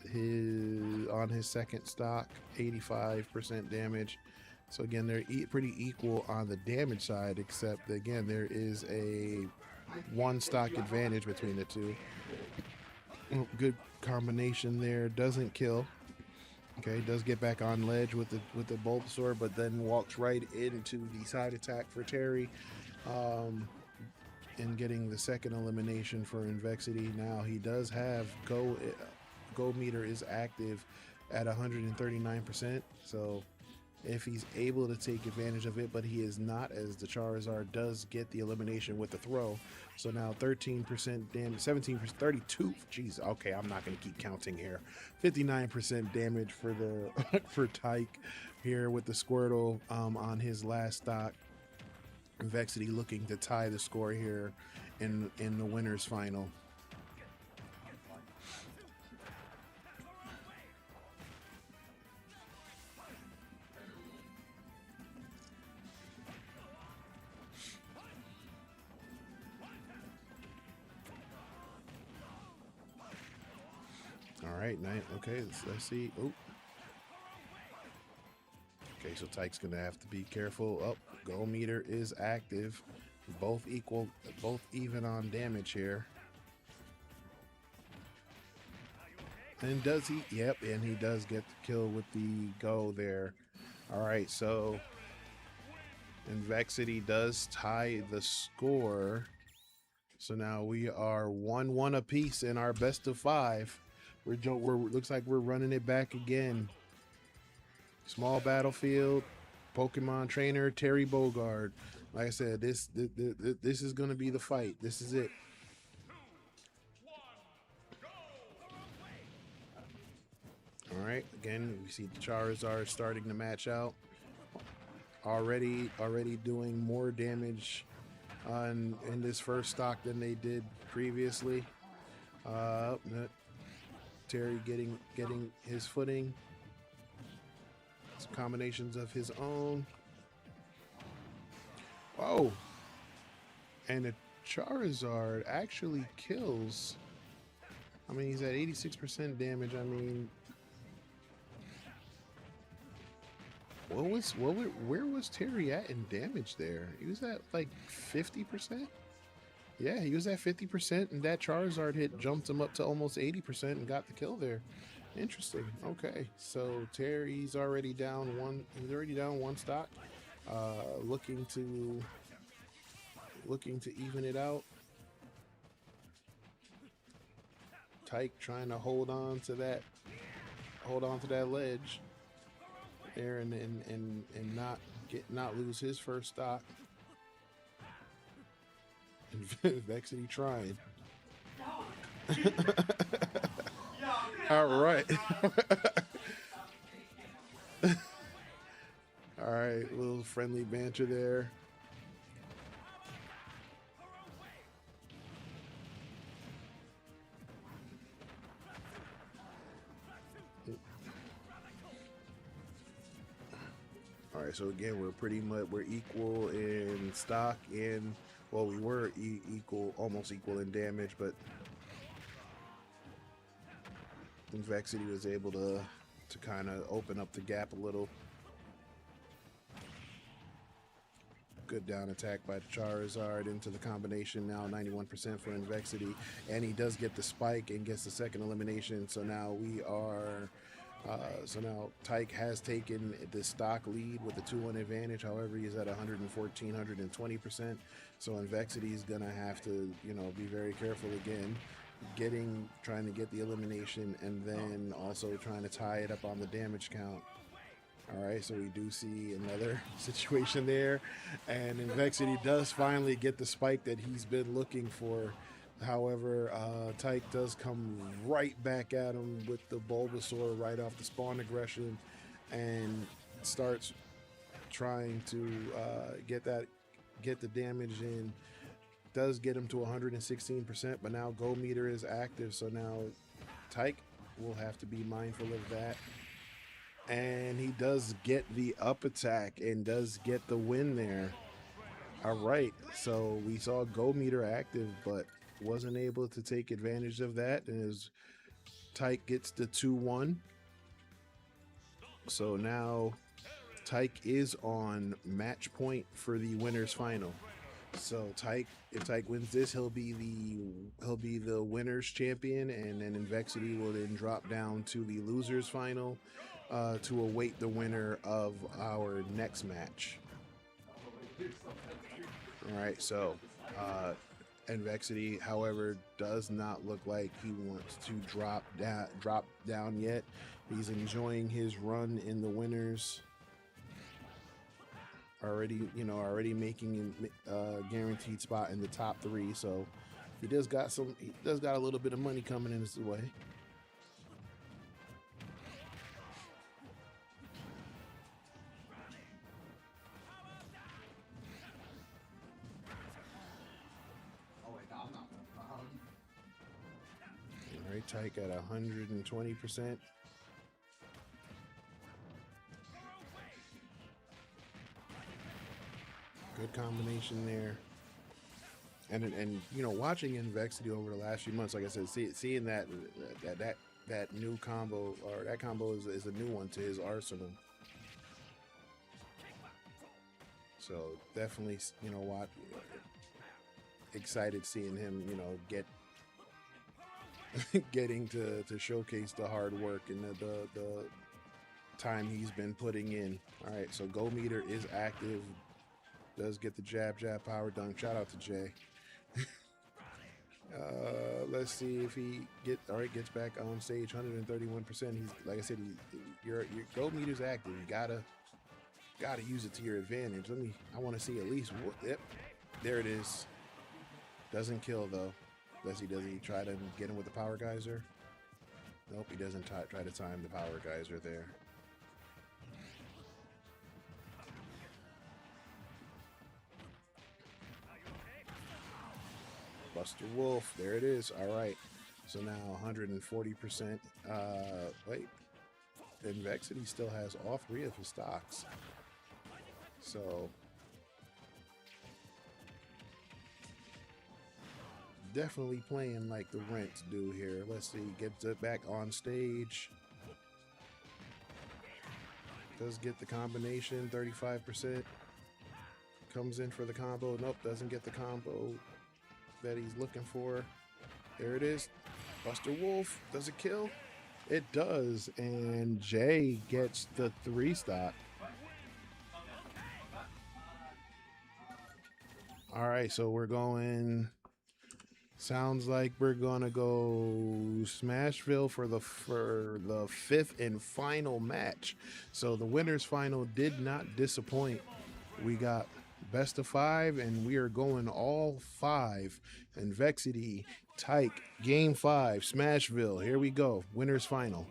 on his second stock, 85% damage. So again, they're pretty equal on the damage side, except again, there is a one stock advantage between the two. Good combination there. Doesn't kill. Okay, does get back on ledge with the Bulbasaur, but then walks right into the side attack for Terry, and getting the second elimination for Envexity. Now he does have go meter is active at 139%. So if he's able to take advantage of it, but he is not, as the Charizard does get the elimination with the throw. So now 13% damage, 17%, 32. Jeez, okay, I'm not going to keep counting here. 59% damage for the for Taiq here with the Squirtle on his last stock. Envexity looking to tie the score here in the winners final. All right, okay, let's see. Oh. Okay, so Taiq's gonna have to be careful. Oh, go meter is active. Both equal, both even on damage here. And does he? Yep, and he does get the kill with the go there. All right, so Envexity does tie the score. So now we are 1-1 apiece in our best of 5. We're looks like we're running it back again. Small battlefield, Pokemon trainer Terry Bogard. Like I said, this is gonna be the fight. This is it. All right, again we see the Charizard starting to match out. Already doing more damage in this first stock than they did previously. Terry getting his footing. Some combinations of his own. Oh, and the Charizard actually kills. I mean, he's at 86% damage. I mean, where was Terry at in damage there? He was at like 50%. Yeah, he was at 50%, and that Charizard hit jumped him up to almost 80% and got the kill there. Interesting. Okay, so Terry's already down one. He's already down one stock. Looking to even it out. Taiq trying to hold on to that ledge there and not lose his first stock. Envexity trying. All right. All right, a little friendly banter there. All right, so again, we're equal in stock and, well, we were almost equal in damage, but Envexity was able to kind of open up the gap a little. Good down attack by the Charizard into the combination. Now 91% for Envexity, and he does get the spike and gets the second elimination. So now we are So now Taiq has taken the stock lead with the 2-1 advantage. However, he's at 114, 120%. So Envexity is gonna have to, you know, be very careful again, trying to get the elimination, and then also trying to tie it up on the damage count. All right, so we do see another situation there, and Envexity does finally get the spike that he's been looking for. However, Taiq does come right back at him with the Bulbasaur right off the spawn aggression, and starts trying to get the damage in. Does get him to 116%, but now Go Meter is active, so now Taiq will have to be mindful of that. And he does get the up attack and does get the win there. All right, so we saw Go Meter active, but wasn't able to take advantage of that, and as Taiq gets the 2-1. So now Taiq is on match point for the winners final. So if Taiq wins this, he'll be the winners champion, and then Envexity will then drop down to the losers final to await the winner of our next match. All right, so Envexity, however, does not look like he wants to drop down yet. He's enjoying his run in the winners. Already making a guaranteed spot in the top 3. So he does got a little bit of money coming in his way. All right, Taiq at 120%. Good combination there, and you know, watching Envexity over the last few months, like I said, seeing that new combo, or that combo is a new one to his arsenal. So definitely, you know, excited seeing him, you know, getting to showcase the hard work and the time he's been putting in. All right, so Go Meter is active. Does get the jab power dunk. Shout out to Jay. Let's see if he gets back on stage. 131%. He's, like I said, your Go Meter's active. You gotta use it to your advantage. I want to see at least yep, there it is. Doesn't kill though. Does he try to get him with the power geyser? Nope, he doesn't try to time the power geyser there. Buster Wolf, there it is. All right, so now 140%. Wait, Envexity still has all 3 of his stocks. So definitely playing like the Rents do here. Let's see, gets it back on stage. Does get the combination, 35%. Comes in for the combo. Nope, doesn't get the combo that he's looking for. There it is. Buster Wolf. Does it kill? It does. And Jay gets the 3 stock. All right, so we're going. Sounds like we're gonna go Smashville for the 5th and final match. So the winners final did not disappoint. We got best of 5, and we are going all 5. Envexity, Taiq, game 5, Smashville. Here we go. Winners final.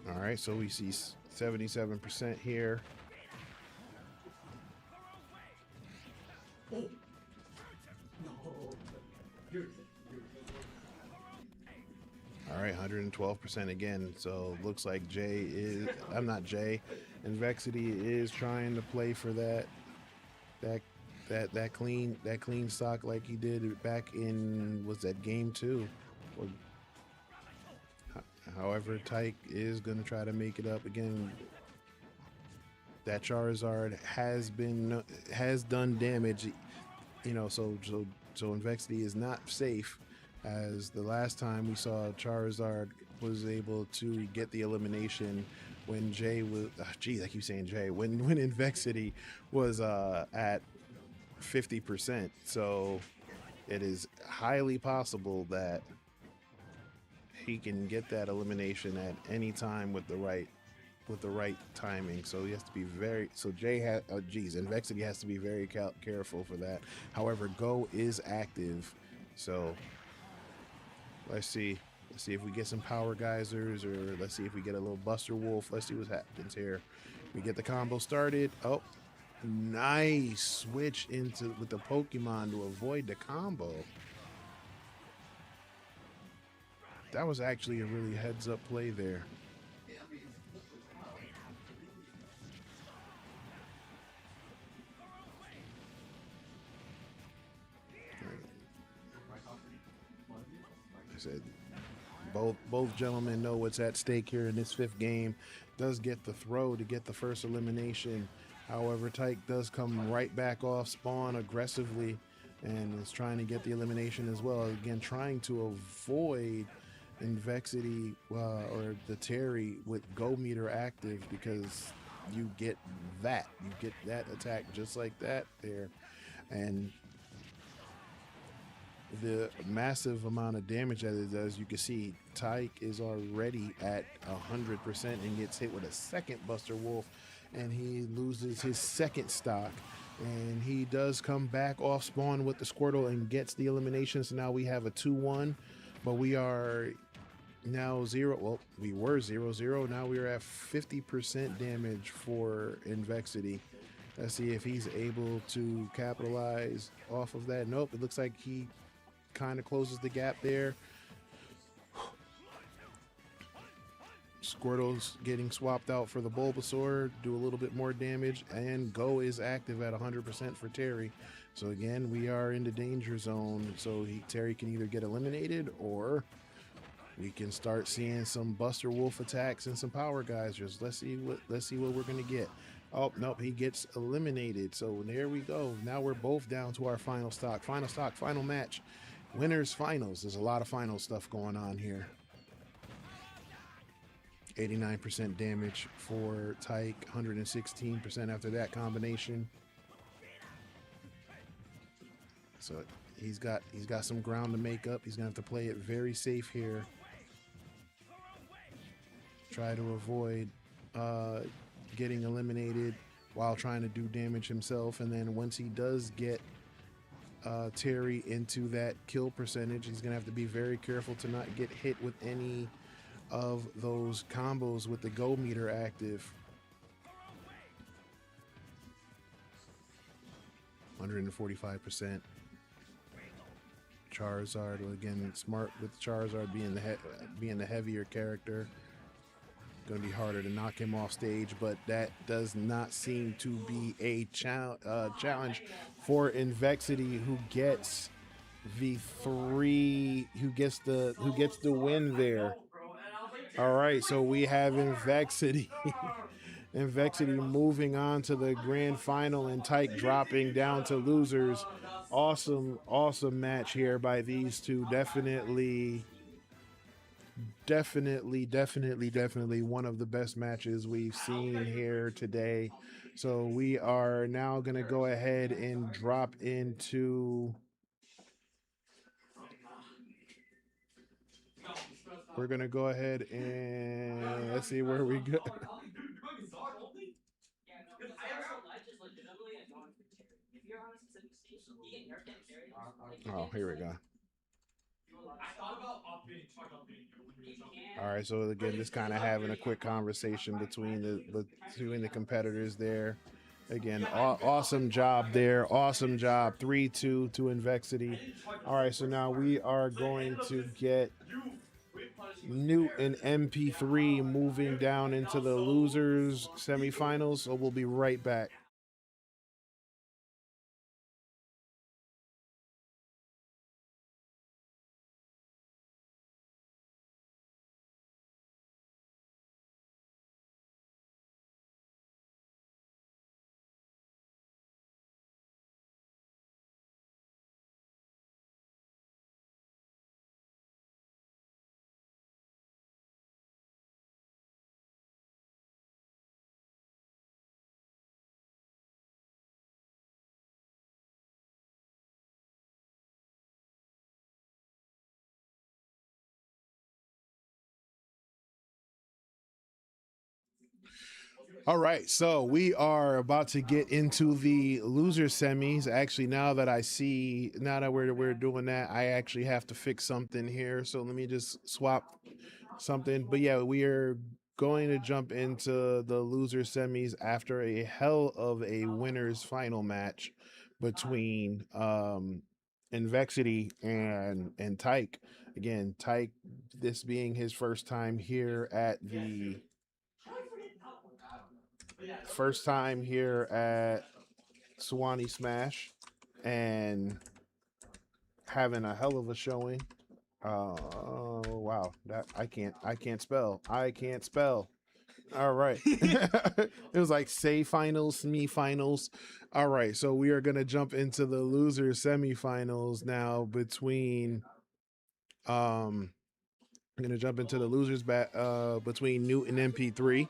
All right, so we see 77% here. All right, 112% again. So looks like Envexity is trying to play for that clean stock like he did back in, was that game 2? Or However, Taiq is going to try to make it up again. That Charizard has done damage, you know. So Envexity is not safe, as the last time we saw Charizard was able to get the elimination when Jay was. Geez, I keep saying Jay. When Envexity was at 50%. So it is highly possible that he can get that elimination at any time with the right timing. So he has to be very. So Jay has. Envexity has to be very careful for that. However, Go is active, so let's see. Let's see if we get some power geysers, or let's see if we get a little Buster Wolf. Let's see what happens here. We get the combo started. Oh, nice switch into with the Pokemon to avoid the combo. That was actually a really heads-up play there. I said both gentlemen know what's at stake here in this fifth game. Does get the throw to get the first elimination. However, Taiq does come right back off spawn aggressively and is trying to get the elimination as well. Again, trying to avoid Envexity or the Terry with Go meter active, because you get that attack just like that there, and the massive amount of damage that it does. You can see Taiq is already at 100% and gets hit with a second Buster Wolf, and he loses his second stock, and he does come back off spawn with the Squirtle and gets the elimination. So now we have a 2-1, but we are now 0. Well, we were 0-0. Now we are at 50% damage for Envexity. Let's see if he's able to capitalize off of that. Nope, it looks like he kind of closes the gap there. Squirtle's getting swapped out for the Bulbasaur, do a little bit more damage, and Go is active at 100% for Terry. So again, we are in the danger zone. So Terry can either get eliminated, or we can start seeing some Buster Wolf attacks and some power geysers. Let's see what we're gonna get. Oh, nope, he gets eliminated. So there we go. Now we're both down to our final stock, final match. Winners finals. There's a lot of final stuff going on here. 89% damage for Taiq, 116% after that combination. So he's got some ground to make up. He's gonna have to play it very safe here. Try to avoid getting eliminated while trying to do damage himself, and then once he does get Terry into that kill percentage, he's gonna have to be very careful to not get hit with any of those combos with the Go meter active. 145%. Charizard, well, again, smart with Charizard being the heavier character. Going to be harder to knock him off stage, but that does not seem to be a challenge for Envexity, who gets the win there. All right, so we have Envexity. Envexity moving on to the grand final, and Taiq dropping down to losers. Awesome match here by these two. Definitely one of the best matches we've seen here today. So we are now going to go ahead and drop into... We're going to go ahead and let's see where we go. Oh, here we go. All right, so again, just kind of having a quick conversation between the competitors there. Again, awesome job there. Awesome job. 3-2 to Envexity. All right, so now we are going to get Noot and MP3 moving down into the losers semifinals. So we'll be right back. All right, so we are about to get into the loser semis. Actually, now that we're doing that, I actually have to fix something here. So let me just swap something. But yeah, we are going to jump into the loser semis after a hell of a winners final match between Envexity and Taiq. Again, Taiq, this being his first time here at the Suwanee Smash and having a hell of a showing. Oh wow, that I can't spell. I can't spell. All right. It was like say finals, semi-finals. All right, so we are gonna jump into the loser semifinals now between I'm gonna jump into the losers between Noot and MP3.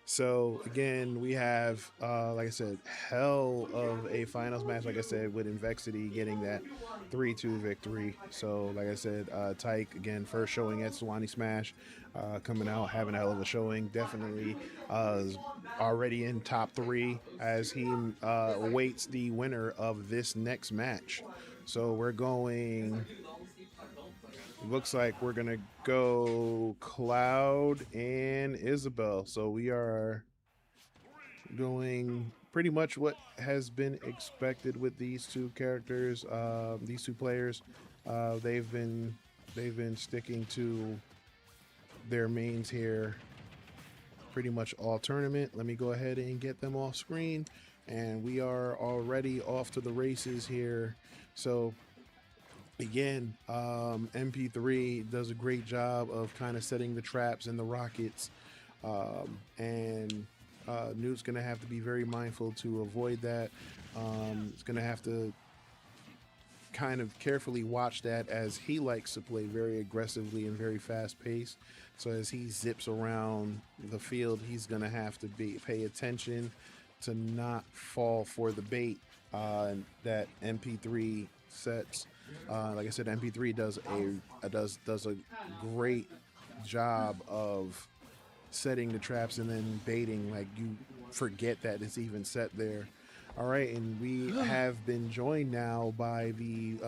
So again, we have, like I said, hell of a finals match. Like I said, with Envexity getting that 3-2 victory. So like I said, Taiq again, first showing at Suwanee Smash, coming out having a hell of a showing. Definitely already in top 3 as he awaits the winner of this next match. So we're going. Looks like we're gonna go Cloud and Isabel. So we are doing pretty much what has been expected with these two characters, these two players. They've been sticking to their mains here pretty much all tournament. Let me go ahead and get them off screen, and we are already off to the races here. So again, MP3 does a great job of kind of setting the traps and the rockets, and Noot's going to have to be very mindful to avoid that. It's going to have to kind of carefully watch that, as he likes to play very aggressively and very fast paced. So as he zips around the field, he's going to have to pay attention to not fall for the bait that MP3 sets. Like I said, MP3 does a great job of setting the traps and then baiting. Like, you forget that it's even set there. All right, and we have been joined now by the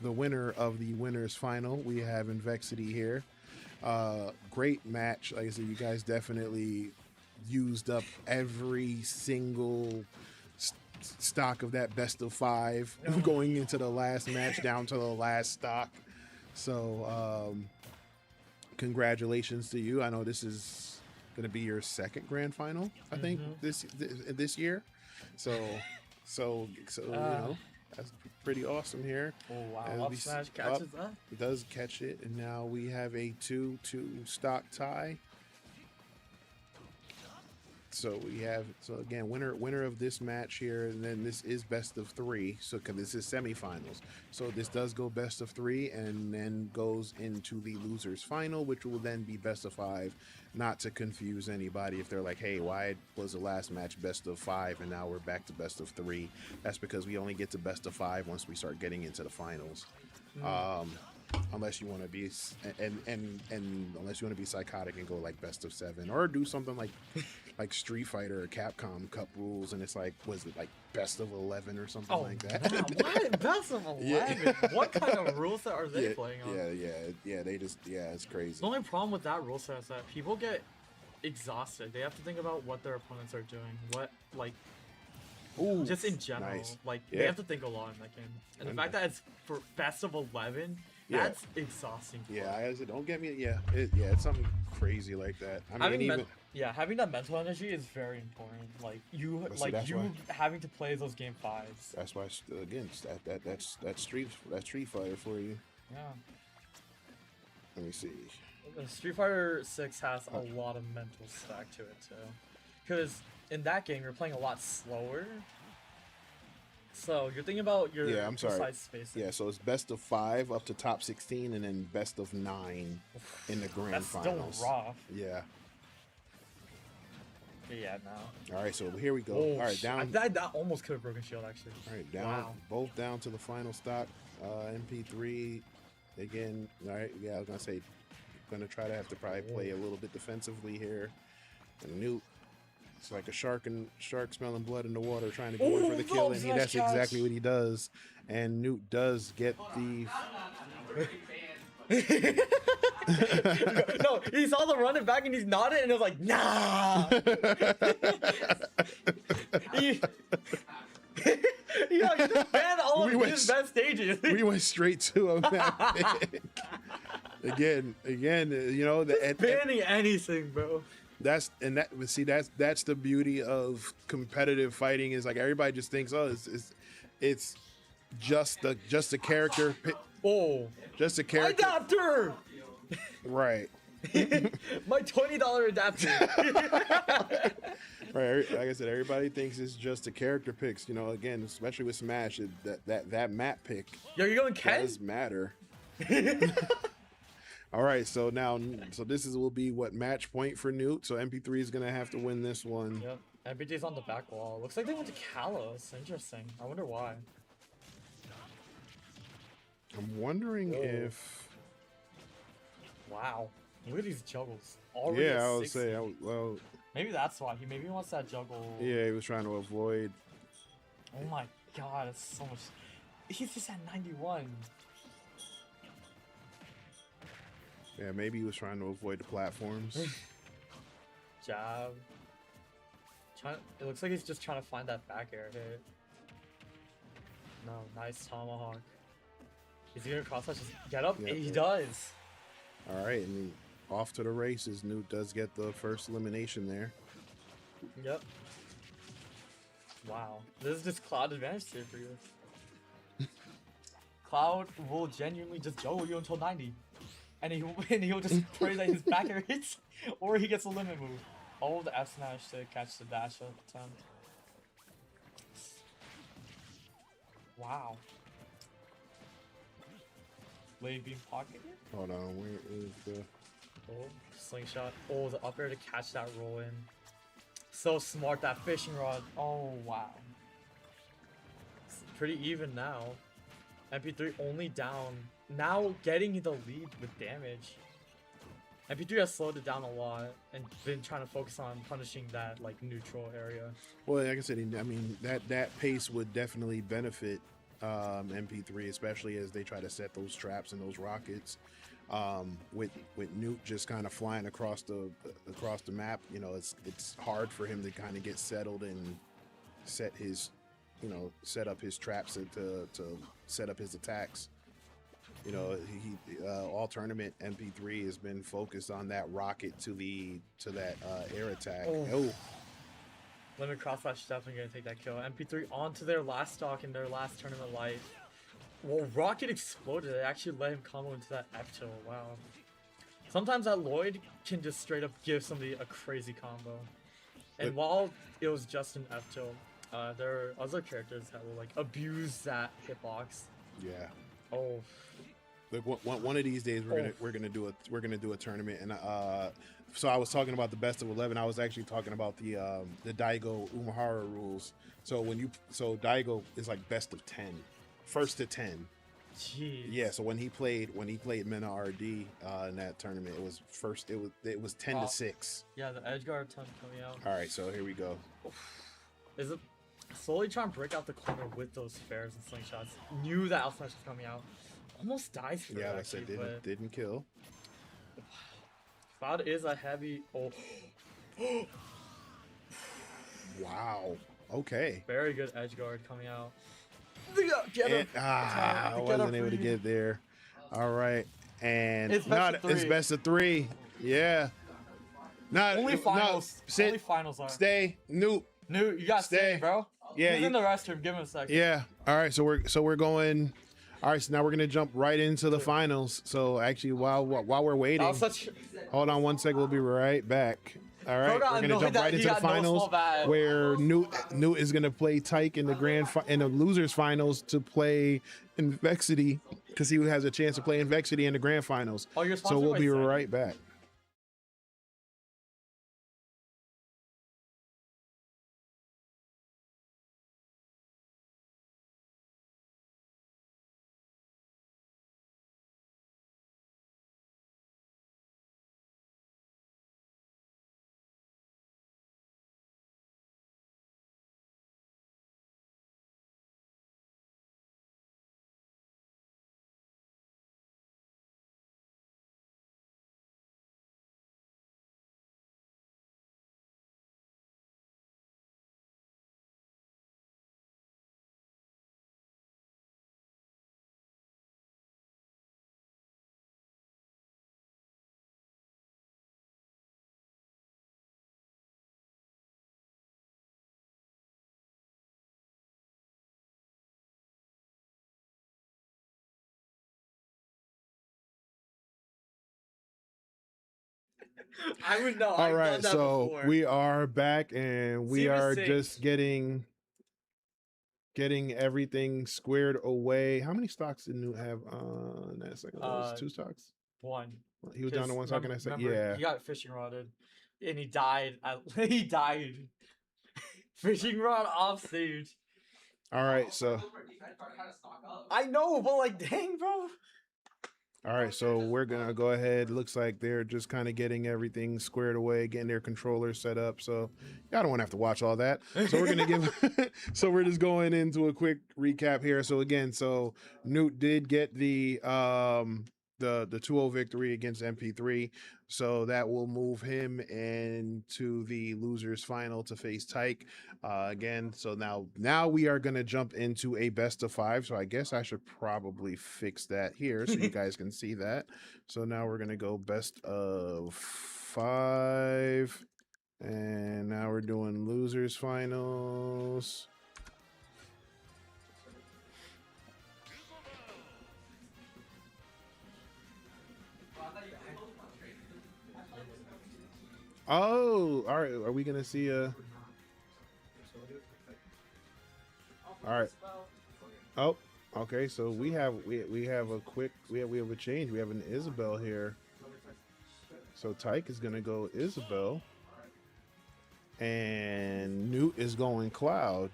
winner of the winners final. We have Envexity here. Great match. Like I said, you guys definitely used up every single stock of that best of 5 going into the last match down to the last stock. So congratulations to you. I know this is going to be your second grand final, I think, this year. So you know, that's pretty awesome here.
Oh wow! Up smash catches that.
It does catch it, and now we have a 2-2 stock tie. So again, winner of this match here, and then this is best of 3. So because this is semifinals, so this does go best of 3, and then goes into the losers final, which will then be best of 5. Not to confuse anybody if they're like, hey, why was the last match best of 5 and now we're back to best of 3? That's because we only get to best of 5 once we start getting into the finals. Unless you want to be unless you want to be psychotic and go like best of 7, or do something like Street Fighter or Capcom Cup rules, and it's like, was it like best of 11 or something like that?
What? Best of 11? Yeah. What kind of rule set are they playing on?
It's crazy.
The only problem with that rule set is that people get exhausted. They have to think about what their opponents are doing. What, like,
Ooh,
just in general,
nice.
like they have to think a lot in that game. And the fact that it's for best of 11. That's exhausting.
Don't get me. It's something crazy like that. I mean,
having that mental energy is very important. Like having to play those game 5s.
That's why, again, that's Street Fighter for you.
Yeah.
Let me see.
Street Fighter 6 has a lot of mental stack to it too, because in that game you're playing a lot slower. So you're thinking about your precise spacing.
Yeah, so it's best of 5 up to top 16, and then best of 9 in the grand finals.
That's still rough.
Yeah.
Yeah, no.
All right, so here we go. All right, down.
That almost could have broken shield, actually.
All right, down.
Wow.
Both down to the final stock. MP3 again. All right, I was gonna say, gonna try to have to probably play a little bit defensively here. And Noot It's like a shark smelling blood in the water, trying to go in for the kill, and
those
that's
nice
exactly
catch.
what he does. And Noot does get the.
No, he saw the running back and he's nodded and it was like, nah. he just banned all
We
of
went
his best stages.
We went straight to him. again, you know,
Banning anything, bro.
that's the beauty of competitive fighting is like everybody just thinks, oh, it's just a character,
Oh,
just a character,
adapter.
right?
My $20 adapter.
Right, like I said, everybody thinks it's just a character picks. You know, again, especially with Smash, that map pick
Yo, you're going Ken?
does matter. All right, so this will be what match point for Noot. So MP3 is gonna have to win this one.
Yep, MPT's on the back wall. Looks like they went to Kalos. Interesting. I wonder why.
I'm wondering
Whoa.
if.
Wow. Look at these juggles. Already
Yeah,
at
I would
60.
say. Well,
Maybe that's why. He maybe wants that juggle.
yeah, he was trying to avoid.
Oh my god, it's so much. He's just at 91.
Yeah, maybe he was trying to avoid the platforms.
Jab. It looks like he's just trying to find that back air hit. No, nice tomahawk. Is he gonna cross that? Just get up?
Yep.
He does.
All right, and off to the races. Noot does get the first elimination there.
Yep. Wow. This is just Cloud advantage tier for you. Cloud will genuinely just juggle you until 90. And he'll just pray that his back air hits, or he gets a limit move. All of the F smash to catch the dash attempt. Wow. Blade beam pocket here?
Hold on, where is the?
Oh, slingshot. Oh, the up air to catch that roll in. So smart, that fishing rod. Oh, wow. It's pretty even now. MP3 only down. Now getting the lead with damage. MP3 has slowed it down a lot and been trying to focus on punishing that like neutral area.
Well, like I said, I mean that pace would definitely benefit MP3, especially as they try to set those traps and those rockets. With Noot just kind of flying across the map, you know, it's hard for him to kind of get settled and set up his traps to set up his attacks. You know, he all tournament MP3 has been focused on that rocket to that air attack. Oh.
Limit crossflash definitely gonna take that kill. MP3 onto their last stock in their last tournament life. Well, rocket exploded. It actually let him combo into that F tilt. Wow. Sometimes that Lloyd can just straight up give somebody a crazy combo. And while it was just an F tilt, there are other characters that will like abuse that hitbox.
Yeah.
Oh.
Look, one of these days we're gonna do a tournament, and so I was talking about the best of 11. I was actually talking about the Daigo Umahara rules. So Daigo is like best of 10, first to 10.
Jeez.
Yeah. So when he played Mena RD in that tournament, it was 10 to 6.
Yeah, the edge guard attempt coming out.
All right, so here we go.
Is it slowly trying to break out the corner with those spares and slingshots? Knew that Alpha Smash was coming out. Almost dies for
Yeah,
it,
like I
actually,
said,
but
didn't kill.
Cloud is a heavy. Oh.
Wow. Okay.
Very good edge guard coming out. Get him.
I wasn't able to get there. All right, and
It's best of three.
It's best of 3. Yeah. Not
Only finals.
sit.
Only finals are.
Stay. Noot.
Noot, you got to stay, bro.
Yeah.
He's in the restroom. Give him a second.
Yeah. All right. So we're going. All right. So now we're gonna jump right into the finals. So actually, while we're waiting, hold on one second. We'll be right back. All right. We're gonna jump right into the finals where Noot is gonna play Taiq in the losers finals to play Envexity because he has a chance to play Envexity in the grand finals.
Oh, you're
so
sponsored
we'll
by
be
Zen.
right back.
I would know.
All
I've
right,
done that
so
before.
we are back and we
Series
are
six.
just getting everything squared away. How many stocks did Noot have on that second loss? 2 stocks?
1.
He was down to 1 stock, and I said,
remember,
yeah.
he got fishing rodded, and he died. He died. Fishing rod off stage.
All right, so
I know, but like, dang, bro.
all right, so we're gonna go ahead. Looks like they're just kind of getting everything squared away, getting their controllers set up. So y'all don't want to have to watch all that. So we're gonna give. So we're just going into a quick recap here. So again, so Noot did get the 2-0 victory against MP3. So that will move him into the losers final to face Taiq again. So now we are going to jump into a best of 5. So I guess I should probably fix that here so you guys can see that. So now we're going to go best of 5. And now we're doing losers finals. Oh, all right. Are we gonna see a? All right. Oh, okay. So we have a quick we have a change. We have an Isabel here. So Taiq is gonna go Isabel, and Noot is going Cloud.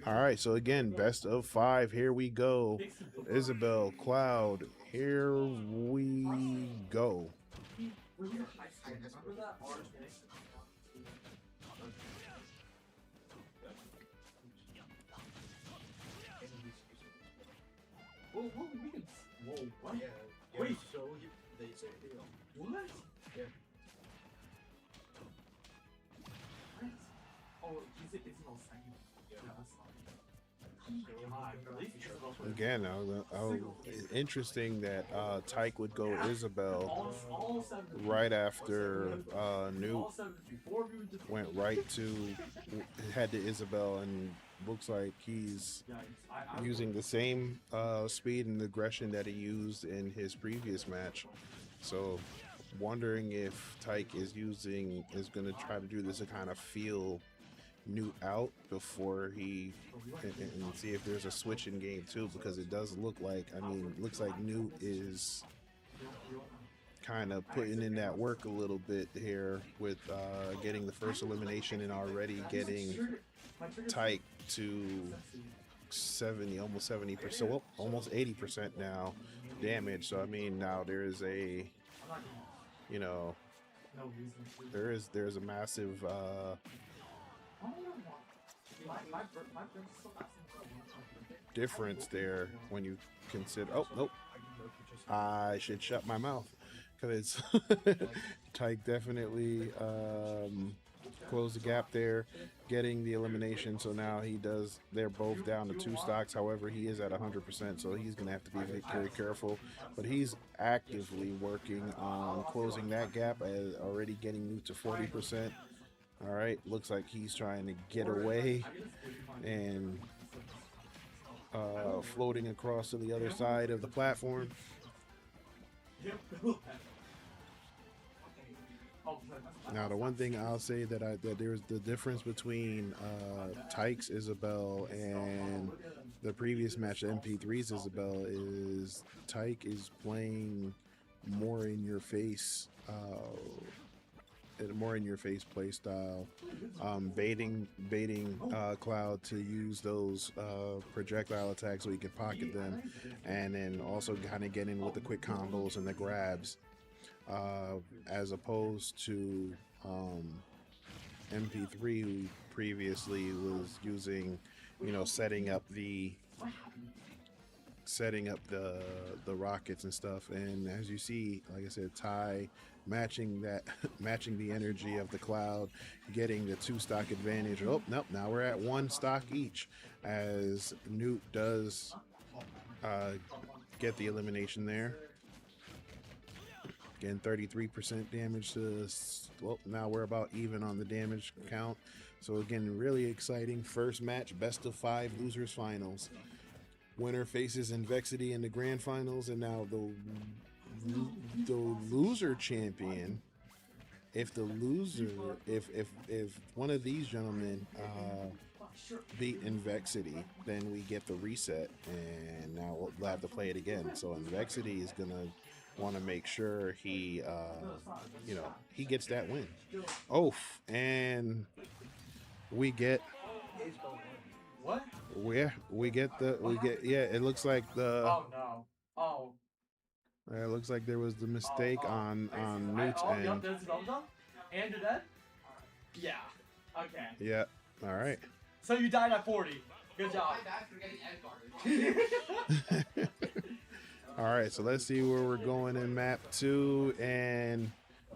All right. So again, best of 5. Here we go. Isabel, Cloud. Here we go.
Well, we can. Whoa, what?
Yeah,
Wait,
so they say
what?
Yeah.
What? Oh, it's all second.
Yeah.
That's not. God, bro, these people-
Again, interesting that Taiq would go Isabel
all 7
right after Noot
all 7 before we would
went right to had the Isabel, and looks like he's
I
using the same speed and aggression that he used in his previous match. So wondering if Taiq is going to try to do this to kind of feel Noot out before he and see if there's a switch in game 2, because it does look like, looks like Noot is kind of putting in that work a little bit here with getting the first elimination and already getting Taiq to 70, almost 70%, well, almost 80% now damage. So now there is a, there's a massive difference there when you consider. Oh nope, I should shut my mouth because Taiq definitely closed the gap there, getting the elimination. So now they're both down to 2 stocks. However, he is at 100%, so he's gonna have to be very careful. But he's actively working on closing that gap, as already getting Noot to 40%. All right, looks like he's trying to get away and floating across to the other side of the platform. Now, the one thing I'll say that there's the difference between Taiq's Isabel and the previous match, MP3's Isabel, is Taiq is playing more in your face. More in your face play style, baiting Cloud to use those projectile attacks so he can pocket them, and then also kind of get in with the quick combos and the grabs, as opposed to MP3, who previously was using, setting up the rockets and stuff. And as you see, like I said, Ty matching the energy of the Cloud, getting the 2 stock advantage. Oh nope, now we're at 1 stock each, as Noot does get the elimination there. Again, 33% damage to, well, now we're about even on the damage count. So again, really exciting first match, best of 5 losers finals. Winner faces Envexity in the grand finals, and now the the loser champion, if one of these gentlemen beat Envexity, then we get the reset, and now we'll have to play it again. So Envexity is gonna want to make sure he, he gets that win. Oh, and we get.
What?
It looks like the.
Oh no. Oh.
It looks like there was the mistake on Noot's
Yep,
end.
there's the double jump. And you're dead? Yeah. Okay.
Yeah. All right.
So you died at 40. Good job.
All right. So let's see where we're going in map 2. And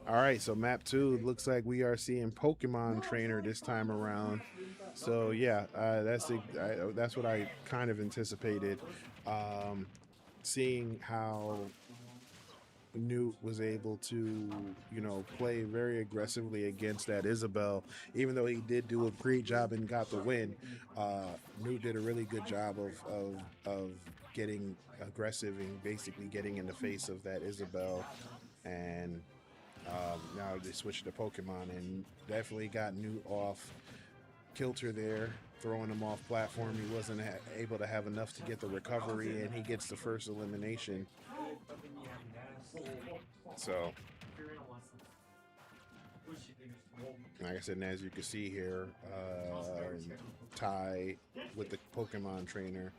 all right. So map 2 looks like we are seeing Pokemon Trainer this time around. So yeah, that's what I kind of anticipated. Seeing how Noot was able to, play very aggressively against that Isabel, even though he did do a great job and got the win. Noot did a really good job of getting aggressive and basically getting in the face of that Isabel. And now they switched to Pokemon and definitely got Noot off kilter there, throwing him off platform. He wasn't able to have enough to get the recovery, and he gets the first elimination. So, like I said, and as you can see here, Taiq with the Pokemon Trainer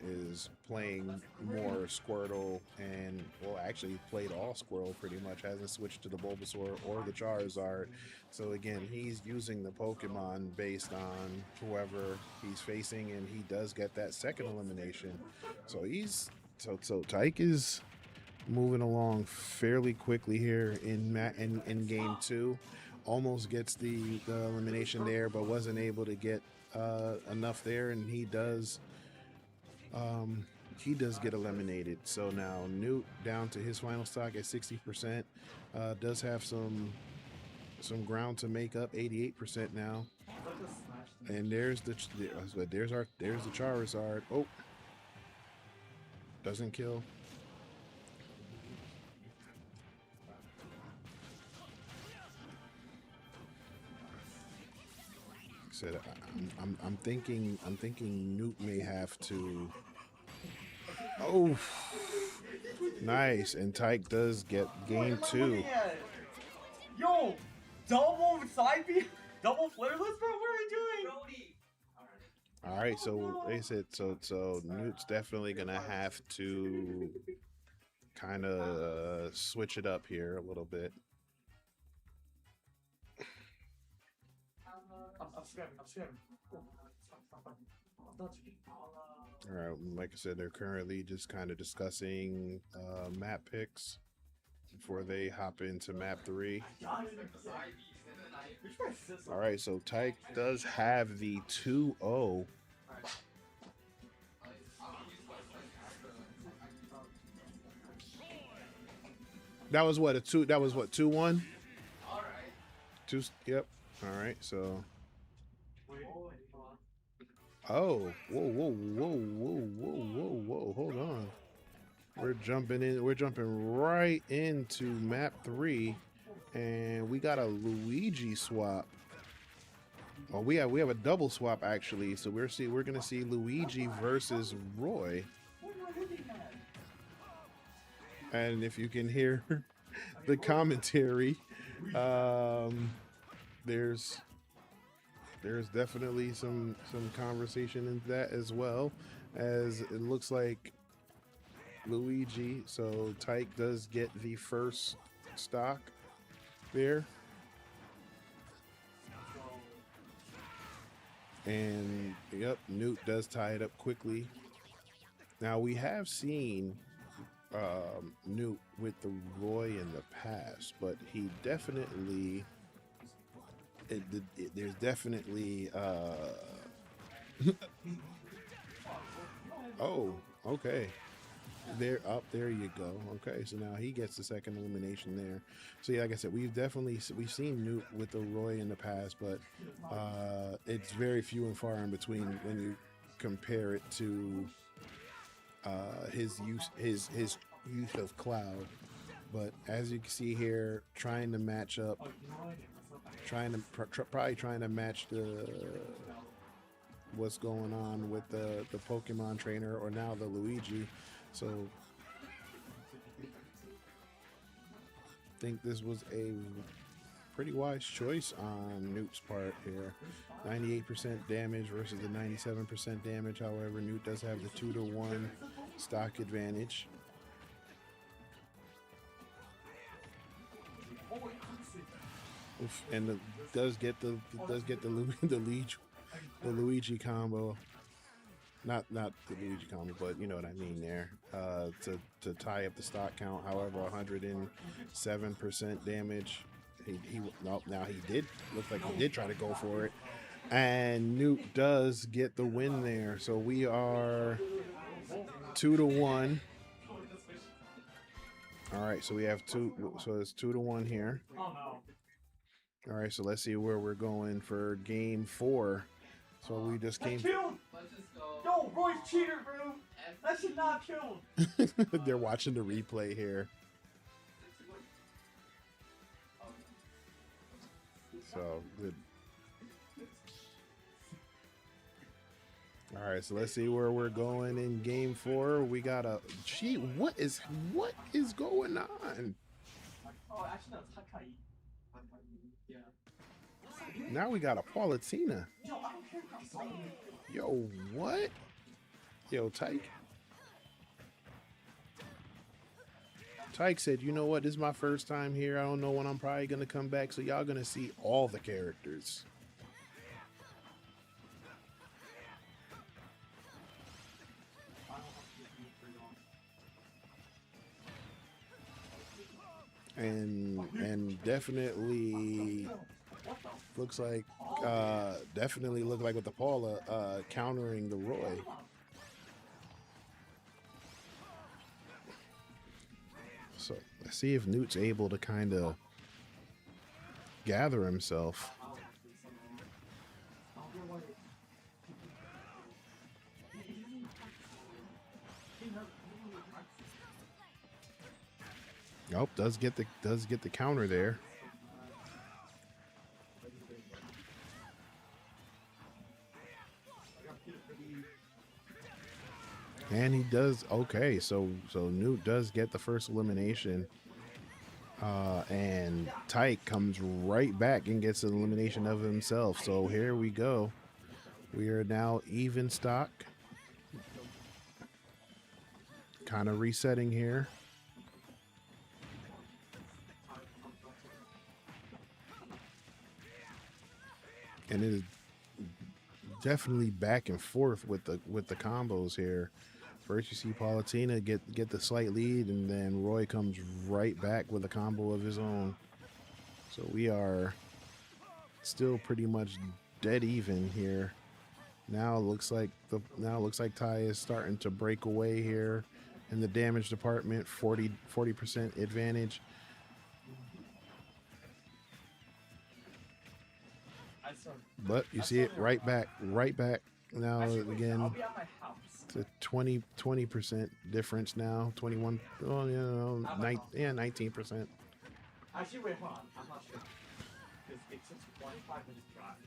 is playing more Squirtle, and actually played all Squirtle pretty much, hasn't switched to the Bulbasaur or the Charizard. So again, he's using the Pokemon based on whoever he's facing, and he does get that second elimination. So so Taiq is moving along fairly quickly here in game 2. Almost gets the elimination there, but wasn't able to get enough there, and he does get eliminated. So now Noot down to his final stock at 60%. Does have some ground to make up, 88% now. And there's the Charizard. Oh, doesn't kill. Said I'm thinking Noot may have to. Oh, nice, and Taiq does get game 2.
Yo, double side B, double flare list, bro. What are you doing?
All right, so they said so Noot's definitely gonna have to kind of switch it up here a little bit.
I'm scared.
All right, like I said, they're currently just kind of discussing map picks before they hop into map 3. All right, so Taiq does have the 2-0. That was what, 2-1?
All right.
2, yep. All right, so. Oh, whoa, hold on. We're jumping right into map 3, and we got a Luigi swap. Oh, we have a double swap actually. So we're gonna see Luigi versus Roy. And if you can hear the commentary, there's definitely some conversation in that as well, as it looks like Luigi. So Taiq does get the first stock there. And yep, Noot does tie it up quickly. Now we have seen Noot with the Roy in the past, but he definitely there's definitely oh, okay. There you go. Okay, so now he gets the second elimination there. So yeah, like I said, we've seen Noot with the Roy in the past, but it's very few and far in between when you compare it to his use of Cloud. But as you can see here, trying to match up, probably trying to match what's going on with the Pokemon trainer, or now the Luigi. So I think this was a pretty wise choice on Noot's part here. 98% damage versus the 97% damage. However, Noot does have the 2-to-1 stock advantage. Oof, and does get the Luigi combo. Not the Luigi combo, but you know what I mean there. To tie up the stock count. However, 107% damage. Now he did look like he did try to go for it, and Noot does get the win there. So we are 2-to-1. All right, so we have two. So it's 2-to-1 here. All right, so let's see where we're going for game 4. So we just came.
Yo, Roy's cheater, bro. That should not kill.
They're watching the replay here. So good. All right, so let's see where we're going in game 4. We got a what is going on?
Oh, actually, no, it's Taiq.
Now we got a Palutena.
Yo, I don't care about Solomon.
Yo, what? Yo, Taiq. Taiq said, you know what? This is my first time here. I don't know when I'm probably going to come back. So y'all going to see all the characters. And definitely looks like with the Paula countering the Roy. So let's see if Noot's able to kind of gather himself. Nope, does get the counter there. And he does okay. So Noot does get the first elimination. And Taiq comes right back and gets an elimination of himself. So here we go. We are now even stock. Kind of resetting here. And it is definitely back and forth with the combos here. First you see Palutena get the slight lead, and then Roy comes right back with a combo of his own. So we are still pretty much dead even here. Now it looks like Ty is starting to break away here in the damage department. 40% advantage. But you see it right back now again. It's a 20% difference now. 21. Oh, you know, 19%.
Actually, wait, hold on. I'm not sure. Because it took 25 minutes drive to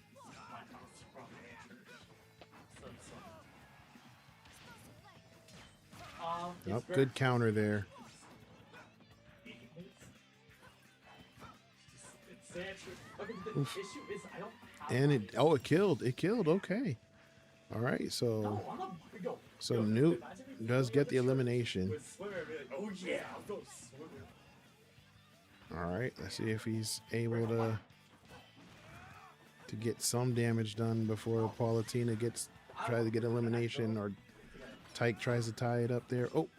my house from the church.
Oh, good counter there. Oof. And it killed. It killed. Okay. All right. So Noot does get the elimination. All right. Let's see if he's able to get some damage done before Palutena tries to get elimination, or Taiq tries to tie it up there. Oh,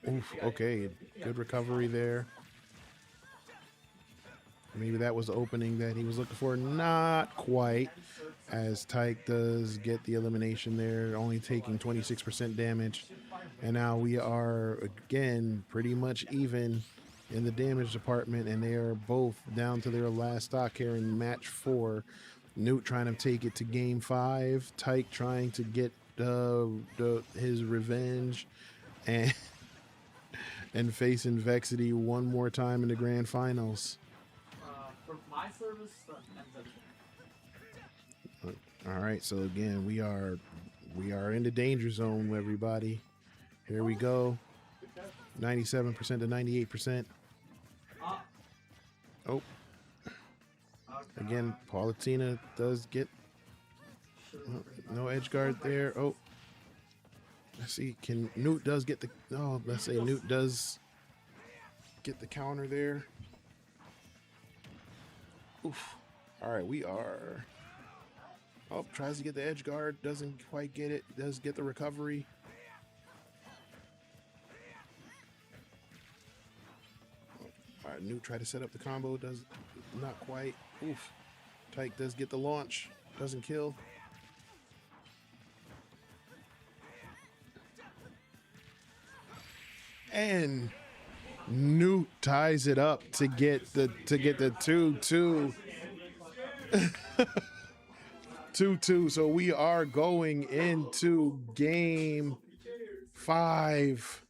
oof. Okay. Good recovery there. Maybe that was the opening that he was looking for. Not quite, as Taiq does get the elimination there, only taking 26% damage. And now we are, again, pretty much even in the damage department, and they are both down to their last stock here in match 4. Noot trying to take it to game 5. Taiq trying to get his revenge. And and face Envexity one more time in the grand finals.
For my service, ends at
All right, so again, we are in the danger zone, everybody. Here we go. 97% to 98%. Oh. Again, Palutena does get no edge guard there. Oh. Let's see, can Noot does get the let's say Noot does get the counter there. Oof. All right, we are. Oh, tries to get the edge guard, doesn't quite get it. Does get the recovery. All right, Noot tried to set up the combo, does not quite. Oof. Taiq does get the launch, doesn't kill. And Noot ties it up to get the 2-2. 2-2. So we are going into game 5.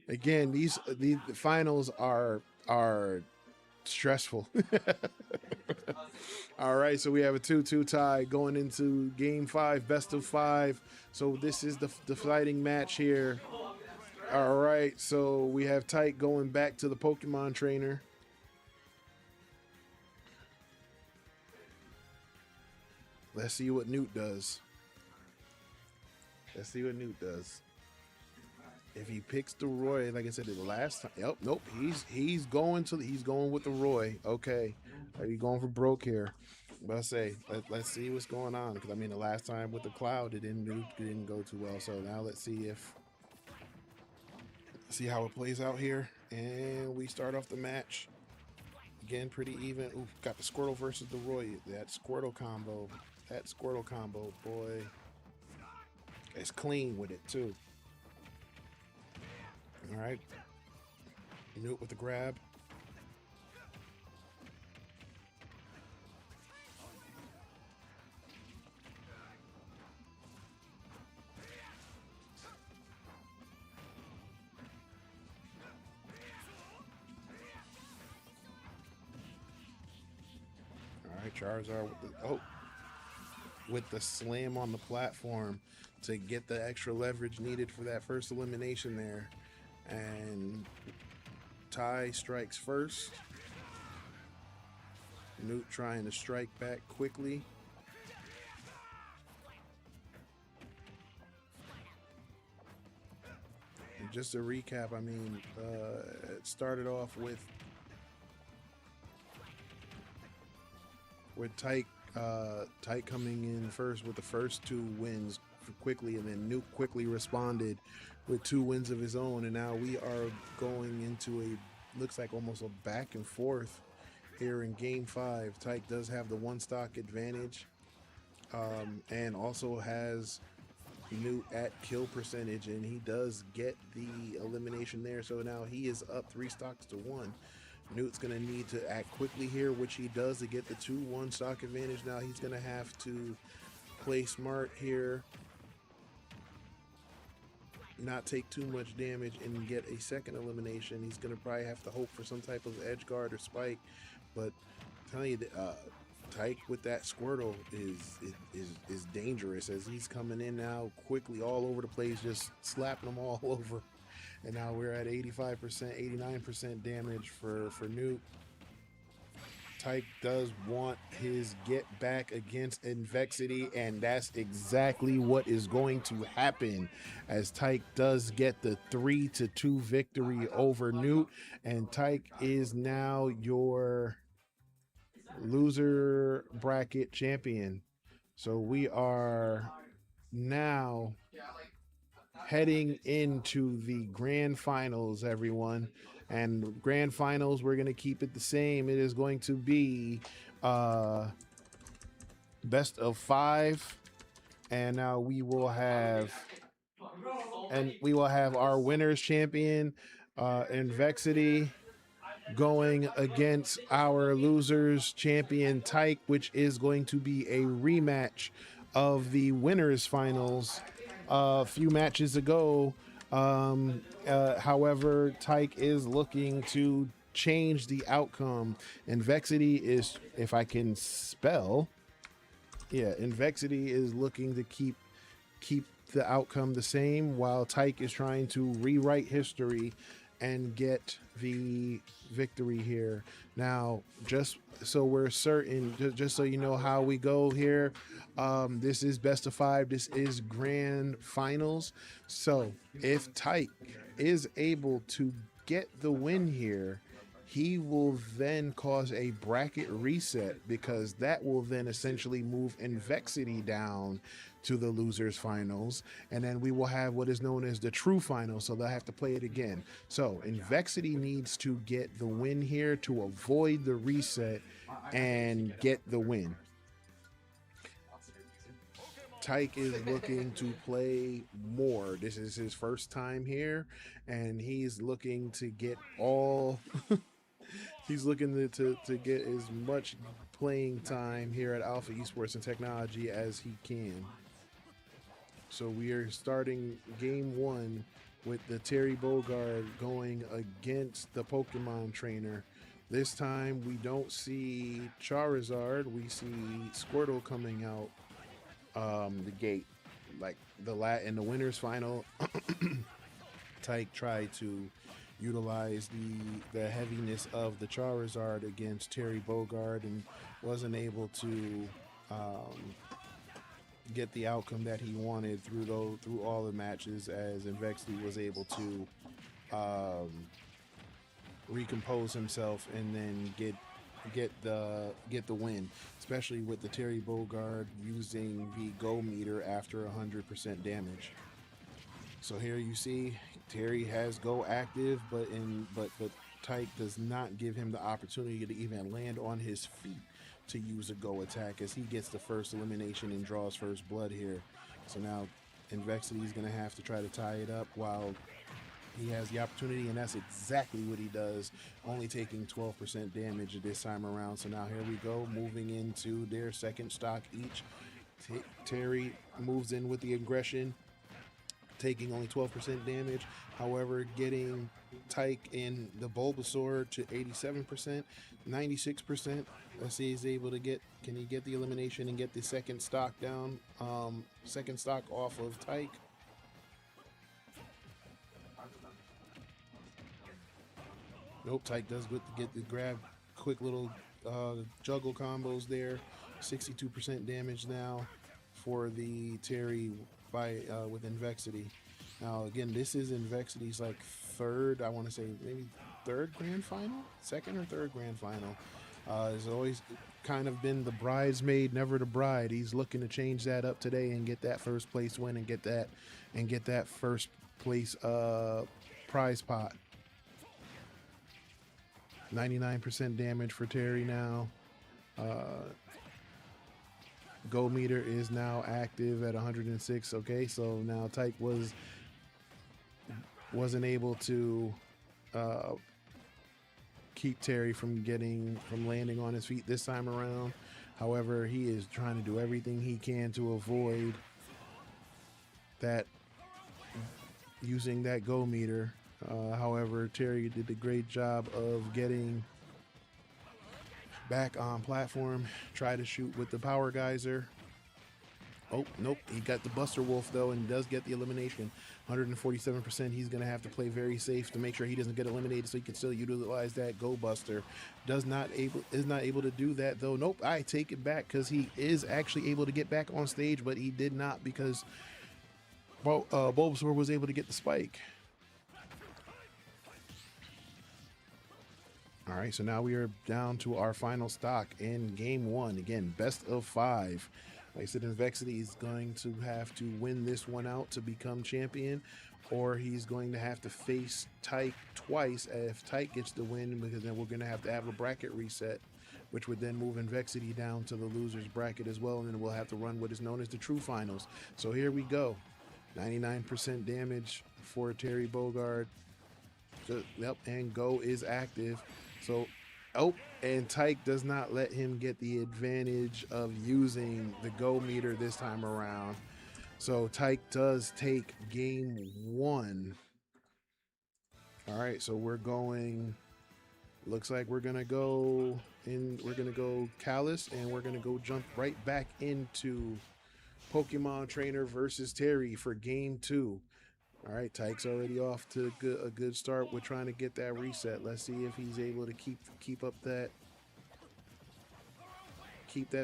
Again, the finals are stressful. All right, so we have a 2-2 tie going into game 5, best of 5. So this is the fighting match here. All right, so we have Taiq going back to the Pokemon trainer. Let's see what Noot does. Let's see what Noot does. If he picks the Roy, like I said, the last time. Yep, nope. He's going with the Roy. Okay, are you going for broke here? But I say let's see what's going on, because I mean the last time with the Cloud it didn't go too well. So now let's see how it plays out here, and we start off the match again pretty even. Ooh, got the Squirtle versus the Roy. That Squirtle combo, boy, it's clean with it too. All right, Noot with the grab. Charizard with the slam on the platform to get the extra leverage needed for that first elimination there. And Ty strikes first. Noot trying to strike back quickly. And just to recap, I mean, it started off with Taiq coming in first with the first 2 wins quickly, and then Noot quickly responded with 2 wins of his own, and now we are going into looks like almost a back and forth here in game 5. Taiq does have the 1 stock advantage, and also has Noot at kill percentage, and he does get the elimination there. So now he is up 3 stocks to 1. Noot's going to need to act quickly here, which he does to get the 2-1 stock advantage. Now he's going to have to play smart here, not take too much damage, and get a second elimination. He's going to probably have to hope for some type of edge guard or spike. But I'm telling you, Taiq with that Squirtle is dangerous, as he's coming in now quickly all over the place, just slapping them all over. And now we're at 85%, 89% damage for Noot. Taiq does want his get back against Envexity, and that's exactly what is going to happen, as Taiq does get the 3-2 victory over Noot, and Taiq is now your loser bracket champion. So we are now heading into the grand finals, everyone. And grand finals, we're going to keep it the same. It is going to be best of 5. And now we will have our winners champion, Envexity, going against our losers champion, Taiq, which is going to be a rematch of the winners finals a few matches ago. However, Taiq is looking to change the outcome. Envexity is, if I can spell, yeah, Envexity is looking to keep the outcome the same, while Taiq is trying to rewrite history and get the victory here. Now, just so we're certain, just so you know how we go here, this is best of 5. This is grand finals. So if Taiq is able to get the win here, he will then cause a bracket reset, because that will then essentially move Envexity down to the losers finals, and then we will have what is known as the true final, so they'll have to play it again. So Envexity needs to get the win here to avoid the reset and get the win. Taiq is looking to play more. This is his first time here, and he's looking to get all he's looking to get as much playing time here at Alpha Esports and Technology as he can. So we are starting game 1 with the Terry Bogard going against the Pokemon trainer. This time we don't see Charizard, we see Squirtle coming out the gate. Like in the winners final, Taiq tried to utilize the heaviness of the Charizard against Terry Bogard and wasn't able to get the outcome that he wanted through all the matches, as Envexity was able to recompose himself and then get the win, especially with the Terry Bogard using the go meter after 100% damage. So here you see Terry has go active, but Taiq does not give him the opportunity to even land on his feet to use a go attack, as he gets the first elimination and draws first blood here. So now Envexity is going to have to try to tie it up while he has the opportunity, and that's exactly what he does, only taking 12% damage this time around. So now here we go, moving into their second stock each. Terry moves in with the aggression, taking only 12% damage. However, getting Taiq in the Bulbasaur to 87%, 96%. Let's see, he's able to can he get the elimination and get the second stock down, second stock off of Taiq? Nope, Taiq does get the grab, quick little juggle combos there. 62% damage now for the Terry with Envexity. Now again, this is Envexity's like third, I want to say maybe third grand final, second or third grand final. Has always kind of been the bridesmaid, never the bride. He's looking to change that up today and get that first place win and get that first place prize pot. 99% damage for Terry now. Go meter is now active at 106. Okay, so now Taiq wasn't able to keep Terry from landing on his feet this time around. However, he is trying to do everything he can to avoid that, using that go meter. However, Terry did a great job of getting back on platform, try to shoot with the power geyser. Oh, nope, he got the Buster Wolf though, and does get the elimination. 147%. He's gonna have to play very safe to make sure he doesn't get eliminated, so he can still utilize that Go Buster. Is not able to do that though. Nope, I take it back, because he is actually able to get back on stage, but he did not, because Bulbasaur was able to get the spike. All right, so now we are down to our final stock in game 1. Again, best of 5. Like I said, Envexity is going to have to win this one out to become champion, or he's going to have to face Taiq twice if Taiq gets the win, because then we're going to have a bracket reset, which would then move Envexity down to the losers bracket as well, and then we'll have to run what is known as the true finals. So here we go. 99% damage for Terry Bogard. Yep, and Go is active. So, and Taiq does not let him get the advantage of using the Go meter this time around. So Taiq does take game 1. All right, so we're going. Looks like we're gonna go in. We're gonna go Callus, and we're gonna go jump right back into Pokemon Trainer versus Terry for game 2. All right, Taiq's already off to a good start. We're trying to get that reset. Let's see if he's able to keep up that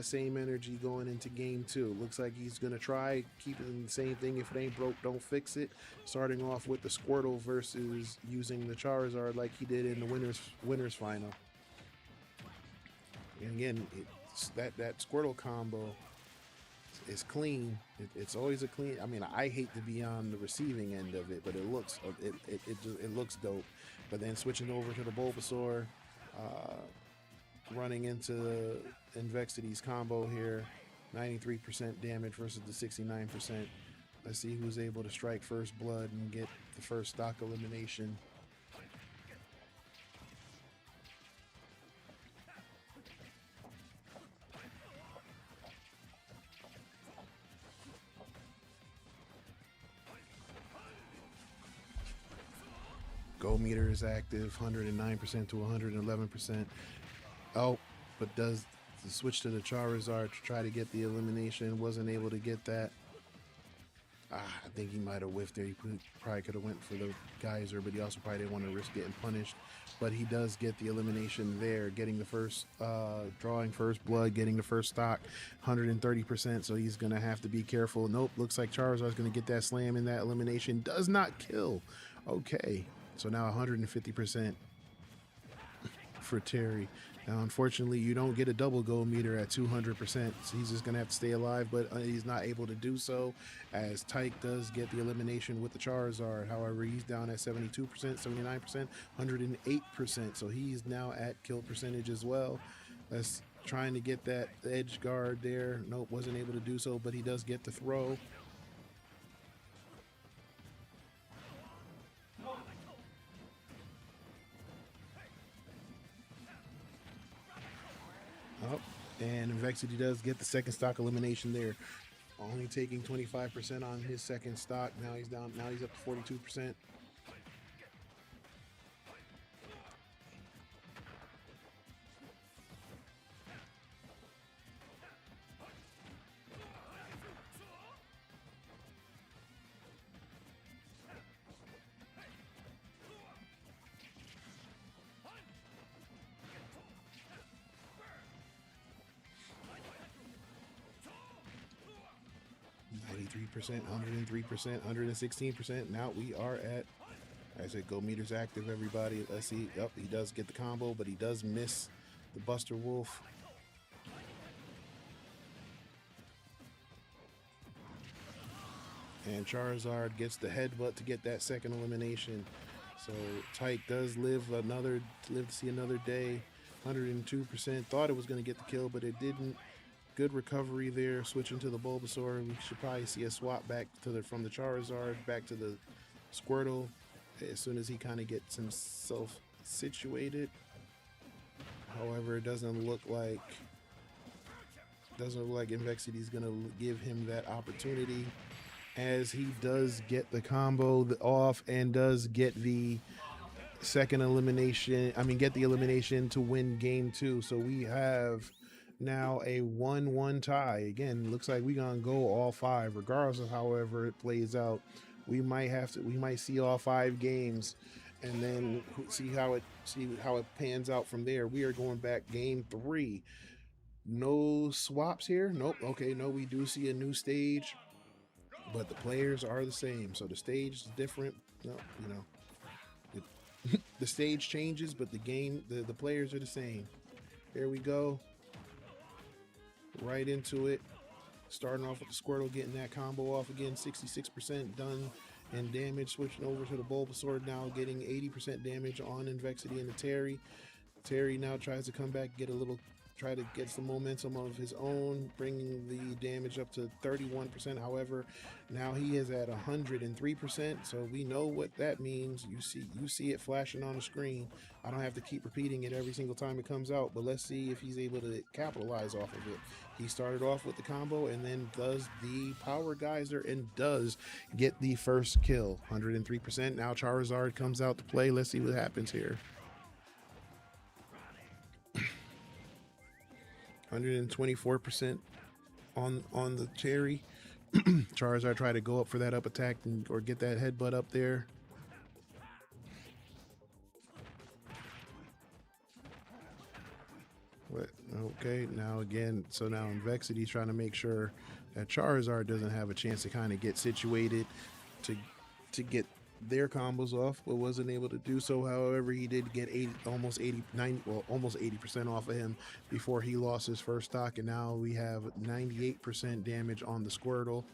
same energy going into game 2. Looks like he's gonna try keeping the same thing. If it ain't broke, don't fix it. Starting off with the Squirtle versus using the Charizard like he did in the winners final. And again, that Squirtle combo is clean. It's always a clean. I mean, I hate to be on the receiving end of it, but it looks dope. But then switching over to the Bulbasaur, running into Envexity's combo here, 93% damage versus the 69%. Let's see who's able to strike first blood and get the first stock elimination. Go meter is active, 109% to 111%. Oh, but does the switch to the Charizard to try to get the elimination. Wasn't able to get that. I think he might have whiffed there. He probably could have went for the geyser, but he also probably didn't want to risk getting punished. But he does get the elimination there, getting the first, drawing first blood, getting the first stock, 130%. So he's going to have to be careful. Nope, looks like Charizard's going to get that slam in that elimination. Does not kill. Okay, so now 150% for Terry. Now, unfortunately, you don't get a double gold meter at 200%, so he's just going to have to stay alive, but he's not able to do so, as Taiq does get the elimination with the Charizard. However, he's down at 72%, 79%, 108%, so he's now at kill percentage as well. That's trying to get that edge guard there. Nope, wasn't able to do so, but he does get the throw. Up, and Envexity does get the second stock elimination there, only taking 25% on his second stock. Now he's down. Now he's up to 42%. %, 103%, 116%. Now we are at, I said, go meters active, everybody. Let's see. Yep, he does get the combo, but he does miss the Buster Wolf. And Charizard gets the headbutt to get that second elimination. So Taiq does live to see another day. 102%. Thought it was going to get the kill, but it didn't. Good recovery there. Switching to the Bulbasaur, we should probably see a swap back to from the Charizard back to the Squirtle as soon as he kind of gets himself situated. However, it doesn't look like Envexity is going to give him that opportunity, as he does get the combo off and does get the second elimination. Get the elimination to win game 2. So we have now a 1-1 tie. Again, looks like we're gonna go all 5, regardless of however it plays out. We might see all 5 games, and then see how it pans out from there. We are going back game 3. No swaps here. Nope. Okay, no, we do see a new stage, but the players are the same. So the stage is different. No, the stage changes, but the players are the same. Here we go. Right into it. Starting off with the Squirtle, getting that combo off again. 66% done and damage. Switching over to the Bulbasaur, now getting 80% damage on Envexity and the Terry. Terry now tries to come back, get a little try to get some momentum of his own, bringing the damage up to 31%. However, now he is at 103%, so we know what that means. You see it flashing on the screen. I don't have to keep repeating it every single time it comes out, but let's see if he's able to capitalize off of it. He started off with the combo and then does the power geyser and does get the first kill. 103%. Now Charizard comes out to play. Let's see what happens here. 124% on the cherry. Charizard try to go up for that up attack or get that headbutt up there. What? Okay, now again, so now Envexity's trying to make sure that Charizard doesn't have a chance to kind of get situated to get their combos off, but wasn't able to do so. However, he did get almost 80% off of him before he lost his first stock, and now we have 98% damage on the Squirtle.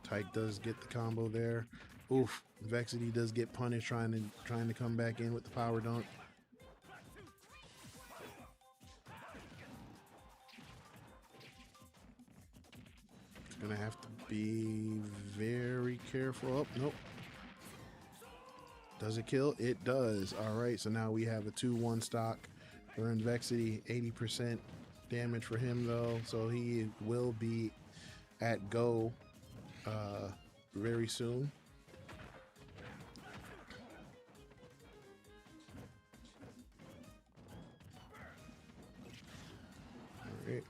Taiq does get the combo there. Oof, Envexity does get punished trying to come back in with the power dunk. Gonna have to be very careful. Oh, nope. Does it kill? It does. All right, so now we have a 2-1 stock for Envexity. 80% damage for him though, so he will be at go very soon. All right,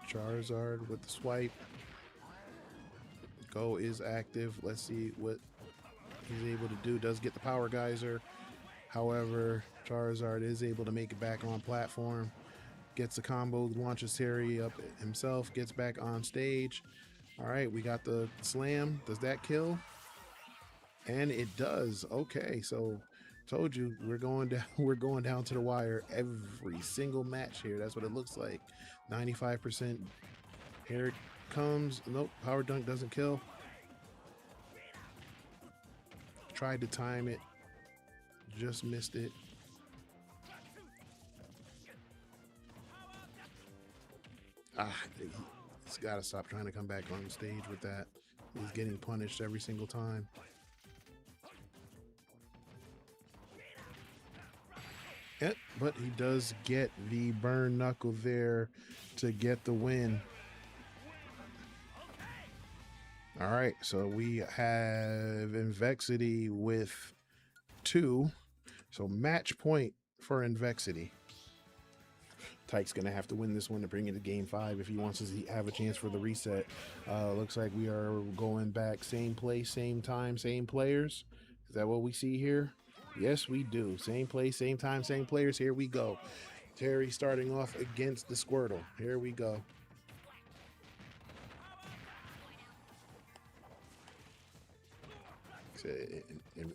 Charizard with the swipe. Go is active. Let's see what he's able to do. Does get the power geyser. However, Charizard is able to make it back on platform. Gets the combo, launches Terry up himself, gets back on stage. All right, we got the slam. Does that kill? And it does. Okay, so told you we're going down to the wire every single match here. That's what it looks like. 95%. Here it comes. Nope, power dunk doesn't kill. Tried to time it, just missed it. He's got to stop trying to come back on stage with that. He's getting punished every single time. Yep, but he does get the burn knuckle there to get the win. All right, so we have Envexity with 2. So match point for Envexity. Taiq's going to have to win this one to bring it to game 5 if he wants to have a chance for the reset. Looks like we are going back same place, same time, same players. Is that what we see here? Yes, we do. Same place, same time, same players. Here we go. Terry starting off against the Squirtle. Here we go.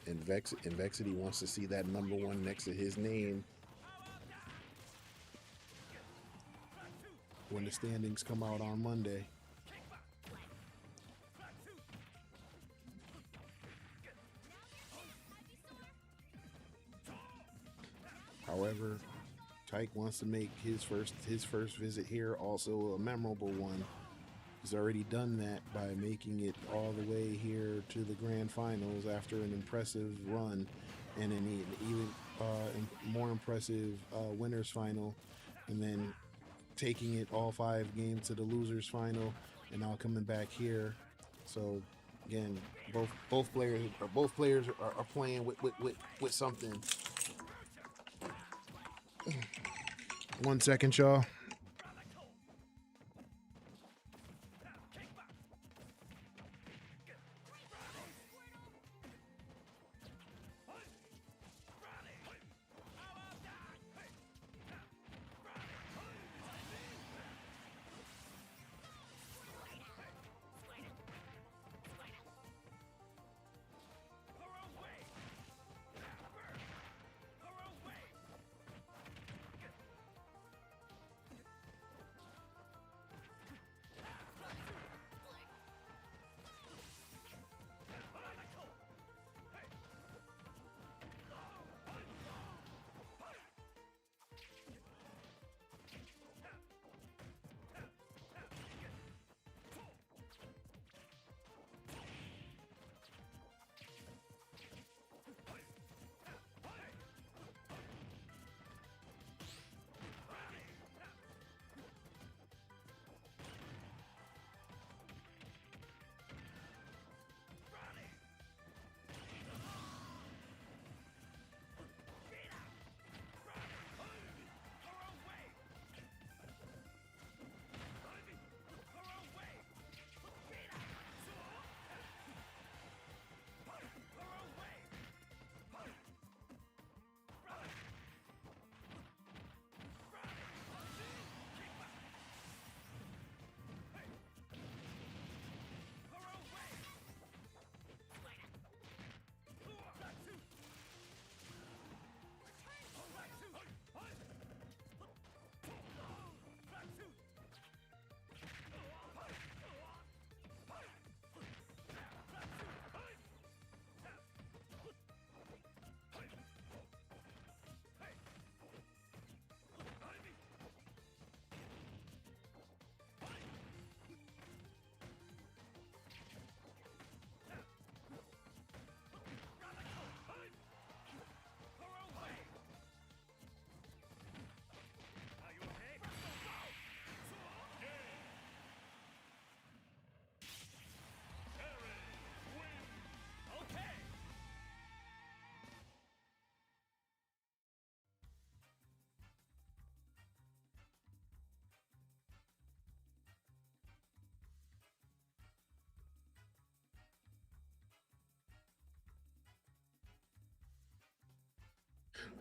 Envexity wants to see that number 1 next to his name when the standings come out on Monday. However, Taiq wants to make his first visit here also a memorable one. He's already done that by making it all the way here to the grand finals after an impressive run and an even more impressive winners final, and then taking it all 5 games to the losers final, and now coming back here. So again, both players are playing with something. 1 second, y'all.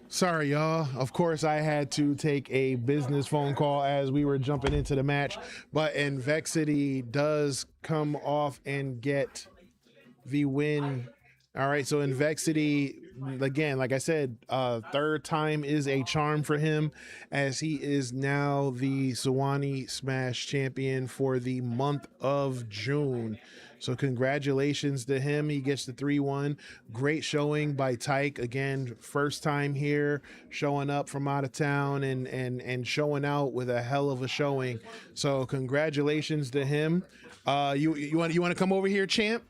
Sorry, y'all. Of course, I had to take a business phone call as we were jumping into the match, but Envexity does come off and get the win. All right, so Envexity, again, like I said, third time is a charm for him, as he is now the Suwanee Smash champion for the month of June. So congratulations to him. He gets the 3-1. Great showing by Taiq. Again, first time here, showing up from out of town and showing out with a hell of a showing. So congratulations to him. You want to come over here, champ?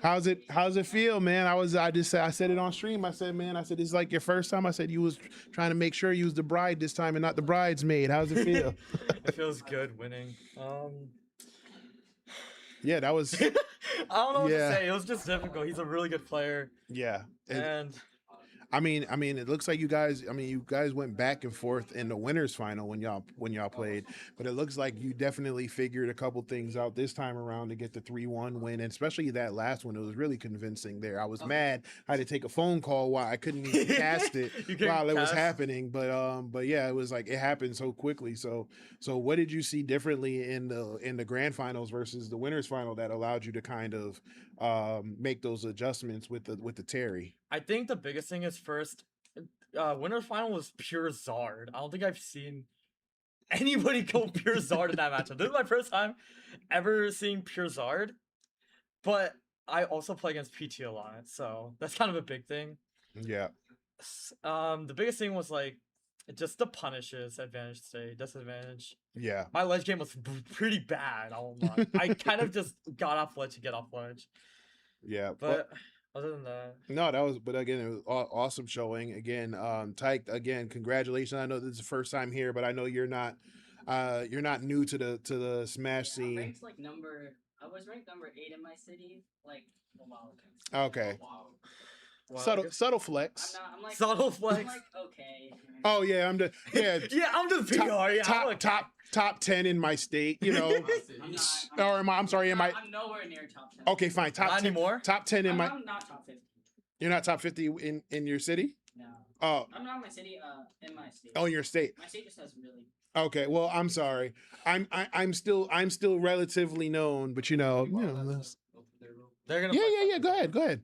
How's it feel, man? I said it on stream. I said, man, it's like your first time. I said you was trying to make sure you was the bride this time and not the bridesmaid. How's it feel?
It feels good winning.
Yeah, that was.
I don't know what to say. It was just difficult. He's a really good player.
Yeah,
And
I mean, it looks like you guys went back and forth in the winners final when y'all played, but it looks like you definitely figured a couple things out this time around to get the 3-1 win, and especially that last one. It was really convincing there. I was mad. I had to take a phone call while I couldn't even cast it while it was happening, but yeah, it was like it happened so quickly. So what did you see differently in the grand finals versus the winners final that allowed you to kind of make those adjustments with the Terry?
I think the biggest thing is first, winner's final was pure Zard. I don't think I've seen anybody go pure Zard in that matchup. This is my first time ever seeing pure Zard, but I also play against PT a lot, so that's kind of a big thing.
Yeah.
The biggest thing was like just the punishes, advantage state, disadvantage.
Yeah.
My ledge game was pretty bad. I won't lie. I kind of just got off ledge to get off ledge.
Yeah,
but other than that,
no, but again, it was awesome showing. Again, Taiq, again, congratulations. I know this is the first time here, but I know you're not new to the Smash scene.
I was ranked number 8 in my city like a while ago.
Okay.
wow,
Subtle flex.
I'm like
subtle flex.
I'm like okay.
Oh yeah, I'm just
PR. Yeah,
top 10 in my state, you know. I'm sorry,
I'm nowhere near top 10.
Okay, fine. Top 10
anymore.
Top 10 in
I'm not top 50.
You're not top 50 in your city?
No.
Oh.
I'm not in my city. In my state.
Oh, in your state.
My state just has really.
Okay, well, I'm sorry. I'm still relatively known, but you know.
They're gonna.
Yeah. Go ahead.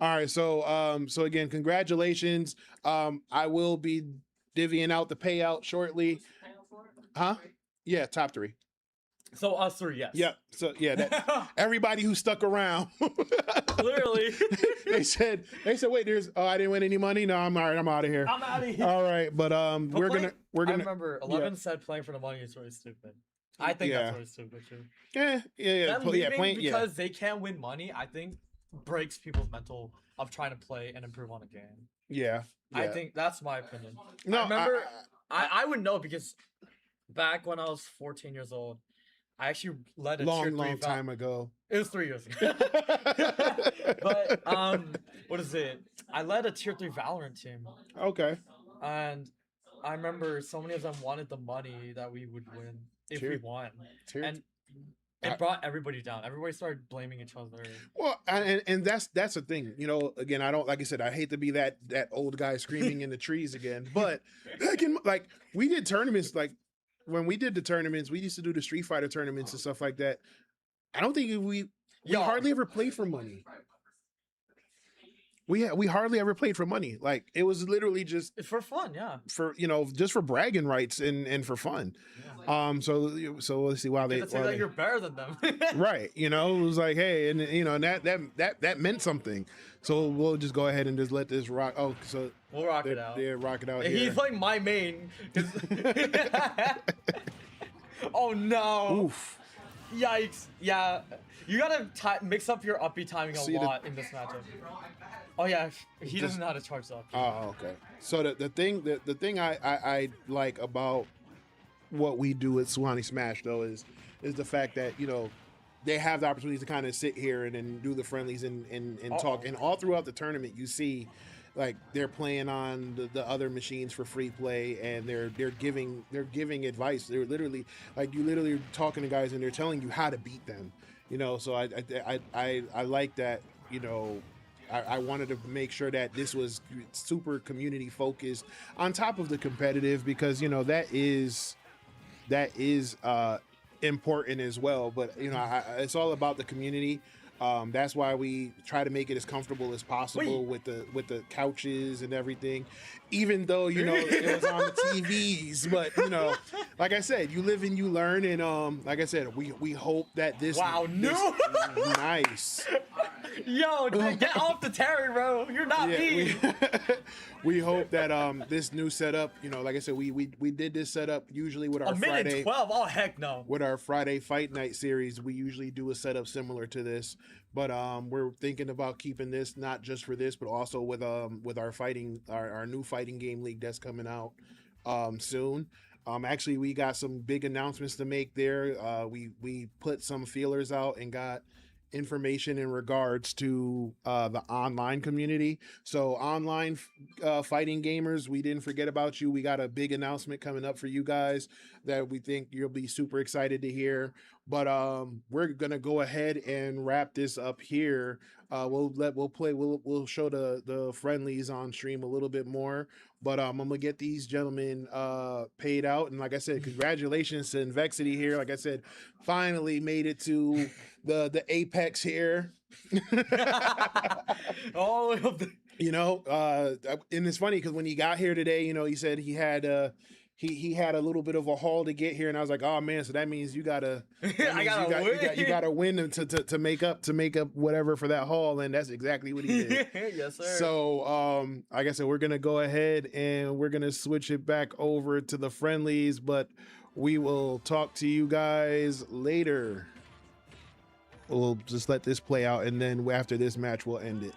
All right, so again, congratulations. I will be divvying out the payout shortly. Huh? Yeah, top 3.
So us 3, yes.
Yep. So yeah, everybody who stuck around.
Clearly.
they said, wait, I didn't win any money. No, I'm all right. I'm out of here.
I'm out of here.
All right, but we're gonna.
I remember 11 said playing for the money is really stupid. I think that's really stupid too.
Yeah.
Them leaving because they can't win money, I think breaks people's mental of trying to play and improve on a game.
Yeah.
I think that's my opinion.
No,
I remember I would know because back when I was 14 years old, I actually led a tier 3
long time ago.
It was 3 years ago. But what is it? I led a tier 3 Valorant team.
Okay.
And I remember so many of them wanted the money that we would win if we won. And it brought everybody down. Everybody started blaming each other.
Well, and that's the thing. You know, again, I don't, like I said, I hate to be that old guy screaming in the trees again. But again, like we did tournaments, like when we did the tournaments, we used to do the Street Fighter tournaments and stuff like that. I don't think we hardly ever played for money. We hardly ever played for money. Like it was literally just
it's for fun, yeah.
For just for bragging rights and for fun. Yeah. So let's see.
That you're better than them.
Right. It was like, hey, and and that meant something. So we'll just go ahead and just let this rock. Oh, so
we'll rock it out.
Yeah, rock it out.
He's like my main. Oh no.
Oof.
Yikes. Yeah. You gotta mix up your uppy timing a lot in this matchup. Oh yeah, he doesn't know how to charge up.
Oh, okay. So the thing I like about what we do at Suwanee Smash though is the fact that they have the opportunity to kind of sit here and then do the friendlies and talk, and all throughout the tournament you see like they're playing on the other machines for free play, and they're giving advice. They're literally like you literally are talking to guys and they're telling you how to beat them. So I like that. I wanted to make sure that this was super community focused on top of the competitive, because that is important as well. But it's all about the community. That's why we try to make it as comfortable as possible with the couches and everything, even though it was on the TVs. But like I said, you live and you learn, and like I said, we hope that this nice.
Yo, get off the Terry, bro. You're not me.
We hope that this new setup, like I said, we did this setup usually with our Friday
12. Oh heck no.
With our Friday Fight Night series, we usually do a setup similar to this, but we're thinking about keeping this not just for this, but also with our our new fighting game league that's coming out soon. Actually, we got some big announcements to make there. We put some feelers out and got information in regards to the online community. So online fighting gamers, we didn't forget about you. We got a big announcement coming up for you guys that we think you'll be super excited to hear. But we're gonna go ahead and wrap this up here. We'll show the friendlies on stream a little bit more. But I'm gonna get these gentlemen paid out, and like I said, congratulations to Envexity here. Like I said, finally made it to the apex here.
All of the...
And it's funny because when he got here today, he said he had a little bit of a haul to get here, and I was like, oh man, so that means you gotta you gotta win to make up whatever for that haul, and that's exactly what he did.
Yes, sir.
So like I said, we're gonna go ahead and we're gonna switch it back over to the friendlies, but we will talk to you guys later. We'll just let this play out, and then after this match, we'll end it.